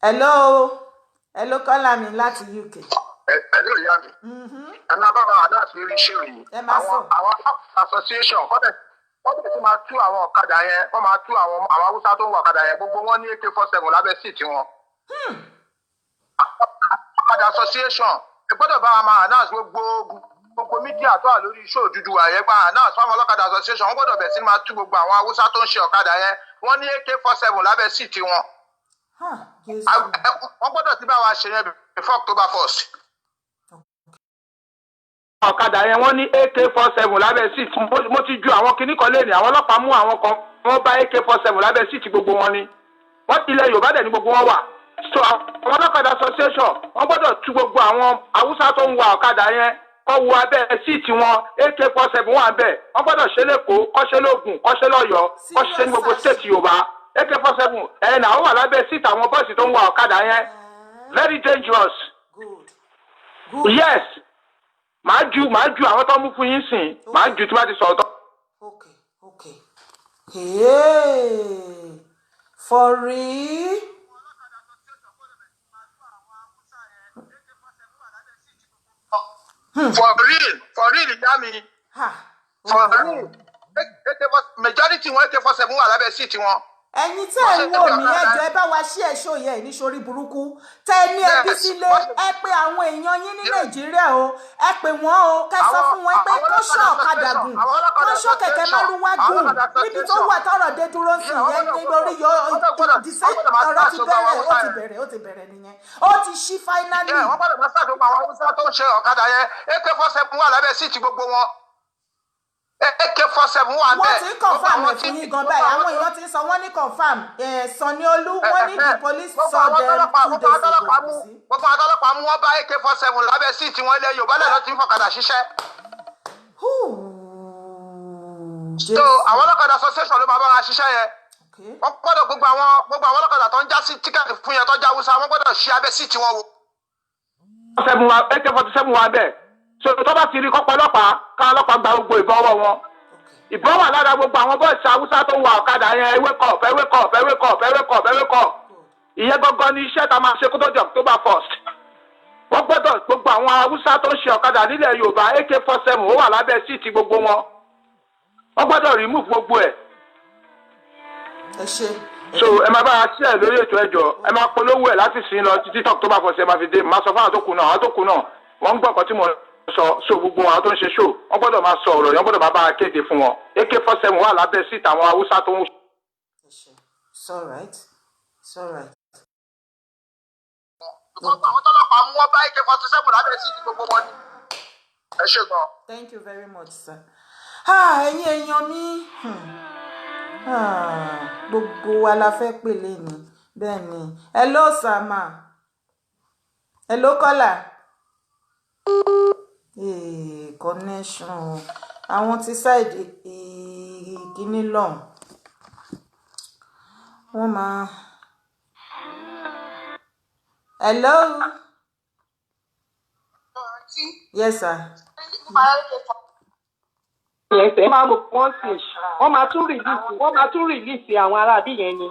Hello Hello, kọ́lá mi láti UK. Hello, ìyá mi. Ẹ̀nà bàbá àdá sí rí iṣẹ́ yìí. Àwọn association kọ́dẹ̀ tí máa tú àwọn ọ̀kadà yẹn, wọ́n máa tú àwọn Haúsá tó ń wọ ọ̀kadà yẹn, gbogbo wọn ní AK-47 lábẹ́ síìtì wọn. Ọ̀kadà association ìgbọ́dọ̀ bá wa máa announce gbogbo mídíà tó wà lórí iṣẹ́ Odùduwà yẹn gba announce fún àwọn ọlọ́kadà association, wọ́n gbọ́dọ̀ bẹ̀ sí máa tú gbogbo àwọn Haúsá tó ń ṣe ọ̀kadà yẹn, wọ́n ní AK-47 lábẹ́ síìtì wọn. Wọ́n gbọ́dọ̀ ti bá wa ṣe yẹn before October 1st. Ọ̀kadà yẹn wọ́n ní AK-47 lábẹ́ síìtì. Mo ti ju àwọn kinní kan léèní, àwọn ọlọ́pàá mú àwọn kan, wọ́n bá AK-47 lábẹ́ síìtì gbogbo wọn ni. Wọ́n ti ilẹ̀ Yorùbá dẹ̀ ní gbogbo wọn wà. So àwọn ọlọ́kadà association wọ́n gbọ́dọ̀ tú gbogbo àwọn Haúsá tó ń wa ọ̀kadà yẹn kọ́ wo abẹ́ síìtì wọn AK-47 wà bẹ́ẹ̀. Wọ́n gbọ́dọ̀ ṣe lẹ́kọ̀ọ́, kọ́ṣẹ́ lógùn, kọ́ṣẹ́ lọ́yọ́, kọ́ṣẹ́ ní gbogbo state Yorùbá. AK-47 ẹ̀yìn náà wà lábẹ́ síìtì àwọn bọ́ọ̀sì tó ń wa ọ̀kadà yẹn. Very dangerous. Yes. Màá ju àwọn tó mú fún yín sìn. Màá ju tí wọ́n ti sọ̀rọ̀ tán. Okay. Hey, for real? For real, ìyá mi. For real. Majority wọn AK-47 wà lábẹ́ síìtì wọn. Ẹ̀yin tẹ́ ẹ wò mí ẹjọ́ ẹ bá wa ṣí ẹ̀ṣọ́ yẹ ní sórí burúkú tẹ́ ẹ ní ẹbí sílé ẹ pé àwọn èèyàn yín ní Nàìjíríà o ẹ pé wọ́n o kẹ́ sọ fún wọn pé kó ṣọ́ ọ̀kadà gùn kó ṣọ́ kẹ̀kẹ́ márúwá gùn níbi tó wà tọ́rọ̀ dé dúró sí yẹn ní lórí ìdíṣẹ́ ọ̀rọ̀ ti bẹ̀rẹ̀ nìyẹn ó ti ṣí finally. Wọ́n gbọ́dọ̀ máa ṣàdúgbò àwọn Haúsá tó ń ṣe ọ̀kadà yẹn AK-47 wà lábẹ́ síìtì gbogbo wọn. AK-47 wà bẹ́ẹ̀. Wọ́n ti ń confam ẹ̀ fún yín gan báyìí àwọn èèyàn ti ń sọ wọ́n ní confam Sanni-Olú wọ́n ní the police saw them 2 days ago. Gbogbo ọlọ́pàá mú wọn bá AK-47 lábẹ́ síìtì wọn ilẹ̀ Yorùbá lẹ́nu tí ń fọ̀kadà ṣiṣẹ́. So àwọn ọlọ́kadà association ló máa bá wa ṣiṣẹ́ yẹn. Wọ́n gbọ́dọ̀ gbogbo àwọn ọlọ́kadà tó ń já sí tíkẹ́ẹ̀tì fún yẹn tó já Haúsá wọ́n gbọ́dọ̀ ṣí abẹ́ síìtì wọn wo. AK-47 wà bẹ́ẹ̀. So tó bá ti rí kọ́pọ̀ ọlọ́pàá ká ọlọ́pàá gba gbogbo ìbọn ọwọ́ wọn. Ìbọn wà lára gbogbo àwọn bọ́ọ̀sì Haúsá tó ń wa ọ̀kadà yẹn ewé kọ̀. Ìyẹn gangan ni iṣẹ́ tá a máa ṣe kó tó di October 1st. Wọ́n gbọ́dọ̀ gbogbo àwọn Haúsá tó ń ṣe ọ̀kadà nílẹ̀ Yorùbá AK-47 ó wà lábẹ́ síìtì gbogbo wọn. Wọ́n gbọ́dọ̀ remove gbogbo ẹ̀. So ẹ máa bá a ṣí ẹ̀ lórí ètò ẹjọ́ ẹ máa polówó ẹ̀ láti sìn lọ títí October 1st ẹ máa fi dé máa sọ fún àwọn tó kù náà wọ́n ń gbọ́ ọ̀kan tí mo so gbogbo àwọn tó ń ṣe show wọ́n gbọ́dọ̀ máa sọ ọ̀rọ̀ yẹn gbọ́dọ̀ máa bá a kéde fún wọn AK-47 wà lábẹ́ síìtì àwọn Haúsá tó ń. It's all right. Àwọn tọ́lọ́pàá mú wọn bá AK-47 lábẹ́ síìtì gbogbo wọn ni. Ẹ ṣé gan. Thank you very much, sir. Ẹ̀yin èèyàn mi gbogbo wa la fẹ́ pè lẹ́ni bẹ́ẹ̀ ni. Hello Sama. Hello Kọ́lá. Connection àwọn ti side ìkíní lọ́hùn wọ́n máa. Hello. Yes sir. Ẹ̀sẹ̀ máa mọ̀ wọ́n sì wọ́n máa tún rìlíìsì àwọn aráabí yẹn ni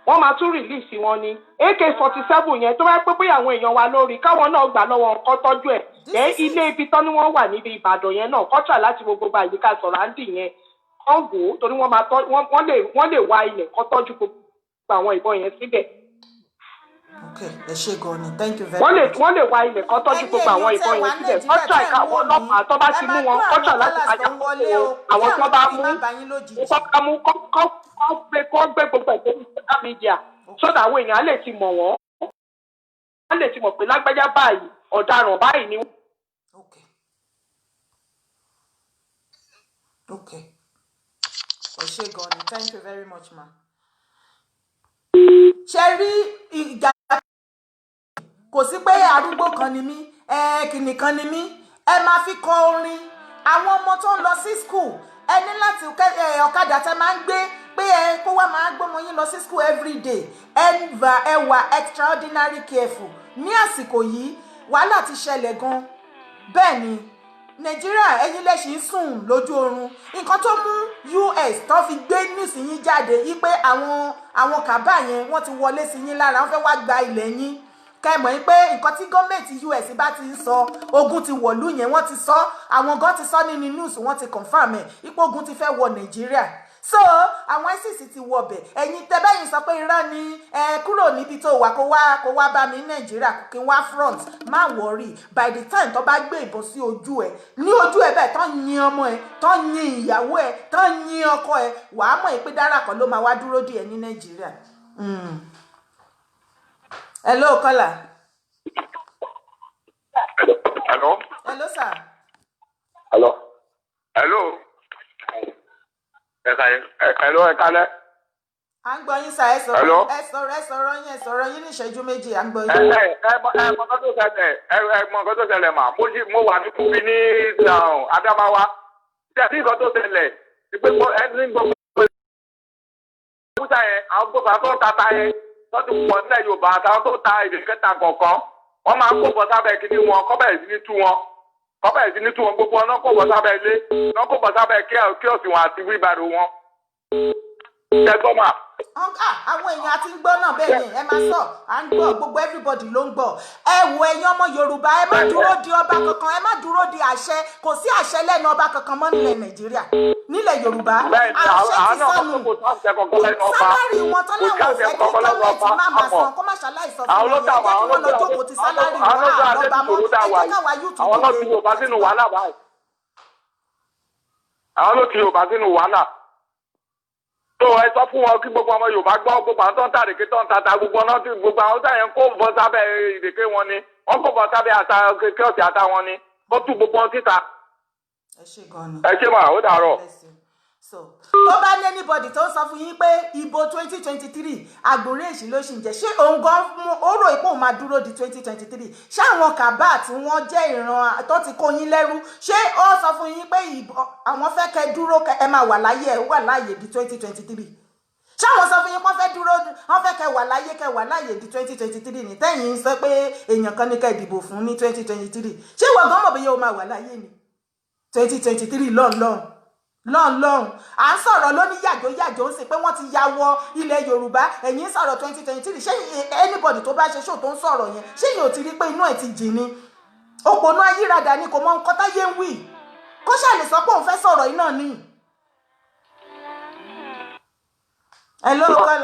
wọ́n máa tún rìlíìsì wọn ni AK-47 yẹn tó bá pé pé àwọn èèyàn wa lórí káwọn náà gbà lọ́wọ́ kọ́ tọ́jú ẹ̀ ilé ibi tán ni wọ́n wà níbi Ìbàdàn yẹn náà kọ́tà láti gbogbo àyíká sọ̀ràǹdì yẹn kọ́ wò ó torí wọ́n lè wá ilẹ̀ kọ́ tọ́jú gbogbo àwọn ìbọn yẹn síbẹ̀. Ẹ ṣé gan ni thank you very much. Wọ́n lè wá ilẹ̀ kọ́ tọ́jú gbogbo àwọn ìbọn yẹn síbẹ̀ kọ́tà ìkáwọ́ ọlọ́pàá tó bá ti mú wọn kọ́tà láti kájà àwọn tó bá mú kọ́ gbé gbogbo ẹ̀jẹ̀ ní social media sódà àwọn èèyàn lè ti mọ̀ wọ́n lè ti mọ̀ pé lágbájá báyìí ọ̀daràn báyìí ni. Ẹ ṣé gan ni thank you very much ma. Ṣé rí ìjà kò sí pé arúgbó kan ni mí kìnnì kan ni mí ẹ máa fi kọ orin àwọn ọmọ tó ń lọ sí school ẹ ní láti ọ̀kadà tẹ máa ń gbé pé kó wá máa gbọ́mọ yín lọ sí school every day ẹ wà extraordinary careful ní àsìkò yìí wàhálà ti ṣẹlẹ̀ gan bẹ́ẹ̀ ni Nàìjíríà ẹ̀yin lè ṣì ń sùn lójú oorun nǹkan tó mú US tó fi gbé news yín jáde yí pé àwọn kàbá yẹn wọ́n ti wọlé sí yín lára wọ́n fẹ́ wá gba ilẹ̀ yín kẹ́mọ̀ pé nǹkan tí gọ́ọ̀mẹ̀ntì US bá ti ń sọ ogun ti wọ̀lú yẹn wọ́n ti sọ àwọn gan ti sọ nínú news wọ́n ti confirm ẹ̀ ipò ogun ti fẹ́ wọ Nàìjíríà so àwọn ISIS ti wọbẹ̀ ẹ̀yin tẹ́bẹ́yìn sọ pé irọ́ ni kúrò níbi tó wà kó wá bá mi ní Nàìjíríà kí n wá front má worry by the time tó bá gbé ìbọn sí ojú ẹ̀ ní ojú ẹ̀ bẹ́ẹ̀ tán yin ọmọ ẹ̀ tán yin ìyàwó ẹ̀ tán yin ọkọ ẹ̀ wàá mọ̀ pé dára kan ló máa wá dúró dè ẹ́ ní Nàìjíríà. Hello caller. Hello. Hello sir. Hello. Hello, ẹ kálẹ́. À ń gbọ́ yín sá ẹ sọ̀rọ̀ yín ní ìṣẹ́jú méjì à ń gbọ́ yín. Ẹ mọ nǹkan tó ṣẹlẹ̀ mà mo wà ní kúbi ní Adamawa tí nǹkan tó ṣẹlẹ̀ pé ẹni gbogbo ìgbà yẹn àwọn gbogbo àwọn tó ń tata yẹn tó ti pọ̀ nílẹ̀ Yorùbá àtàwọn tó ta èdè kẹta kọ̀ọ̀kan wọ́n máa ń kó bọ̀ sábẹ́ kíní wọn kọ́bẹ̀rẹ̀ sí ní tú wọn gbogbo ọ̀nà kó bọ̀ sábẹ́ ilé náà kó bọ̀ sábẹ́ kíọ̀sì wọn àti wíbàrò wọn. Ṣẹ́gbọ́n mà. Àwọn èèyàn àti ń gbọ́ náà bẹ́ẹ̀ ni ẹ máa sọ à ń gbọ́ gbogbo everybody ló ń gbọ́ ẹ wo ẹ̀yin ọmọ Yorùbá ẹ má dúró di ọba kankan ẹ má dúró di àṣẹ kò sí àṣẹ lẹ́nu ọba kankan mọ́ nílẹ̀ Nàìjíríà nílẹ̀ Yorùbá àṣẹ ti sọnù sálárì wọn tán láwọn ò fẹ́ kí gọ́ọ̀mẹ̀ntì má máa san kó má ṣàláìsọ fún wọn yẹn jẹ́ kí wọ́n lọ jókòó ti sálárì wọn àlọ́ba mọ́ ẹ jẹ́ káwa yóò tún àwọn ló ti Yorùbá sínú wàhálà tó ẹ sọ fún wọn kí gbogbo ọmọ Yorùbá gbọ́ gbogbo àwọn tó ń ta àdèké tó ń tata gbogbo ọ̀nà tí gbogbo àwọn tó yẹn kó bọ́ sábẹ́ ìdèké wọn ni wọ́n kó bọ́ sábẹ́ àta kíọ̀sì àta wọn ni kó tú gbogbo wọn síta. ẹ ṣe gan ni. ẹ ṣe mà ó dàárọ̀. tó bá ní anybody tó ń sọ fún yín pé ìbò 2023 àgbòrí èsì ló ṣì ń jẹ ṣé òun gan ó rò pé òun máa dúró di 2023 ṣé àwọn kàbá tí wọ́n jẹ́ ìran tó ti kó yín lẹ́rú ṣé ó sọ fún yín pé àwọn fẹ́ kẹ́ dúró ẹ máa wà láyé ẹ wà láyé di 2023 ṣé àwọn sọ fún yín wọ́n fẹ́ dúró wọ́n fẹ́ kẹ́ wà láyé di 2023 ní tẹ́yìn sọ pé èèyàn kan ní kẹ́ dìbò fún ní 2023 ṣé ìwọ gan mọ̀ bí yóò máa wà láyé ni 2023 lọ́nlọ́run à ń sọ̀rọ̀ lóní yàjò ń sìn pé wọ́n ti ya wọ ilẹ̀ Yorùbá ẹ̀yin sọ̀rọ̀ 2023 ṣé anybody tó bá ṣe ṣó tó ń sọ̀rọ̀ yẹn ṣé yìí ò ti rí pé inú ẹ̀ ti jì ni òpònú ayírádà ni kò mọ nǹkan táyé ń wí kó ṣàlè sọ pé òun fẹ́ sọ̀rọ̀ yìí náà ni. Hello kọ́lá.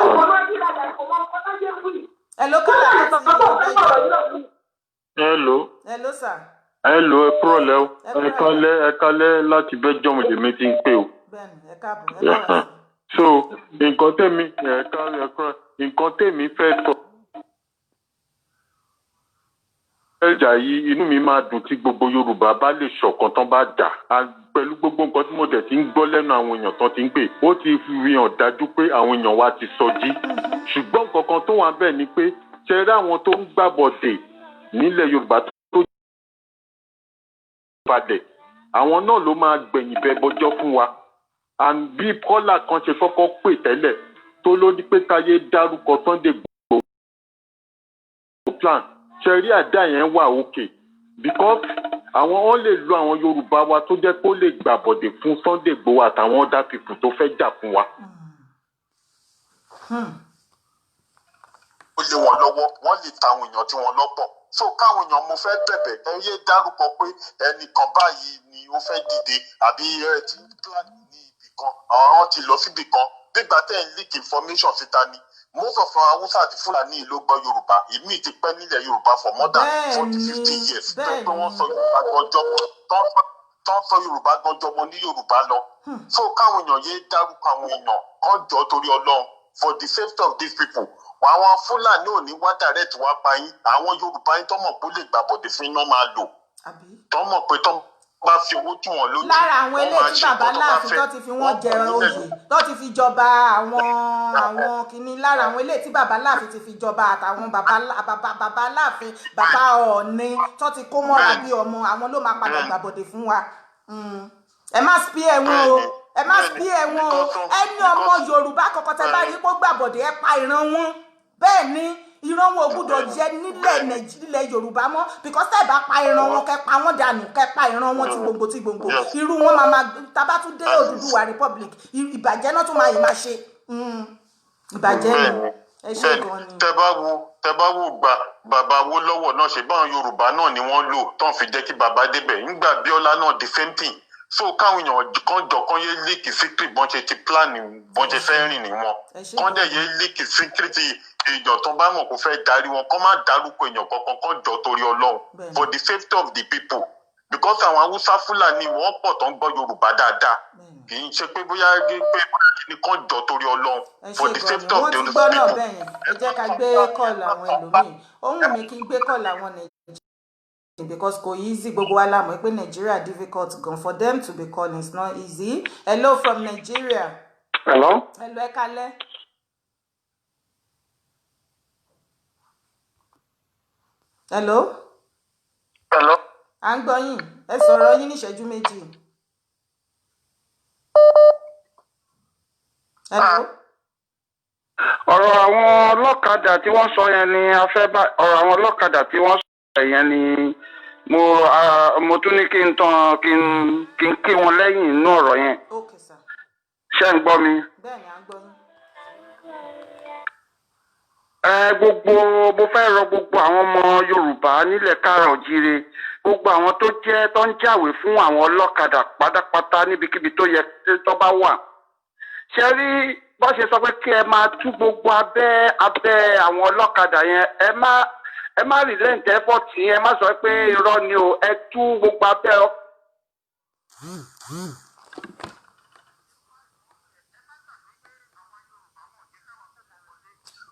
Hello kọ́lá láti ọ̀gbẹ́jọ́. Hello sir. Hello, ẹ kúrò lẹ́ o. Ẹ kálẹ́ láti Belgium lèmi ti ń pè o. Bẹ́ẹ̀ni, ẹ káàbọ̀. So, nǹkan tèmi fẹ́ sọ. Ẹja yìí inú mi máa dùn tí gbogbo Yorùbá bá lè ṣọ̀kan tán bá dà. Pẹ̀lú gbogbo nǹkan tí mo dẹ̀ ti ń gbọ́ lẹ́nu àwọn èèyàn tán ti ń pè. Ó ti fi hàn dájú pé àwọn èèyàn wa ti sọjí. Ṣùgbọ́n nǹkan kan tó wà bẹ́ẹ̀ ni pé ṣe rí àwọn tó ń gbàbọ̀dè nílẹ̀ Yorùbá balẹ̀ àwọn náà ló máa gbẹ̀yìn bẹ bọjọ́ fún wa and bí kọ́là kan ṣe kọ́kọ́ pè tẹ́lẹ̀ tó ló ní pé káyé dárúkọ Sunday Igboho plan ṣẹ̀rí àdá yẹn wà òkè because àwọn wọn lè lo àwọn Yorùbá wa tó jẹ́ kó lè gbàbọ̀dè fún Sunday Igboho àtàwọn other people tó fẹ́ jà fún wa. ó lé wọn lọ́wọ́ wọ́n lè ta àwọn èèyàn tí wọ́n lọ́pọ̀ so káwọn èèyàn mo fẹ́ bẹ̀bẹ̀ ẹ yé dárúkọ pé ẹnìkan báyìí ni ó fẹ́ dìde àbí ẹ ti plan ní ibì kan àwọn ti lọ síbì kan gbígbà tẹ́ ẹ̀ ń leak information síta ni most of our Hausa àti Fúlàní ló gbọ́ Yorùbá èmi ti pẹ́ nílẹ̀ Yorùbá for more than 40-50 years tó pé wọ́n sọ Yorùbá ganjọ́ tán sọ Yorùbá ganjọ́ mọ́ ní Yorùbá lọ so káwọn èèyàn yé dárúkọ àwọn èèyàn kan jọ torí Ọlọ́run for the safety of these people àwọn Fúlàní ò ní wá direct wá pa yín àwọn Yorùbá yín tọ́mọ̀ pé ó lè gbàbọ̀dé fún iná máa lò tọ́mọ̀ pé tọ́ bá fi owó tún wọn lójú lára àwọn eléyìí tí bàbá láàfin tó ti fi wọ́n jẹ oyè tó ti fi jọba àwọn kìíní lára àwọn eléyìí tí bàbá láàfin ti fi jọba àtàwọn bàbá láàfin bàbá Ọọ̀ni tó ti kó mọ́ra bí ọmọ àwọn ló máa padà gbàbọ̀dé fún wa ẹ má spear wọn o ẹ má spear wọn o ẹni ọmọ Yorùbá kọ̀ọ̀kan tẹ́ bá rí pé ó gbàbọ̀dé ẹ pa ìran wọn bẹ́ẹ̀ ni ìran wọn ò gbúdọ̀ jẹ nílẹ̀ Yorùbá mọ́ because tẹ́ bá pa ìran wọn kẹ́ pa wọ́n dànù kẹ́ pa ìran wọn tí gbòǹgbò irú wọn máa Tabatúndé Odùduwà Republic ìbàjẹ́ náà tún máa yìí máa ṣe ìbàjẹ́ ni tẹ bá wo gba bàbá wo lọ́wọ́ náà ṣe báwọn Yorùbá náà ni wọ́n lò tán fi jẹ́ kí bàbá débẹ̀ nígbà Bíọ́lá náà the same thing so káwọn èèyàn kan jọ kan yé líkì secret bọ́n ṣe ti plan bọ́n ṣe fẹ́ rìn ní wọn kan dẹ̀ yé líkì secret èèyàn tó bá mọ̀ kó fẹ́ darí wọn kán má dárúkọ èèyàn kankan kan jọ torí Ọlọ́run for the safety of the people because àwọn Haúsá Fúlàní wọ́n pọ̀ tó ń gbọ́ Yorùbá dáadáa kì í ṣe pé bóyá ní kan jọ torí Ọlọ́run for the safety of the people. wọ́n ti gbọ́ náà bẹ́ẹ̀ yẹn ẹ jẹ́ ká gbé kọ́ọ̀lù àwọn ẹlòmíì ohun mi kí n gbé kọ́ọ̀lù àwọn Nàìjíríà because kò easy gbogbo wa la mọ̀ pé Nigeria difficult gan for them to be calling it's not easy. Hello from Nigeria. Hello. Hello ẹ kálẹ́. Hello. Hello. À ń gbọ́ yín ẹ sọ̀rọ̀ yín ní ìṣẹ́jú méjì. Hello. ọ̀rọ̀ àwọn ọlọ́kadà tí wọ́n sọ yẹn ni a fẹ́ bá ọ̀rọ̀ àwọn ọlọ́kadà tí wọ́n sọ yẹn ni mo tún ní kí n tán kí n kí wọn lẹ́yìn inú ọ̀rọ̀ yẹn. Okay sir. ṣé ń gbọ́ mi. Bẹ́ẹ̀ni à ń gbọ́ yín. Gbogbo mo fẹ́ rọ gbogbo àwọn ọmọ Yorùbá nílẹ̀ Káàárọ̀-o-jíire gbogbo àwọn tó ń jáwèé fún àwọn ọlọ́kadà pátápátá níbikíbi tó yẹ tó bá wà. ṣe rí bó ṣe sọ pé kí ẹ máa tú gbogbo abẹ́ àwọn ọlọ́kadà yẹn ẹ má relent effort yẹn ẹ má sọ pé irọ́ ni o ẹ tú gbogbo abẹ́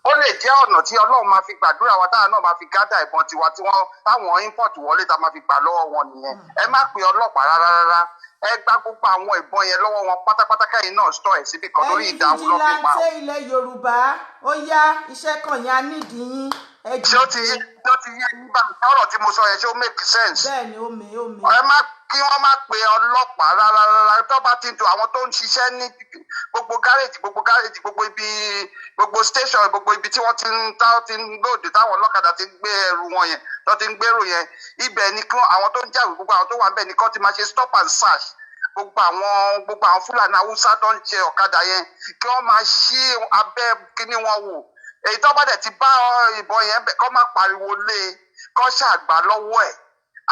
ó lè jẹ́ ọ̀nà tí Ọlọ́run máa fi gbàdúrà wa táwọn náà máa fi gádà ìbọn tiwa tí wọ́n táwọn import wọlé tá máa fi gbà lọ́wọ́ wọn nìyẹn ẹ má pe ọlọ́pàá rárá ẹ gba gbogbo àwọn ìbọn yẹn lọ́wọ́ wọn pátápátá kẹ́yìn náà stọ̀ ẹ̀ síbi kan lórí ìdáhùn lọ́fíì pa. ẹ̀yin fìjìláńtẹ́ ilẹ̀ Yorùbá ó yá iṣẹ́ kan yẹn á nídìí yín. ṣé ó ti yé nígbà ọ̀rọ̀ tí mo sọ yẹn ṣé ó make sense. bẹ́ẹ̀ni ó mi. ẹ má kí wọ́n má pe ọlọ́pàá rárá tó bá ti ń tu àwọn tó ń ṣiṣẹ́ ní gbogbo gáréèjì gbogbo station gbogbo ibi tí wọ́n ti ń lòdì táwọn ọlọ́kadà ti ń gbé ẹrù wọn yẹn tó ti ń gbèrò yẹn ibẹ̀ ni kí àwọn tó ń jáwèé gbogbo àwọn tó wà níbẹ̀ ni kí wọ́n ti máa ṣe stop and search gbogbo àwọn Fúlàní Haúsá tó ń ṣe ọ̀kadà yẹn kí wọ́n máa ṣí abẹ́ kíní wọn wò èyí tó bá dẹ̀ ti bá ìbọn yẹn bẹ̀ kọ́ máa pariwo lé kọ́ ṣàgbà lọ́wọ́ ẹ̀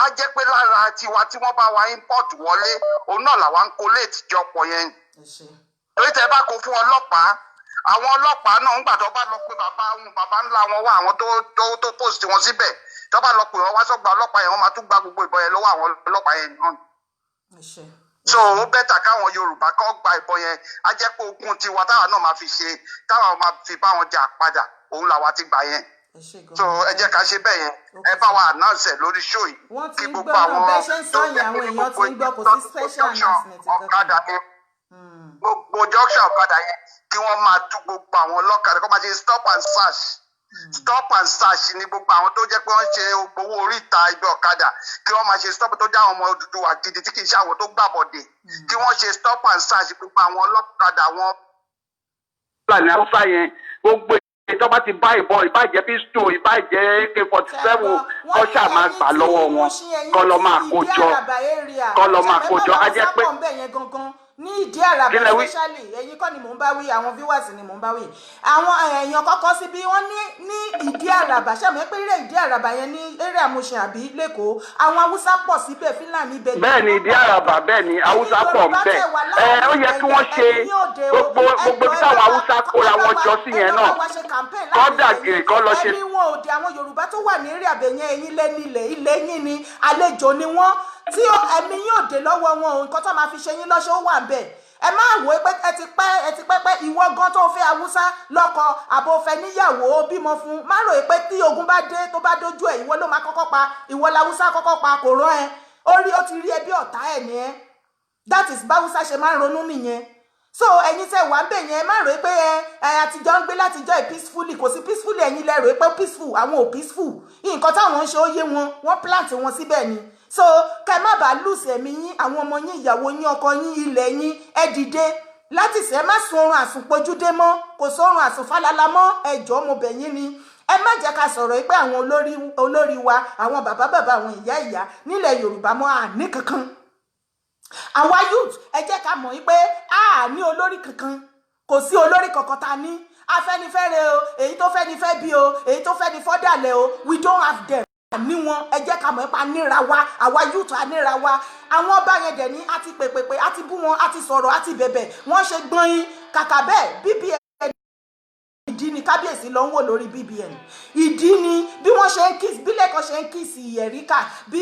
á jẹ́ pé lára tiwa tí wọ́n bá wa import wọlé òun náà làwa ń kó léètì jọpọ̀ yẹn. èyí tẹ́ bá kó fún ọlọ́pàá àwọn ọlọ́pàá náà ń gbà tó bá lọ pé bàbá ńlá wọn wá àwọn tó post wọn síbẹ̀ tó bá lọ pé wọn wá sọ́gbà ọlọ́pàá yẹn wọ́n máa tún gba gbogbo ìbọn yẹn lọ́wọ́ àwọn ọlọ́pàá yẹn náà. so ó bẹ́tà káwọn Yorùbá kọ́ gba ìbọn yẹn á jẹ́ pé ogun tiwa táwa náà máa fi ṣe táwa máa fi bá wọn jà padà òun làwa ti gbà yẹn. so ẹ jẹ́ ká ṣe bẹ́ẹ̀ yẹn ẹ bá wa announce ẹ̀ lórí show yìí kí gbogbo àwọn tó ń gbé ọ̀kadà yẹn gbogbo junction ọ̀kadà yẹn kí wọ́n máa tú gbogbo àwọn ọlọ́kadà kó máa ṣe stop and search ní gbogbo àwọn tó jẹ́ pé wọ́n ṣe owó oríta ibi ọ̀kadà kí wọ́n máa ṣe stop tó jẹ́ àwọn ọmọ Odùduwà gidi tí kì í ṣe àwọn tó gbàbọ̀dé kí wọ́n ṣe stop and search gbogbo àwọn ọlọ́kadà wọn. Fúlàní Haúsá yẹn gbogbo tó bá ti bá ìbọn ìbàjẹ́ pistol ìbàjẹ́ AK-47 kọ́ ṣáà máa gbà lọ́wọ́ wọn kọ́ lọ máa kó jọ á jẹ́ pé ní ìdí àràbà especially ẹ̀yin kọ́ ni mò ń bá wí àwọn viewers ni mò ń bá wí àwọn èèyàn kọ́kọ́ sí bí wọ́n ní ìdí àràbà ṣàmì pé eré ìdí àràbà yẹn ní eré àmúṣe àbí lẹ́kọ̀ọ́ àwọn Haúsá pọ̀ síbẹ̀ Fúlàní ibẹ̀. bẹ́ẹ̀ ni ìdí àràbà bẹ́ẹ̀ ni Haúsá pọ̀ ń bẹ̀ ó yẹ kí wọ́n ṣe gbogbo bí táwọn Haúsá kóra wọn jọ sí yẹn náà kọ́ dàgìrì kọ́ lọ ṣe. ẹni wọn ò dé àwọn Yorùbá tó wà ní eré àbẹ̀yẹn ẹ̀yin lẹ́ni ilẹ̀ yín ni àlejò ni wọ́n tí ẹ̀mí yóò dé lọ́wọ́ wọn o nǹkan tó máa fi ṣe yín lọ́ṣọ́ ó wà bẹ́ẹ̀ ẹ máa wò ó pé ẹ ti pẹ́ ìwọ gan tó fẹ́ Haúsá lọ́kọ àbò fẹ́ níyàwó bímọ fún má rò pé tí ogun bá dé tó bá dójú ẹ̀ ìwọ ló máa kọ́kọ́ pa ìwọ làwúsá kọ́kọ́ pa kò rán ẹ ó ti rí ẹ bí ọ̀tá ẹ̀ ní ẹ that is báwúsá ṣe máa ń ronú nìyẹn so ẹ̀yin tẹ́ wà ń bẹ̀ yẹn má rò pé ẹ àtijọ́ ń gbé látijọ́ peacefully kò sí peacefully ẹ̀yin lẹ rò pé peaceful àwọn ò peaceful nǹkan táwọn ń ṣe ó yé wọ́n plant wọn síbẹ̀ ni so kẹ má bàa lùsì ẹ̀mí yín àwọn ọmọ yín ìyàwó yín ọkọ yín ilẹ̀ yín ẹ dìde láti ṣe má sun oorun àsùnpojúdé mọ́ kò sórun àsùnfàlàlà mọ́ ẹ jọ̀ọ́ mo bẹ̀ yín ni ẹ má jẹ́ ká sọ̀rọ̀ pé àwọn olórí wa àwọn bàbá àwọn ìyá nílẹ̀ Yorùbá mọ́ àní kankan àwa youth ẹ jẹ́ ká mọ̀ pé a ní olórí kankan kò sí olórí kankan ta ní Afẹ́nifẹ́re o èyí tó fẹ́nifẹ́ bí o èyí tó fẹ́ni fọ́dàlẹ̀ o we don't have them ní wọn ẹ jẹ́ ká mọ̀ pa níra wa àwa youth aníra wa àwọn ọba yẹn dẹ̀ ní àti pèpèpè àti bú wọn àti sọ̀rọ̀ àti bẹ̀bẹ̀ wọ́n ṣe gbọ́n kàkà bẹ́ẹ̀ BBN ìdí ni kábíyèsí ló ń wò lórí BBN ìdí ni bí wọ́n ṣe ń kiss bí lẹ́kọ̀ọ́ ṣe ń kiss Ẹ̀ríkà bí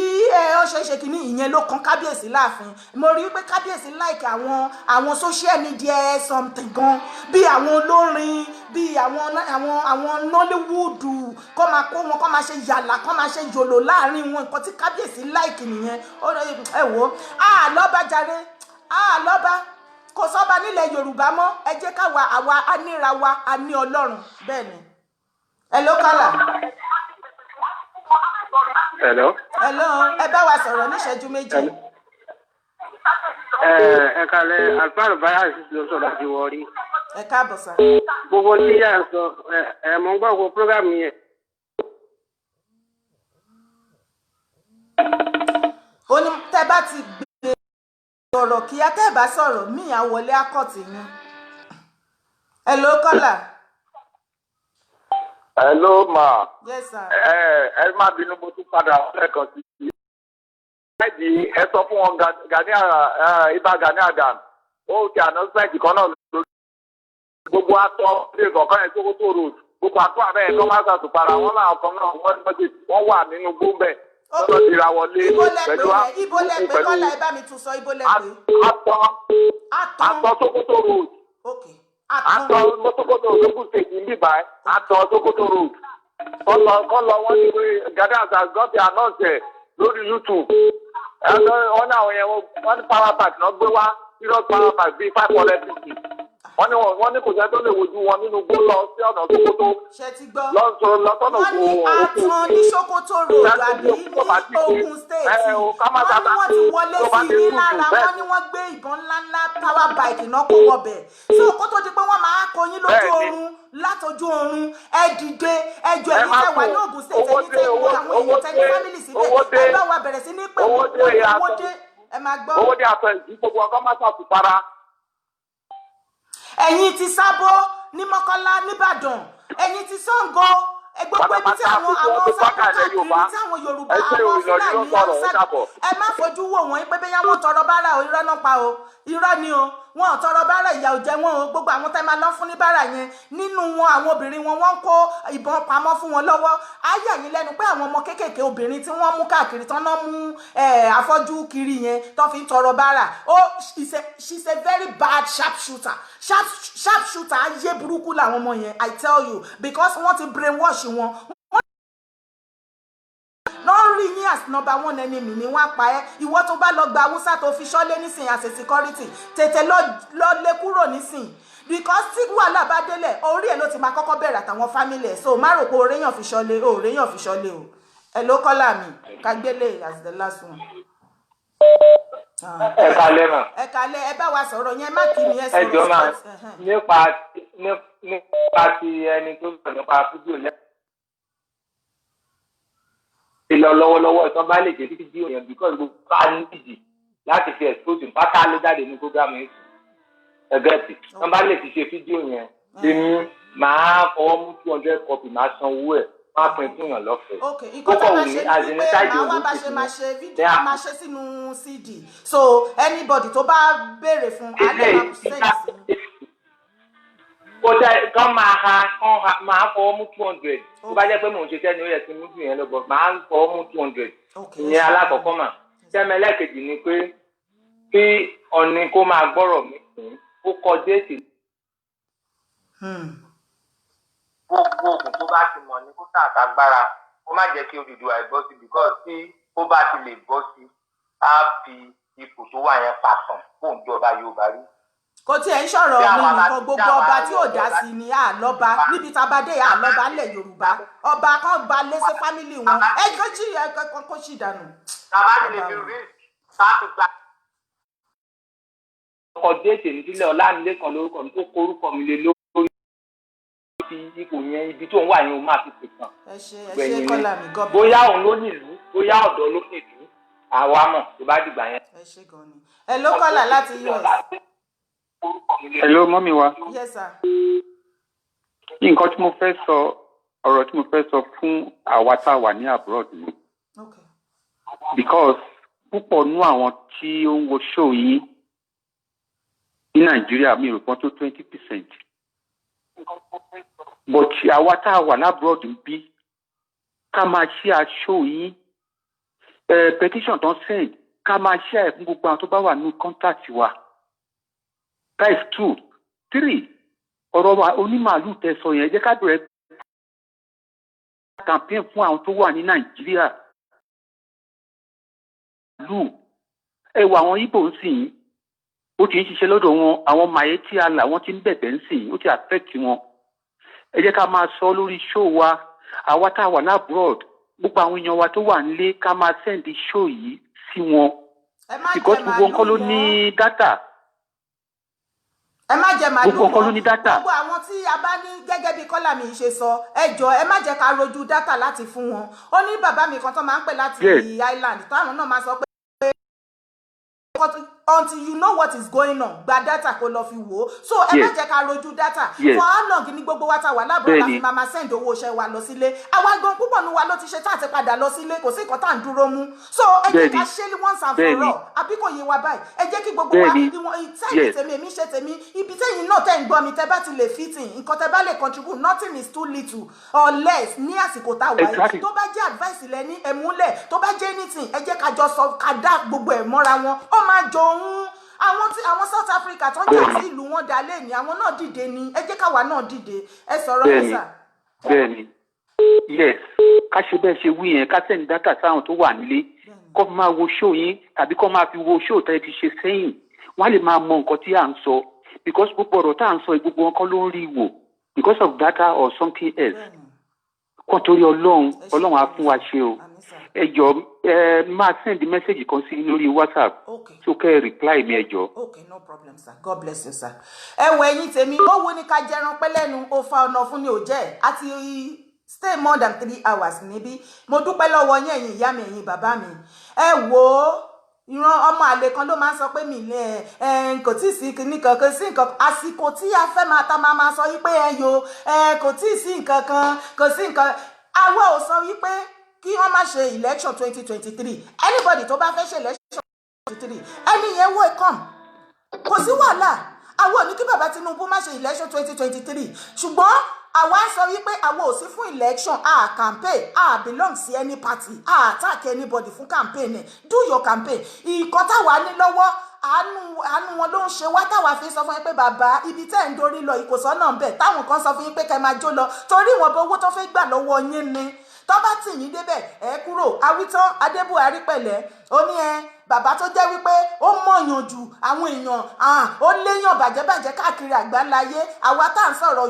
ó ṣe ń ṣe kínní ìyẹn ló kan kábíyèsí láàfin mo rí pé kábíyèsí like àwọn social media something gan bí àwọn olórin bí àwọn Nollywood kọ́ máa kó wọn kọ́ máa ṣe yàlà kọ́ máa ṣe yòlò láàrin wọn nǹkan tí kábíyèsí like nìyẹn ẹ wò lọ́ba jàre lọ́ba kò sọ́ba nílẹ̀ Yorùbá mọ́ ẹ jẹ́ káwa àwa aníra wa a ní Ọlọ́run bẹ́ẹ̀ ni. Hello kọ́là. Hello. Hello ẹ bá wa sọ̀rọ̀ ní ìṣẹ́jú méjì. Ẹ kalẹ̀ Alfaro Bayas ló sọ̀rọ̀ àti wọ̀rí. Ẹ káàbọ̀ sà. Gbogbo tí yà ń sọ mọ̀ ń gbọ́ gbogbo program yẹn. Ó ní tẹ́ bá ti gbé sọ̀rọ̀ kí atẹ́bà sọ̀rọ̀ mí àwọlé akọ̀tì yín. Hello kọ́là. Hello ma. Yes sir. Ẹ má bínú mo tún padà lẹ́ẹ̀kan sí i. Bẹ́ẹ̀ni ẹ sọ fún wọn Ìbà Gani Adams ó ti announcement kan náà lórí gbogbo atọ́ ilé kọ̀ọ̀kan ẹ̀ Sokoto road gbogbo atọ́ abẹ́ ẹ̀ kọ́ máa ṣàtúpara wọn láwọn kan náà wọ́n wà nínú gbóǹbẹ̀ lọ́dọ̀ ti ra wọlé pẹ̀lú ibo lẹ́pẹ́ kọ́lá ẹ bá mi tún sọ ibo lẹ́pẹ́. Atọ́ Sokoto road. Atọ́ Sokoto road lókùn stage ń bíbá ẹ̀ Atọ́ Sokoto road. Kọ́lọ̀ wọ́n ní pé Gani Adams gbọ́ ti announce ẹ̀ lórí YouTube. Wọ́n ní àwọn yẹn wọ́n ní power bank náà gbé wá serious power bank bíi 550. Wọ́n ní kò jẹ́ tó lè wojú wọn nínú gbó lọ sí ọ̀nà Sokoto. Ṣé ti gbọ́? Lọ́tọ̀nà wọ́n ní Atọ́ ní Sokoto road àbí ní Ogun State. Wọ́n ní wọ́n ti wọlé sí ní lára wọ́n ní wọ́n gbé ìbọn ńláńlá power bike náà kó wọbẹ̀. So kó tó di pé wọ́n máa kọyín lójú oorun látọjú oorun ẹ dìde ẹjọ́ ẹ̀yin tẹ́ wà ní Ogun State ẹ̀yin tẹ́ wọ àwọn èèyàn tẹ́ ní family síbẹ̀ ẹ bá wa bẹ̀rẹ̀ sí ní pé owó dé ẹ máa gbọ́. Owó dé àtọ̀ ìdí gbogbo ọkọ̀ máa ṣàtúpara. Ẹ̀yin ti Sábó ní Mọ́kọ́lá nìbàdàn ẹ̀yin ti Ṣàngó gbogbo ibi tí àwọn sábà káàkiri tí àwọn Yorùbá àwọn Fúlàní Haúsá ẹ má fojú wò wọ́n pé bẹ́yà wọ́n tọrọ bára o irọ́ náà pa o irọ́ ni o wọ́n ò tọrọ bára ìyà ò jẹ wọ́n o gbogbo àwọn tẹ́ máa lọ fún ní bára yẹn nínú wọn àwọn obìnrin wọn wọ́n kó ìbọn pamọ́ fún wọn lọ́wọ́ ayé ẹ̀yin lẹ́nu pé àwọn ọmọ kéékèèké obìnrin tí wọ́n mú káàkiri tán náà mú afọ́jú kiri yẹn tó fi ń tọrọ bára she's a very bad sharpshooter sharpshooter ayé burúkú làwọn ọmọ yẹn I tell you because wọ́n ti brainwash wọn lọ́n rí yín as number one enemy ni wọ́n pa ẹ́ ìwọ tó bá lọ gba Haúsá tó fi ṣọ́lé nísìn as a security tètè lọ lé kúrò nísìn because tí wàhálà bá délẹ̀ orí ẹ̀ ló ti máa kọ́kọ́ bẹ̀rẹ̀ àtàwọn family ẹ̀ so má rò pé oréyàn fi ṣọ́lé o ẹ ló kọ́lá mi kágbélé as the last one. Ẹ kalẹ́ mà. Ẹ kalẹ́ ẹ bá wa sọ̀rọ̀ yẹn má kí ni ẹ sọ̀rọ̀. Ẹ jọ máa nípa ti ẹni tó sọ nípa fídíò lẹ́yìn. Ìlọ lọ́wọ́lọ́wọ́ ìtàn bá lè jẹ́ fídíò yẹn because gbogbo bá nídìí láti fi expose pátá ló jáde ní programme yìí. Ẹgbẹ́ tí wọ́n bá lè fi ṣe fídíò yẹn èmi máa fọwọ́ mú 200 copy máa san owó ẹ̀ máa pín fún yàn lọ́fẹ̀ẹ́. Ok ìkọ́ tó máa ṣe ní pé àwọn bá ṣe máa ṣe fídíò a máa ṣe sínú CD so anybody tó bá béèrè fún alẹ́ máa send sí. Ó jẹ́ kán máa fọwọ́ mú 200 tó bá jẹ́ pé mò ń ṣe sẹ́ni ó yẹ kí n mú jù yẹn lọ́gbọ̀n máa ń fọwọ́ mú 200 ìyẹn alákọ̀ọ́kọ́ mà tẹ́mẹ́lẹ́kejì ni pé kí ọ̀nì kó máa gbọ́rọ̀ mi fún ó kọ déètì. Gbogbo oògùn tó bá ti mọ̀ ní kó tàgbára kó má jẹ́ kí Odùduwà bọ́ sí because tí ó bá ti lè bọ́ sí á fi ipò tó wà yẹn pàtàn fóun jọba Yorùbá rí. Kò tí ẹ ń sọ̀rọ̀ mi nìkan gbogbo ọba tí ò dá sí ni àlọ́ba níbi tabadé àlọ́ba ńlẹ̀ Yorùbá ọba kan ba lé sí fámìlì wọn ẹ kó jí ẹ kó sì dànù. Tàbá lè fi rí sáàtì gbà. Ọkọ̀ déètì nílẹ̀ Ọlámilékan lórúkọ mi tó korúkọ mi lé lórí ti ipò yẹn ibi tó ń wà yẹn o máa fi pè tán. Ẹ ṣe kọ́lá mi gọ́. Bóyá òun ló nílùú bóyá ọ̀dọ́ ló nílùú àwa mọ̀ tó bá dìgbà yẹn. Ẹ ṣe gan ni. Ẹ ló kọ́lá láti US. Hello, mọ́mí wa. Yes, sir. nǹkan tí mo fẹ́ sọ ọ̀rọ̀ tí mo fẹ́ sọ fún àwa tá a wà ní abroad ni because púpọ̀ nú àwọn tí ó ń wo show yìí ní Nàìjíríà mi rò pọ́n tó 20%. But àwa tá a wà lábroad ń bí ká máa ṣe show yìí petition tó ń send ká máa ṣe ẹ̀ fún gbogbo àwọn tó bá wà ní contact wa. That is 2. 3. ọ̀rọ̀ onímàálù tẹ̀sọ̀ yẹn jẹ́ ká bẹ̀rẹ̀ campaign fún àwọn tó wà ní Nàìjíríà. Ẹwà àwọn Ìgbò ń sìn ó ti ń ṣiṣẹ́ lọ́dọ̀ wọn àwọn Mayetti Allah wọ́n ti ń bẹ̀bẹ̀ ń sìn ó ti affect wọn. Ẹ jẹ́ ká máa sọ lórí show wa àwa tá a wà lábroad gbogbo àwọn èèyàn wa tó wà nílé ká máa send show yìí sí wọn. Because gbogbo nǹkan ló ní data. Ẹ má jẹ màálù gbogbo nǹkan ló ní data. Gbogbo àwọn tí a bá ní gẹ́gẹ́ bí Kọ́lá mi ṣe sọ ẹ jọ̀ọ́ ẹ má jẹ́ ká rojú data láti fún wọn. Ó ní bàbá mi kan tó máa ń pè láti Island táwọn náà máa sọ pé until you know what is going on gba data kó lọ fi wò ó so ẹ má jẹ́ ká rojú data for how long ni gbogbo wa ta wà lábúrò láti máa send owó iṣẹ́ wa lọ sílé àwa gan púpọ̀ nu wa ló ti ṣe tá àti padà lọ sílé kò sí nǹkan tá à ń dúró mú so ẹ jẹ́ ká ṣe once and for all àbí kò yé wa báyìí ẹ jẹ́ kí gbogbo wa ìtẹ́yìn tèmi èmi ṣe tèmi ibi tẹ́yìn náà tẹ́ ń gbọ́ mi tẹ́ bá ti lè fit in nǹkan tẹ́ bá lè contribute nothing is too little or less ní àsìkò tá a wà yìí tó bá jẹ́ advice lẹ ní ẹ̀múlẹ̀ tó bá jẹ́ anything ẹ jẹ́ ká jọ sọ ká dá gbogbo ẹ̀ mọ́ra wọn ó máa jọ òun àwọn South Africa tó ń jà sí ìlú wọn dá lé ní àwọn náà dìde ni ẹ jẹ́ káwa náà dìde ẹ sọ̀rọ̀ ẹ sà. Bẹ́ẹ̀ni yes ká ṣe bẹ́ẹ̀ ṣe wí yẹn ká send data sáwọn tó wà nílé kó máa wo show yín tàbí kó máa fi wo show tẹ́ ti ṣe sẹ́yìn wọ́n á lè máa mọ nǹkan tí à ń sọ because gbogbo ọ̀rọ̀ tá à ń sọ gbogbo wọn kọ́ ló ń rí wò because of data or something else kó torí Ọlọ́run á fún wa ṣe o ẹ jọ̀ọ́ máa send message kan sí lórí WhatsApp so kẹ́ reply mi ẹ jọ̀ọ́. Okay, no problem sir. God bless you sir. Ẹ wo ẹ̀yin tèmi ó wo ní ká jẹran pẹ́ lẹ́nu ó fa ọ̀nà fún ni ò jẹ́ àti stay more than 3 hours níbí mo dúpẹ́ lọ́wọ́ yín ẹ̀yin ìyá mi ẹ̀yin bàbá mi ẹ wo ìran ọmọ àlè kan ló máa ń sọ pé mi lẹ kò tí ì sí kinní kan kò sí nǹkan àsìkò tí a fẹ́ máa ta máa sọ wípé kò tí ì sí nǹkan kan kò sí nǹkan àwa ò sọ wípé kí wọ́n má ṣe election 2023 anybody tó bá fẹ́ ṣe election 2023 ẹni yẹn welcome kò sí wàhálà àwọn ò ní kí bàbá Tinubu má ṣe election 2023 ṣùgbọ́n àwa sọ wípé àwọn ò sí fún election campaign belong sí any party attack anybody fún campaign do your campaign ìkan táwa ní lọ́wọ́ àánú wọn ló ń ṣe wá táwa fi sọ fún yín pé bàbá ibi tẹ́ ń dorí lọ ìkòsọ́ náà ń bẹ̀ táwọn kan sọ fún yín pé kẹ́ máa jó lọ torí wọn bọ owó tó fẹ́ gbà lọ́wọ́ yín ni tó bá tì yín débẹ̀ ẹ kúrò Awítán Adébùhárí pẹ̀lẹ́ ó ní bàbá tó jẹ́ wípé ó mọ̀yàn jù àwọn èèyàn ó léyàn bàjẹ́bàjẹ́ káàkiri àgbáláyé àwa tá à ń sọ̀rọ̀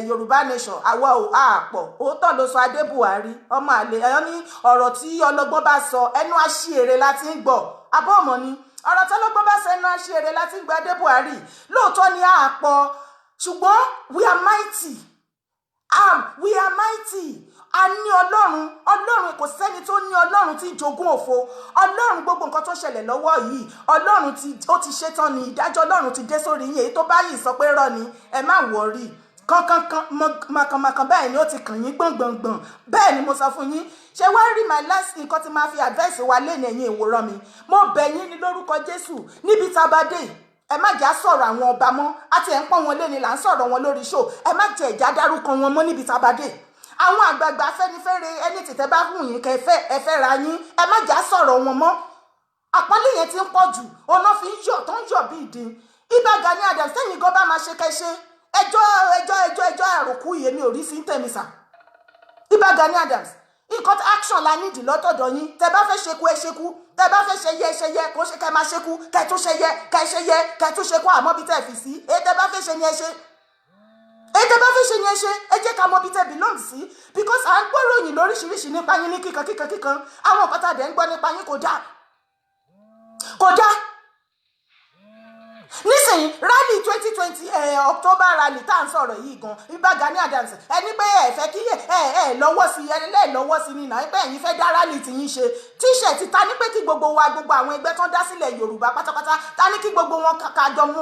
Yorùbá nation àwa ò àpọ̀ òótọ́ ló sọ Adébùhárí ọmọ àlè ẹ̀ ní ọ̀rọ̀ tí ọlọ́gbọ́n bá sọ ẹnu àṣìírè láti ń gbọ́ abọ́ ọmọ ni ọ̀rọ̀ tí ọlọ́gbọ́n bá sọ ẹnu àṣìírè láti ń gbọ́ Adébùhárí lóòótọ́ ni àpọ̀ ṣùgbọ́n we are mighty we are mighty a ní ọlọ́run kò sẹ́ni tó ní ọlọ́run tí jogún òfo ọlọ́run gbogbo nǹkan tó ṣẹlẹ̀ lọ́wọ́ yìí ọlọ́run ó ti ṣetán ni ìdájọ́ ọlọ́run ti dé sórí yín èyí tó bá yìí sọ pé rọ́ ni ẹ má wọ̀rí kankan bẹ́ẹ̀ ni ó ti kàn yín gbọ̀ngbọ̀ngbọ̀n bẹ́ẹ̀ ni mo sọ fún yín ṣé wá rí my last nǹkan tí máa fi advice wa lé ní ẹ̀yin ìwòran mi mo bẹ̀ yín ní lórúkọ Jésù níbi tá a bá dé ẹ má jà sọ̀rọ̀ àwọn ọba mọ́ àti ẹ̀ ń pọ́n wọn lé ní là ń sọ̀rọ̀ wọn lórí show ẹ má jẹ́ ìjà dárúkọ wọn mọ́ níbi tá a bá dé àwọn àgbààgbà Afẹ́nifẹ́re ẹni tètè bá hùn yín kẹfẹ́ ẹ fẹ́ ra yín ẹ má jà sọ̀rọ̀ wọn mọ́ àpọ́nlé yẹn ti ń pọ̀ jù ọ̀nà fi ń yọ̀ tó ń yọ̀ bí ìdín Ìbà Gani Adams sẹ́yìn gan bá máa ṣe kẹ́ṣe ẹjọ́ àròkù yìí mi ò rí sí tẹ̀mí sà Ìbà Gani Adams nǹkan action la nídìí lọ́tọ̀dọ̀ yín tẹ bá fẹ́ ṣekú ẹ ṣekú tẹ bá fẹ́ ṣe yẹ kó ṣe kẹ máa ṣekú kẹ tún ṣe yẹ tún ṣekú àmọ́ bí tẹ̀ fi sí èyí tẹ bá fẹ́ ṣe ni ẹ ṣe ètò bá fẹ́ ṣe ni ẹ ṣe ẹ jẹ́ ká mọ bí tẹ́ belong sí because à ń gbọ́ ròyìn lóríṣiríṣi nípa yín ní kíkan àwọn nǹkan tá a dẹ̀ ń gbọ́ nípa yín kò dáa ní nísìnyí rally 2020 October rally tá à ń sọ̀rọ̀ yìí gan Ìbà Gani Adams ẹni pé ẹ fẹ́ kí ẹ lọ́wọ́ sí ẹ lọ́wọ́ sí nínú ẹ pé ẹ̀yin fẹ́ dá rally tí yín ṣe tíṣẹ̀tì ta ní pé kí gbogbo àwọn ẹgbẹ́ tán dá sílẹ̀ Yorùbá pátápátá ta ní kí gbogbo wọn kájọ mú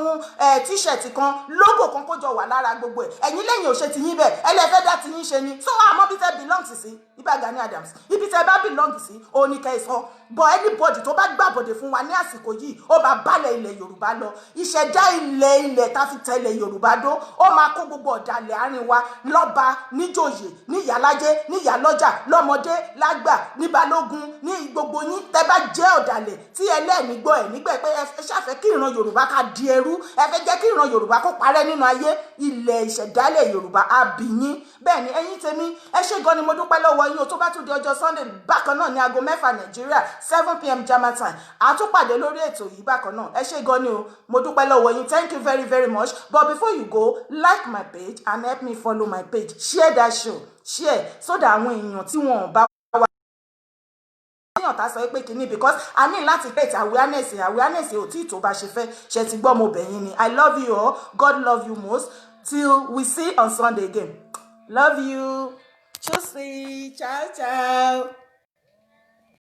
tíṣẹ̀tì kan lógò kan kó jọ wà lára gbogbo ẹ̀ ẹ̀yin lẹ́yìn ò ṣe ti yín bẹ́ẹ̀ ẹ lè fẹ́ dá ti yín ṣe ni so àmọ́ bí tẹ́ belong sí Ìbà Gani Adams ibi tẹ́ bá belong sí òní kẹ́ ẹ sọ but anybody tó bá gbàbọ̀dẹ̀ fún wa ní àsìkò yìí ó máa bálẹ̀ ilẹ̀ Yorùbá lọ ìṣẹ̀dá ilẹ̀ tá fi tẹ̀lé Yorùbá dó ó máa kó gbogbo ọ̀dàlẹ̀ àárín wa lọ́ba níjòyè níyàlájé níyàlọ́jà lọ́mọdé lágbà ní balógun ní gbogbo yín tẹ́ bá jẹ́ ọ̀dàlẹ̀ tí ẹlẹ́ẹ̀mí gbọ́ ẹ̀ nígbà pé ẹ ṣàfẹ́ kí ìran Yorùbá ká di ẹrú ẹ fẹ́ jẹ́ kí ìran Yorùbá kó parẹ́ nínú ayé ilẹ̀ ìṣẹ̀dálẹ̀ Yorùbá àbíyín bẹ́ẹ̀ ni ẹ̀yin tèmi ẹ ṣé gan ni mo dúpẹ́ lọ́wọ́ yín o tó bá tún di ọjọ́ Sunday bákan náà ní aago 6 Nàìjíríà 7 p.m. German time àtúpàdé lórí ètò yìí bákan náà ẹ ṣé gan ni o mo dúpẹ́ lọ́wọ́ yín thank you very very much but before you go like my page and help me follow my page share that show share so that àwọn èèyàn tí wọn bá wá èèyàn tá sọ pé kíní because I need láti create awareness ò tí tó bá ṣe fẹ́ ṣe ti gbọ́ mo bẹ̀ yín ni I love you all God love you most till we see on Sunday again love you. Ciao ciao.